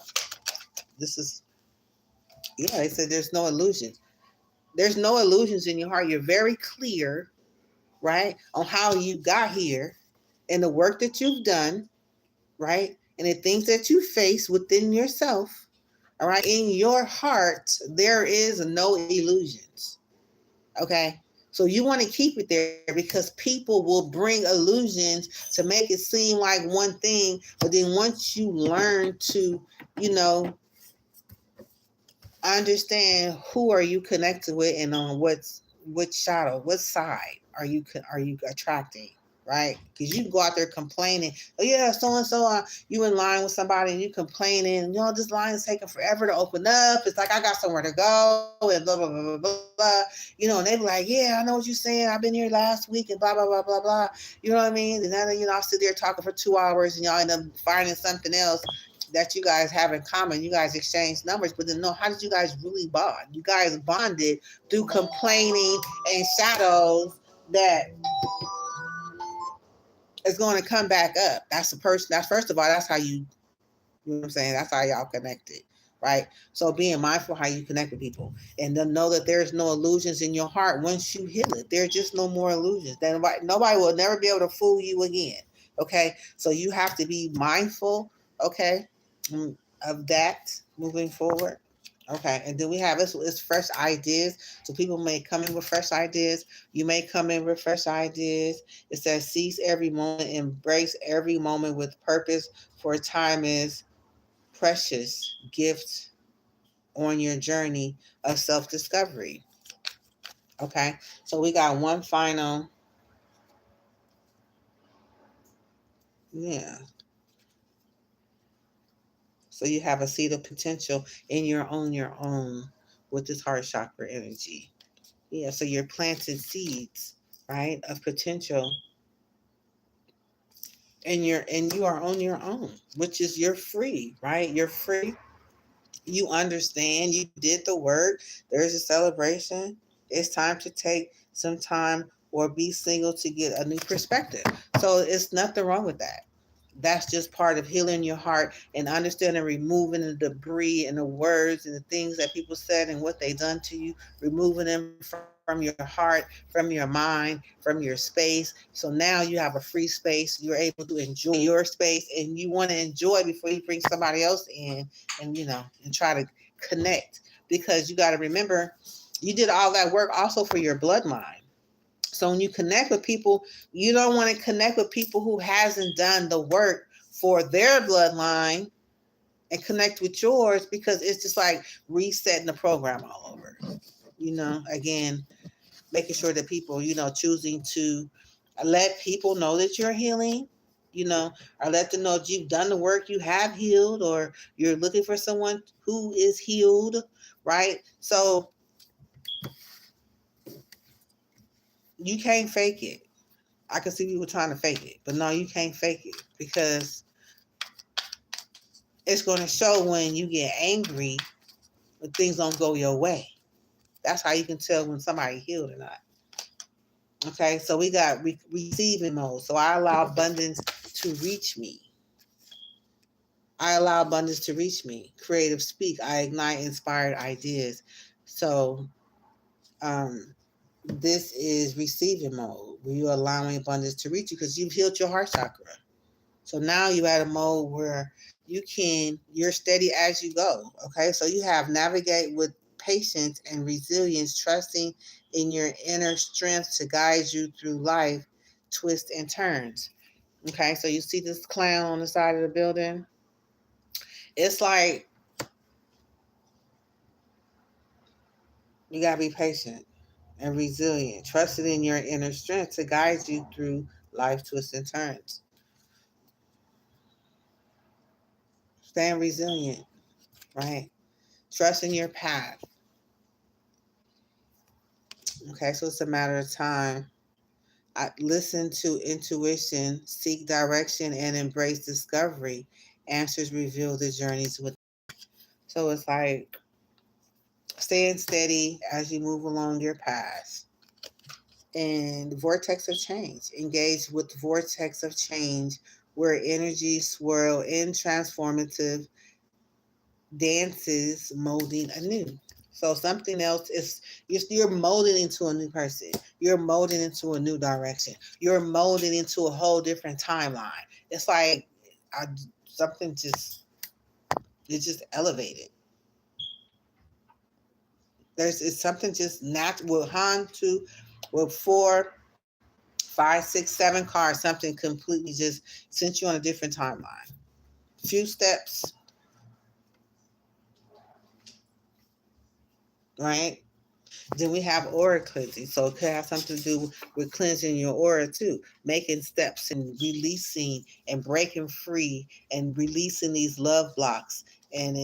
this is, yeah, they said there's no illusions. There's no illusions in your heart. You're very clear, right, on how you got here and the work that you've done, right? And the things that you face within yourself, all right? In your heart, there is no illusions, okay? So you want to keep it there because people will bring illusions to make it seem like one thing, but then once you learn to, you know, understand who are you connected with and on which shadow, what side are you attracting, right? Because you can go out there complaining, oh yeah, so and so, you in line with somebody and you complaining, you know, this line is taking forever to open up. It's like I got somewhere to go and blah blah blah blah blah. You know, and they be like, yeah, I know what you're saying. I've been here last week and blah blah blah blah blah. You know what I mean? And then you know, I'll sit there talking for 2 hours and y'all end up finding something else that you guys have in common. You guys exchange numbers, but then no, how did you guys really bond? You guys bonded through complaining and shadows that is going to come back up. That's the person. That's, first of all, that's how you know what I'm saying? That's how y'all connected, right? So being mindful how you connect with people, and then know that there's no illusions in your heart once you heal it. There's just no more illusions. Then nobody will never be able to fool you again. Okay, so you have to be mindful. Okay, of that moving forward. Okay, and then we have it's fresh ideas. So people may come in with fresh ideas. You may come in with fresh ideas. It says seize every moment, embrace every moment with purpose, for time is precious gift on your journey of self-discovery. Okay, so we got one final, yeah. So you have a seed of potential in your own with this heart chakra energy. Yeah, so you're planting seeds, right, of potential, and you are on your own, which is you're free, right? You're free. You understand, you did the work. There's a celebration. It's time to take some time or be single to get a new perspective. So it's nothing wrong with that. That's just part of healing your heart and understanding, removing the debris and the words and the things that people said and what they done to you, removing them from your heart, from your mind, from your space. So now you have a free space. You're able to enjoy your space, and you want to enjoy before you bring somebody else in, and you know, and try to connect, because you got to remember you did all that work also for your bloodline. So when you connect with people, you don't want to connect with people who hasn't done the work for their bloodline and connect with yours, because it's just like resetting the program all over. You know, again, making sure that people, you know, choosing to let people know that you're healing, you know, or let them know if you've done the work, you have healed, or you're looking for someone who is healed, right? So you can't fake it. I can see people trying to fake it, but no, you can't fake it, because it's going to show when you get angry when things don't go your way. That's how you can tell when somebody healed or not. Okay, so we got receiving mode. So I allow abundance to reach me. I allow abundance to reach me. Creative speak. I ignite inspired ideas. So this is receiving mode, where you're allowing abundance to reach you because you've healed your heart chakra. So now you're at a mode where you're steady as you go. Okay. So you have navigate with patience and resilience, trusting in your inner strength to guide you through life, twists and turns. Okay. So you see this clown on the side of the building? It's like you got to be patient and resilient, trusting in your inner strength to guide you through life, twists and turns. Staying resilient, right? Trusting your path. Okay, so it's a matter of time. I listen to intuition, seek direction, and embrace discovery. Answers reveal the journeys with. So it's like staying steady as you move along your path. And vortex of change. Engage with the vortex of change where energy swirl in transformative dances molding anew. So something else is you're molding into a new person. You're molding into a new direction. You're molding into a whole different timeline. It's like I, something just it's just elevated. It's something just natural. With Han two, with 4, 5, 6, 7 cars, something completely just sent you on a different timeline. Few steps, right? Then we have aura cleansing. So it could have something to do with cleansing your aura too, making steps and releasing and breaking free and releasing these love blocks and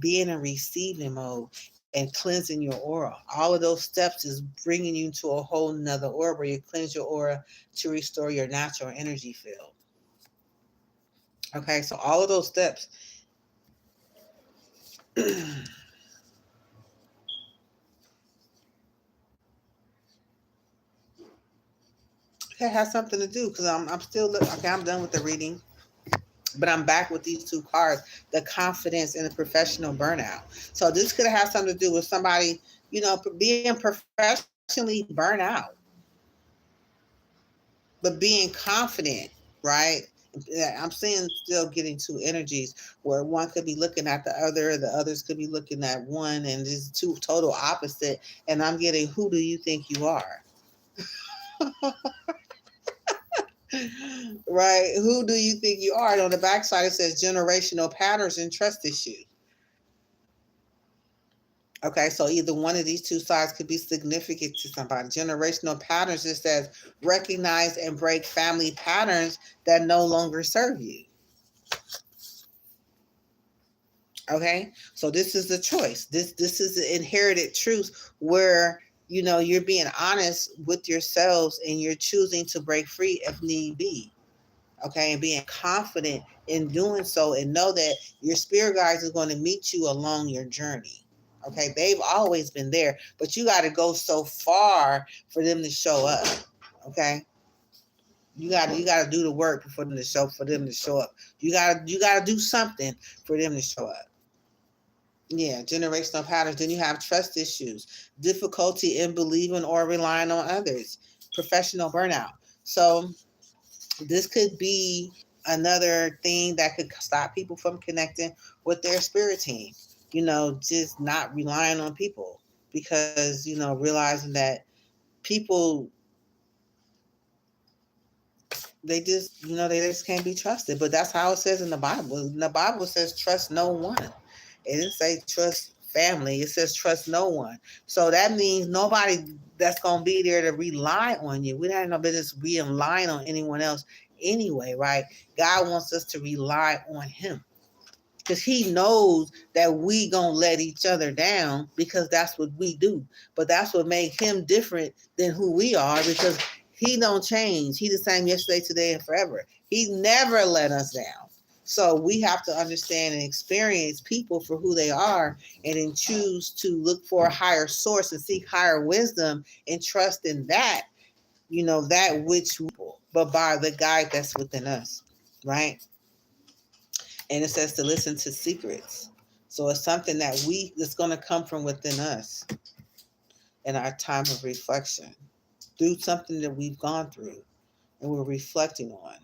being in receiving mode and cleansing your aura. All of those steps is bringing you to a whole nother aura where you cleanse your aura to restore your natural energy field. Okay, so all of those steps it has something to do because I'm still okay. I'm done with the reading, but I'm back with these two cards: the confidence and the professional burnout. So this could have something to do with somebody, being professionally burnt out, but being confident, right? I'm seeing still getting two energies where one could be looking at the others could be looking at one, and it's two total opposite. And I'm getting, who do you think you are? Right? Who do you think you are? And on the backside, it says generational patterns and trust issues. Okay, so either one of these two sides could be significant to somebody. Generational patterns, it says recognize and break family patterns that no longer serve you. Okay, so this is the choice. This is the inherited truth where you're being honest with yourselves and you're choosing to break free if need be. Okay, and being confident in doing so, and know that your spirit guides are going to meet you along your journey. Okay, they've always been there, but you got to go so far for them to show up. Okay, you got to do the work for them to show up. You got to do something for them to show up. Yeah, generational patterns. Then you have trust issues, difficulty in believing or relying on others, professional burnout. So this could be another thing that could stop people from connecting with their spirit team. Just not relying on people because, realizing that people, they just can't be trusted. But that's how it says in the Bible. The Bible says trust no one. It didn't say trust family. It says trust no one. So that means nobody that's going to be there to rely on you. We don't have no business relying on anyone else anyway, right? God wants us to rely on him because he knows that we gonna let each other down because that's what we do. But that's what makes him different than who we are, because he don't change. He the same yesterday, today, and forever. He never let us down. So we have to understand and experience people for who they are, and then choose to look for a higher source and seek higher wisdom and trust in that, that which but by the guide that's within us, right? And it says to listen to secrets. So it's something that's going to come from within us in our time of reflection through something that we've gone through and we're reflecting on.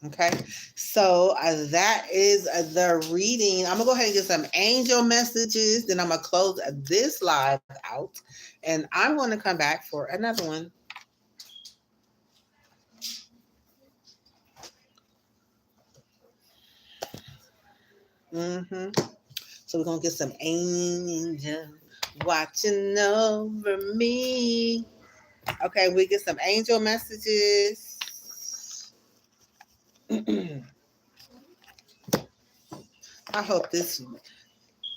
Okay, so that is the reading. I'm gonna go ahead and get some angel messages, then I'm gonna close this live out, and I'm going to come back for another one. So we're gonna get some angel watching over me. Okay, we get some angel messages. I hope this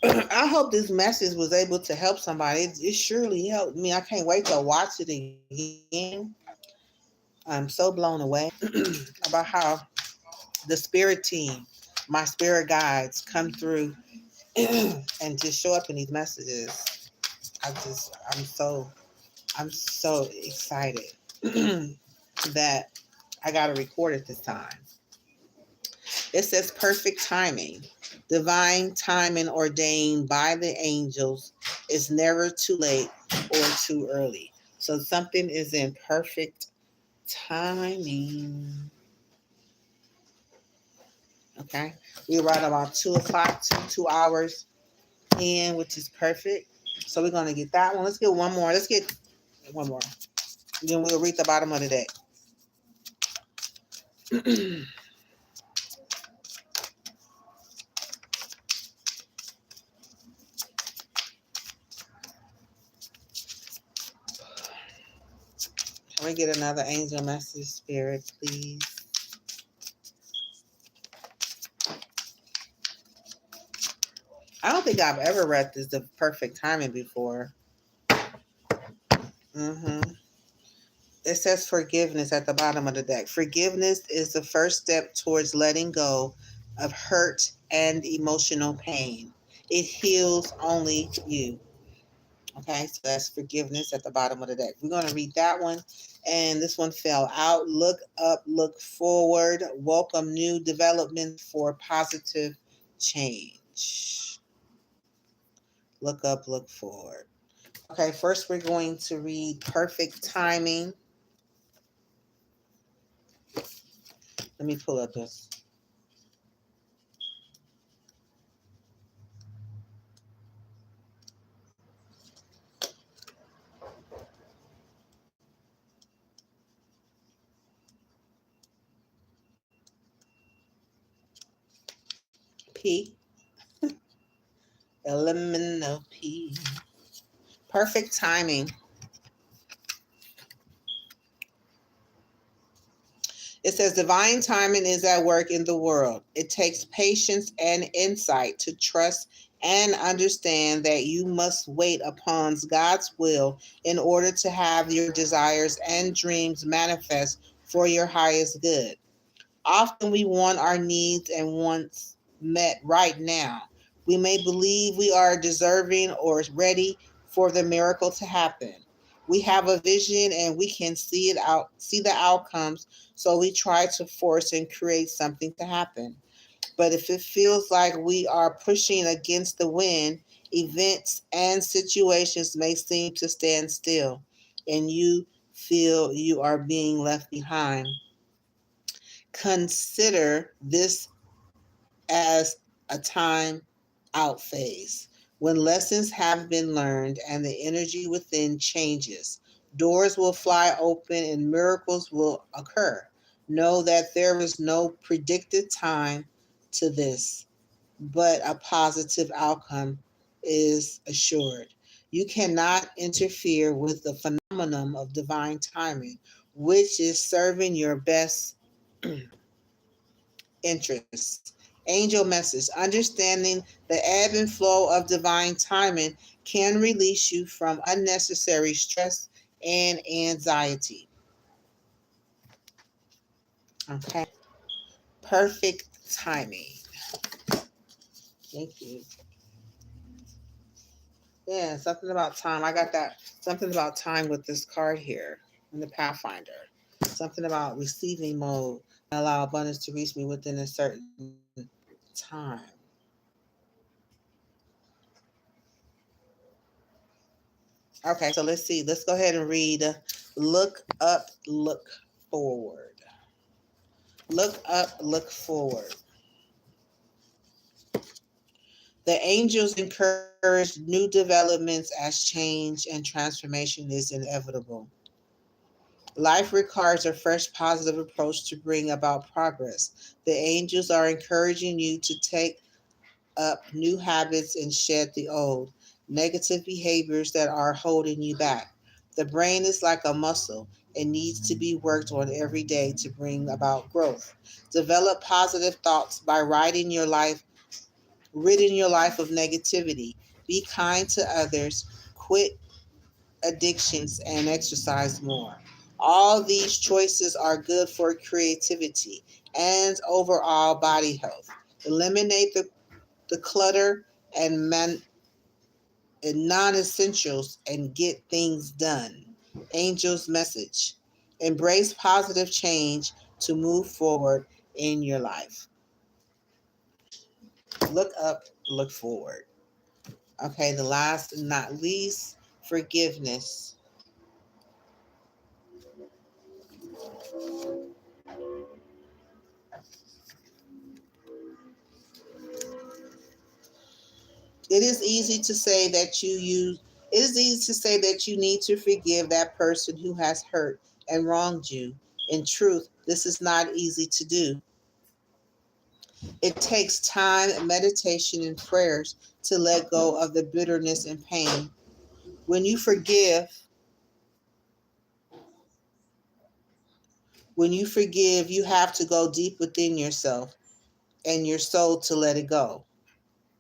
I hope this message was able to help somebody. It surely helped me. I can't wait to watch it again. I'm so blown away about how the spirit team, my spirit guides, come through and just show up in these messages. I'm so excited that I got to record it this time. It says perfect timing. Divine timing ordained by the angels is never too late or too early. So something is in perfect timing. Okay. We're right about 2 o'clock, 2 hours in, which is perfect. So we're going to get that one. Let's get one more. Let's get one more. Then we'll read the bottom of the deck. Can we get another angel message, Spirit, please? I don't think I've ever read this, the perfect timing, before. It says forgiveness at the bottom of the deck. Forgiveness is the first step towards letting go of hurt and emotional pain. It heals only you. Okay, so that's forgiveness at the bottom of the deck. We're going to read that one. And this one fell out. Look up, look forward. Welcome new developments for positive change. Look up, look forward. Okay, first we're going to read perfect timing. Let me pull up this. P. Eliminal P. Perfect timing. It says divine timing is at work in the world. It takes patience and insight to trust and understand that you must wait upon God's will in order to have your desires and dreams manifest for your highest good. Often we want our needs and wants met right now. We may believe we are deserving or ready for the miracle to happen. We have a vision and we can see the outcomes, so we try to force and create something to happen. But if it feels like we are pushing against the wind, events and situations may seem to stand still, and you feel you are being left behind. Consider this as a time out phase when lessons have been learned and the energy within changes. Doors will fly open and miracles will occur. Know that there is no predicted time to this, but a positive outcome is assured. You cannot interfere with the phenomenon of divine timing, which is serving your best interests. Angel message. Understanding the ebb and flow of divine timing can release you from unnecessary stress and anxiety. Okay. Perfect timing. Thank you. Yeah, something about time. I got that. Something about time with this card here in the Pathfinder. Something about receiving mode. Allow abundance to reach me within a certain time. Okay, so let's see. Let's go ahead and read Look Up, Look Forward. Look up, look forward. The angels encourage new developments as change and transformation is inevitable. Life requires a fresh, positive approach to bring about progress. The angels are encouraging you to take up new habits and shed the old, negative behaviors that are holding you back. The brain is like a muscle. It needs to be worked on every day to bring about growth. Develop positive thoughts by ridding your life of negativity. Be kind to others. Quit addictions and exercise more. All these choices are good for creativity and overall body health. Eliminate the clutter and non-essentials and get things done. Angel's message. Embrace positive change to move forward in your life. Look up, look forward. Okay, the last and not least, forgiveness. It is easy to say that it is easy to say that you need to forgive that person who has hurt and wronged you. In truth, this is not easy to do. It takes time, meditation, and prayers to let go of the bitterness and pain. When you forgive, you have to go deep within yourself and your soul to let it go.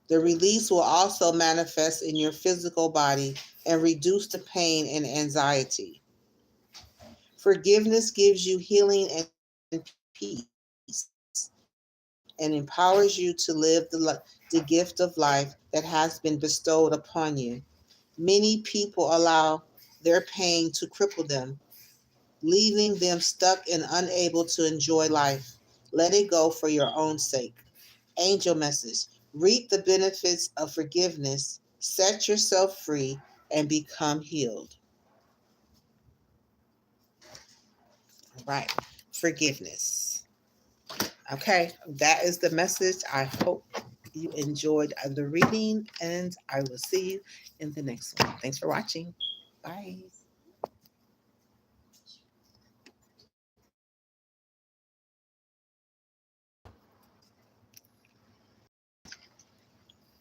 The release will also manifest in your physical body and reduce the pain and anxiety. Forgiveness gives you healing and peace and empowers you to live the gift of life that has been bestowed upon you. Many people allow their pain to cripple them, leaving them stuck and unable to enjoy life. Let it go for your own sake. Angel message. Reap the benefits of forgiveness, set yourself free, and become healed. All right. Forgiveness. Okay. That is the message. I hope you enjoyed the reading, and I will see you in the next one. Thanks for watching. Bye.